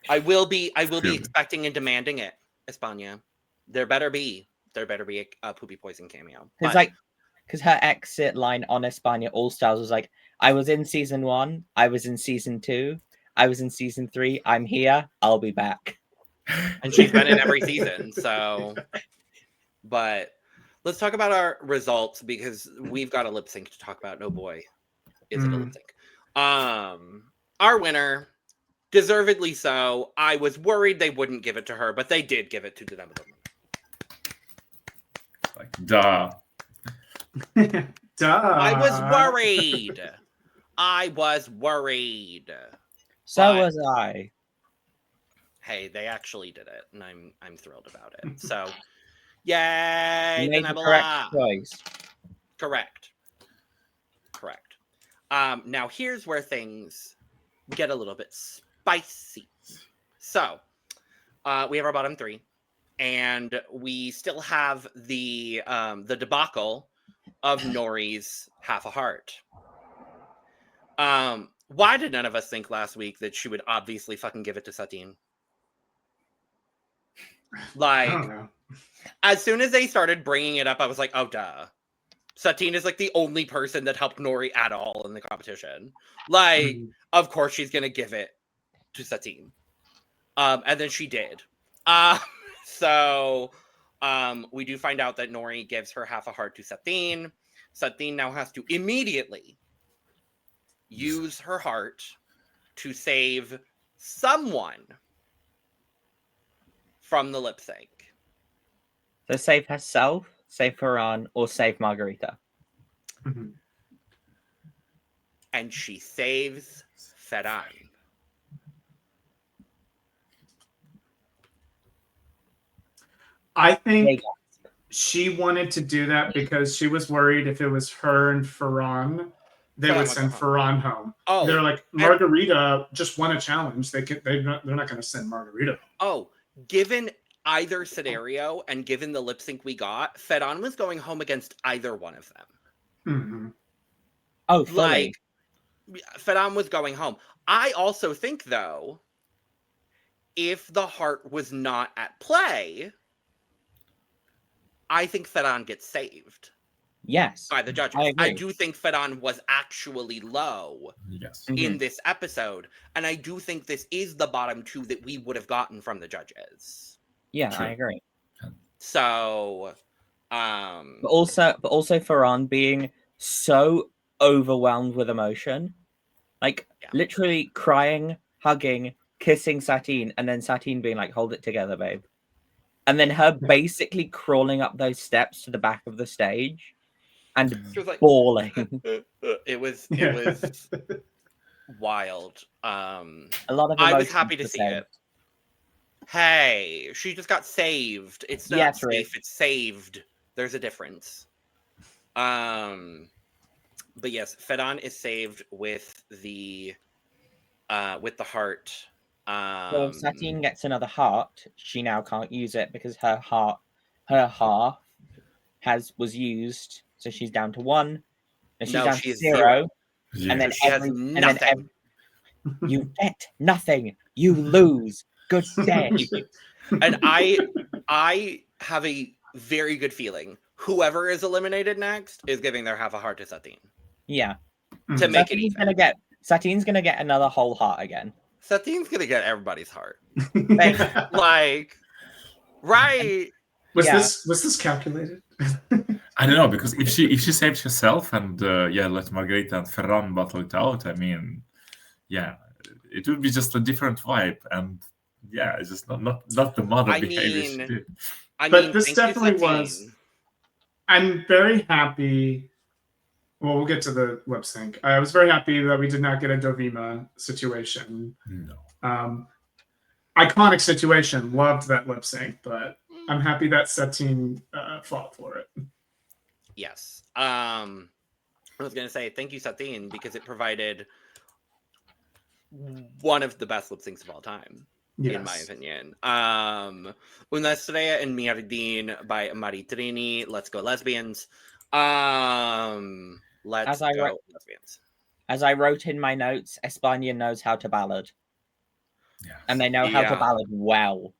I will be
Really?
expecting and demanding it, España. There better be a Poopy Poison cameo.
Because her exit line on España All Stars was like, I was in season 1, I was in season 2, I was in season 3, I'm here, I'll be back.
And she's been in every season, so. But let's talk about our results because we've got a lip sync to talk about. No boy, is it a lip sync. Our winner, deservedly so. I was worried they wouldn't give it to her, but they did give it to the number 1.
like, duh.
Duh.
I was worried.
So
But-
was I.
Hey, they actually did it, and I'm thrilled about it. So, yay!
You
the
made the
Nebula.
correct choice.
Correct. Now here's where things get a little bit spicy. So, we have our bottom 3, and we still have the debacle of Nori's half a heart. Why did none of us think last week that she would obviously fucking give it to Satine?
I
Like,
don't know.
as soon as they started bringing it up, I was like, oh, duh. Satine is like the only person that helped Nori at all in the competition. Like, of course she's going to give it to Satine. And then she did. So we do find out that Nori gives her half a heart to Satine. Satine now has to immediately use her heart to save someone from the lip sync.
So save herself, save Ferran, or save Margarita.
And she saves Ferran.
I think she wanted to do that because she was worried if it was her and Ferran, they
Ferran
would
would
send
go home.
Ferran home.
Oh,
They're like, Margarita just won a challenge. They're not going to send Margarita.
Oh, given either scenario and given the lip sync we got, Ferran was going home against either one of them.
Mm-hmm.
Oh, fully.
Like, Ferran was going home. I also think, though, if the heart was not at play, I think Ferran gets saved
Yes.
by the judges.
I agree.
I do think Ferran was actually low
Yes.
in this episode, and I do think this is the bottom 2 that we would have gotten from the judges.
Yeah,
True.
I agree.
So,
But also Ferran being so overwhelmed with emotion, like literally crying, hugging, kissing Satine, and then Satine being like, "Hold it together, babe," and then her basically crawling up those steps to the back of the stage and
she was like,
bawling.
it was wild.
A lot of
I was
emotions
happy to
were
see
saved.
it. Hey, she just got saved. It's not
Yes,
safe,
Rick.
it's saved. There's a difference. But yes, Ferran is saved with the with the heart.
Well, if Satine gets another heart, she now can't use it because her half was used, so she's down to 1. And she's
No,
down
she
to
is
0.
Yeah.
And then
She has nothing.
You get nothing. You lose. Good day.
And I have a very good feeling whoever is eliminated next is giving their half a heart to Satine
Yeah.
to make it
Satine's
even.
gonna get another whole heart again.
Satine's gonna get everybody's heart.
Was
Like, right?
Yeah.
this calculated?
I don't know, because if she saves herself and let Margarita and Ferran battle it out, I mean, yeah, it would be just a different vibe, and yeah, it's just not the mother
I
behavior she
mean-
did.
But this
thank you,
definitely
Satine.
was- I'm very happy. Well, we'll get to the lip sync. I was very happy that we did not get a Dovima situation.
No.
Iconic situation. Loved that lip sync, but I'm happy that Satine fought for it.
Yes. I was gonna say thank you, Satine, because it provided one of the best lip syncs of all time, in my opinion. Una Estrella and Miardin by Maritrini. Let's go lesbians. Let's go lesbians.
As I wrote in my notes, España knows how to ballad.
Yeah.
And they know how to ballad well.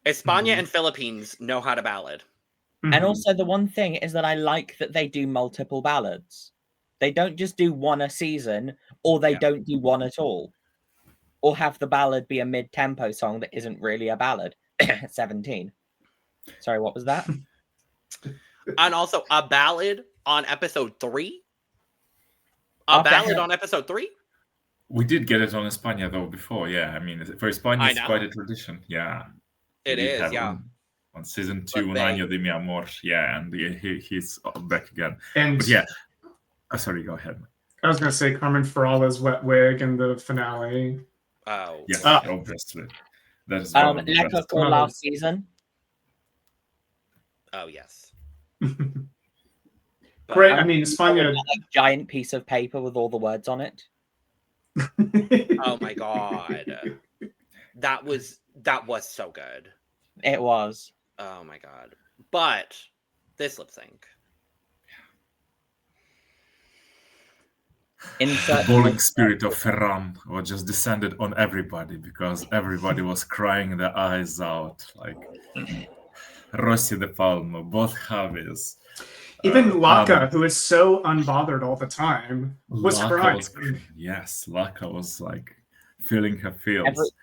España and Philippines know how to ballad.
And also the one thing is that I like that they do multiple ballads. They don't just do one a season, or they don't do one at all. Or have the ballad be a mid-tempo song that isn't really a ballad. 17. Sorry, what was that?
And also a ballad on episode 3. A ballad on episode 3?
We did get it on España though before, yeah. I mean, for España, it's quite a tradition, yeah.
It is, yeah.
On season 2, Un Año de Mi Amor, yeah, and he's back again.
And
but yeah, sorry, go ahead.
I was going to say Carmen Farala's wet wig in the finale.
Oh,
yes, obviously. That is one of the best.
For last season.
Oh yes.
Great. I mean, España.
A giant piece of paper with all the words on it.
Oh my god, that was so good.
It was.
Oh my god. But this lip sync.
The bowling spirit of Ferran was just descended on everybody because everybody was crying their eyes out. Like Rossy de Palma, both Javis.
Even Laka, who is so unbothered all the time, was crying.
Yes, Laka was like feeling her feels.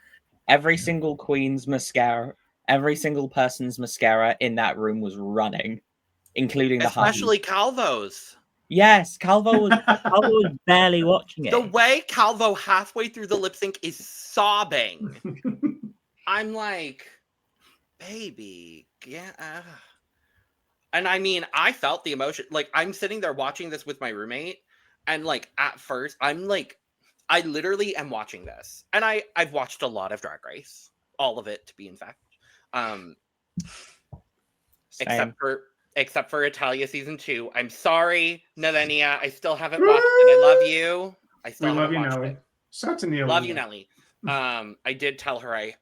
Every single queen's mascara, every single person's mascara in that room was running, including
especially Calvo's.
Yes, Calvo was barely watching it.
The way Calvo halfway through the lip sync is sobbing. I'm like, baby, yeah. And I mean, I felt the emotion. Like, I'm sitting there watching this with my roommate, and like at first, I'm like, I literally am watching this, and I've watched a lot of Drag Race, all of it to be in fact, except for Italia season 2. I'm sorry, Nelenia. I still haven't watched it. I love you. I still haven't watched
Nelly.
it.
Shout to Neil.
Love you, Nelly. I did tell her I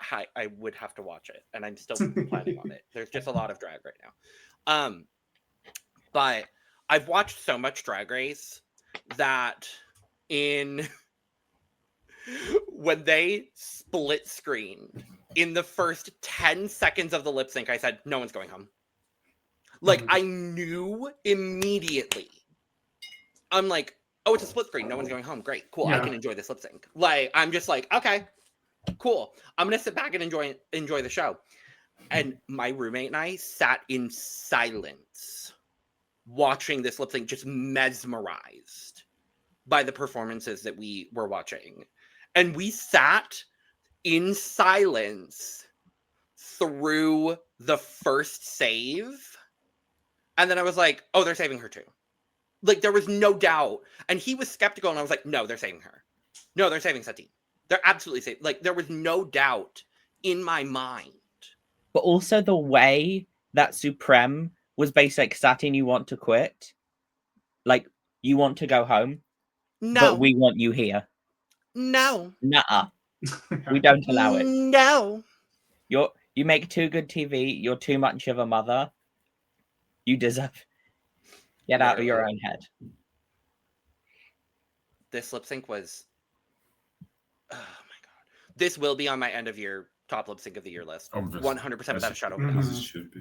would have to watch it, and I'm still planning on it. There's just a lot of drag right now. But I've watched so much Drag Race that when they split screened in the first 10 seconds of the lip sync, I said, no one's going home. Like, I knew immediately. I'm like, oh, it's a split screen. No one's going home. Great. Cool. Yeah. I can enjoy this lip sync. Like, I'm just like, okay, cool. I'm going to sit back and enjoy the show. And my roommate and I sat in silence watching this lip sync, just mesmerized by the performances that we were watching. And we sat in silence through the first save. And then I was like, oh, they're saving her too. Like, there was no doubt. And he was skeptical, and I was like, no, they're saving her. No, they're saving Satine. They're absolutely saving. Like, there was no doubt in my mind.
But also the way that Supreme was basic, Satine, you want to quit? Like, you want to go home?
No.
But we want you here.
No.
Nuh-uh. We don't allow it.
No.
You make too good TV. You're too much of a mother. You deserve. Get out of your own head.
This lip sync was. Oh my god! This will be on my end of year top lip sync of the year list. 100% without a shadow of a doubt.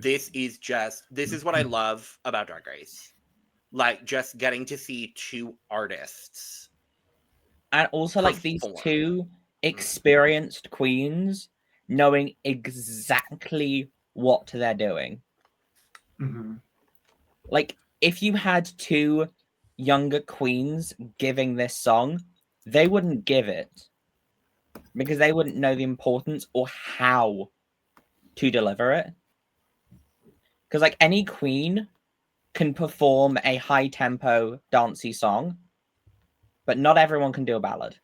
This is what I love about Drag Race. Like just getting to see two artists.
And also like these two experienced queens knowing exactly what they're doing.
Mm-hmm.
Like if you had two younger queens giving this song, they wouldn't give it because they wouldn't know the importance or how to deliver it. Because like any queen can perform a high tempo dancey song, but not everyone can do a ballad.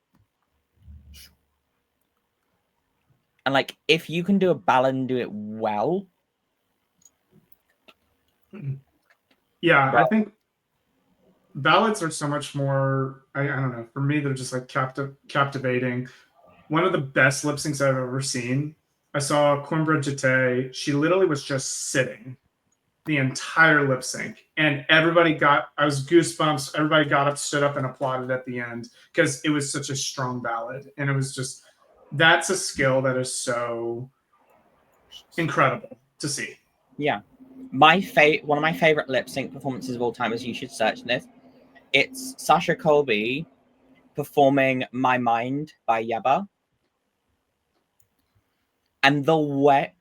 And like if you can do a ballad and do it well,
yeah, I think ballads are so much more. I don't know. For me, they're just like captivating. One of the best lip syncs I've ever seen. I saw Quimbra Jete. She literally was just sitting the entire lip sync, and everybody got. I was goosebumps. Everybody got up, stood up, and applauded at the end because it was such a strong ballad, and it was just. That's a skill that is so incredible to see.
Yeah. One of my favorite lip sync performances of all time is you should search this. It's Sasha Colby performing My Mind by Yeba. And the way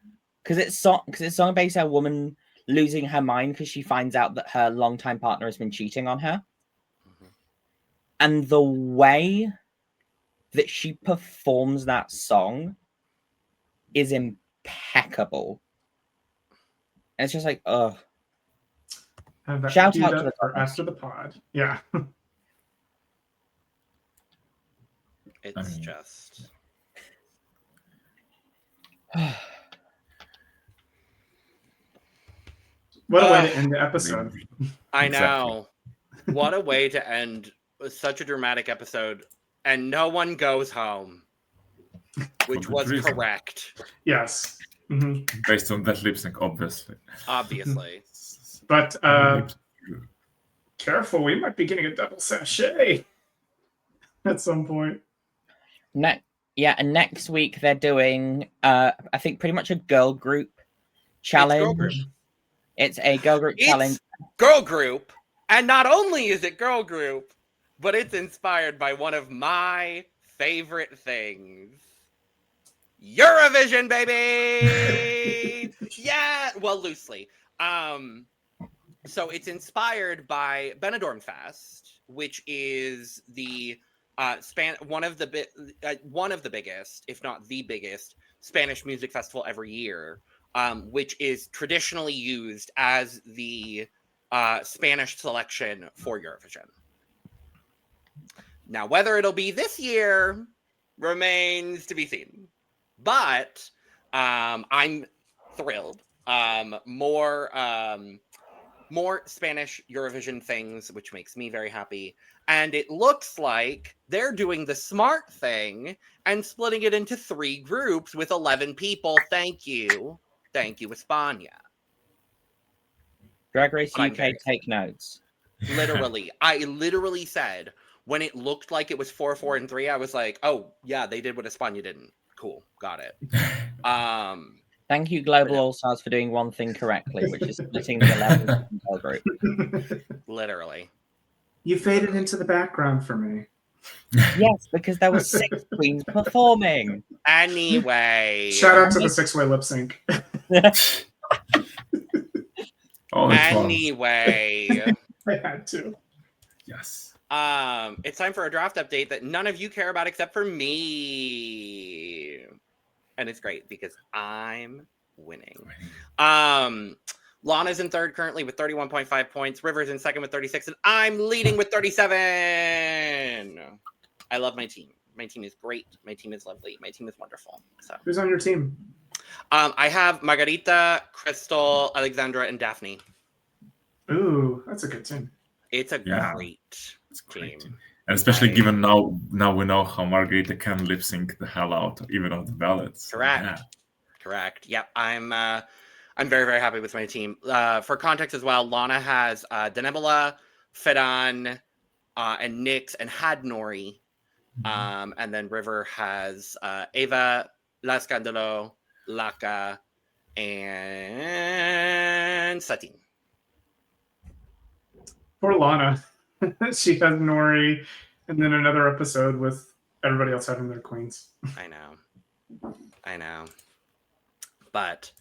because it's song based on a woman losing her mind because she finds out that her longtime partner has been cheating on her. Mm-hmm. And the way that she performs that song is impeccable. And it's just like, ugh. Shout out to the
after the pod. Yeah.
It's just.
What a way to end the episode.
I know. Exactly. What a way to end such a dramatic episode. And no one goes home, which was correct.
Yes. Mm-hmm.
Based on that lip sync, obviously.
Obviously.
But careful, we might be getting a double sachet at some point.
And next week they're doing, I think, pretty much a girl group challenge. It's a girl group challenge.
Girl group, and not only is it girl group, but it's inspired by one of my favorite things. Eurovision, baby! Yeah! Well, loosely. So it's inspired by Benidorm Fest, which is the one of the biggest, if not the biggest, Spanish music festival every year, which is traditionally used as the Spanish selection for Eurovision. Now, whether it'll be this year remains to be seen. But I'm thrilled. More Spanish Eurovision things, which makes me very happy. And it looks like they're doing the smart thing and splitting it into 3 groups with 11 people. Thank you. Thank you, España.
Drag Race UK, take notes.
Literally. I literally said, when it looked like it was 4, 4, and 3, I was like, oh, yeah, they did what España didn't. Cool. Got it.
Thank you, Global All Stars, for doing one thing correctly, which is splitting the 11 group.
Literally.
You faded into the background for me.
Yes, because there were 6 queens performing.
Anyway.
Shout out to the 6-way lip sync.
Anyway.
I had to.
Yes.
It's time for a draft update that none of you care about except for me. And it's great because I'm winning. Lana's in third currently with 31.5 points. River's in second with 36, and I'm leading with 37. I love my team. My team is great. My team is lovely. My team is wonderful. So,
who's on your team?
I have Margarita, Crystal, Alexandra, and Daphne.
Ooh, that's a good team.
It's a great team.
And especially given now we know how Margarita can lip sync the hell out, even on the ballads.
Correct.
Yeah.
Correct. Yep. I'm very, very happy with my team. For context as well, Lana has Denebola, Fedon, and Nyx and Hadnori. And then River has Ava, La Scandalo, Laka, and Satine.
Poor Lana. She has Nori, and then another episode with everybody else having their queens.
I know. But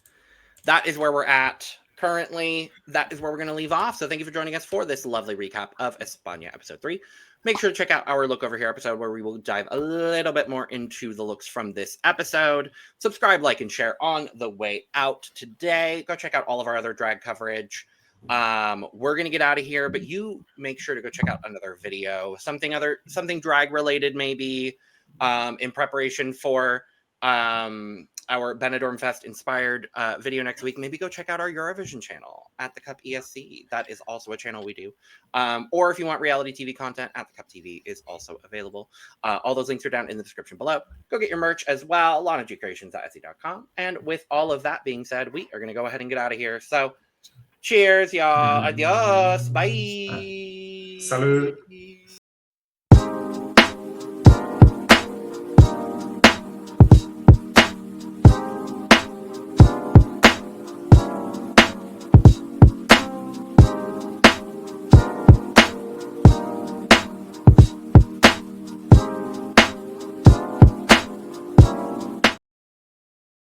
that is where we're at currently. That is where we're going to leave off. So thank you for joining us for this lovely recap of España episode 3. Make sure to check out our Look Over Here episode where we will dive a little bit more into the looks from this episode. Subscribe, like, and share on the way out today. Go check out all of our other drag coverage. We're going to get out of here, but you make sure to go check out another video, something drag related maybe, in preparation for our Benidorm Fest inspired video next week. Maybe go check out our Eurovision channel at the Cup ESC. That is also a channel we do. Or if you want reality TV content, at the Cup TV is also available. All those links are down in the description below. Go get your merch as well, lanagcreations.etsy.com. And with all of that being said, we are going to go ahead and get out of here. So cheers, y'all. Adios. Bye.
Salud.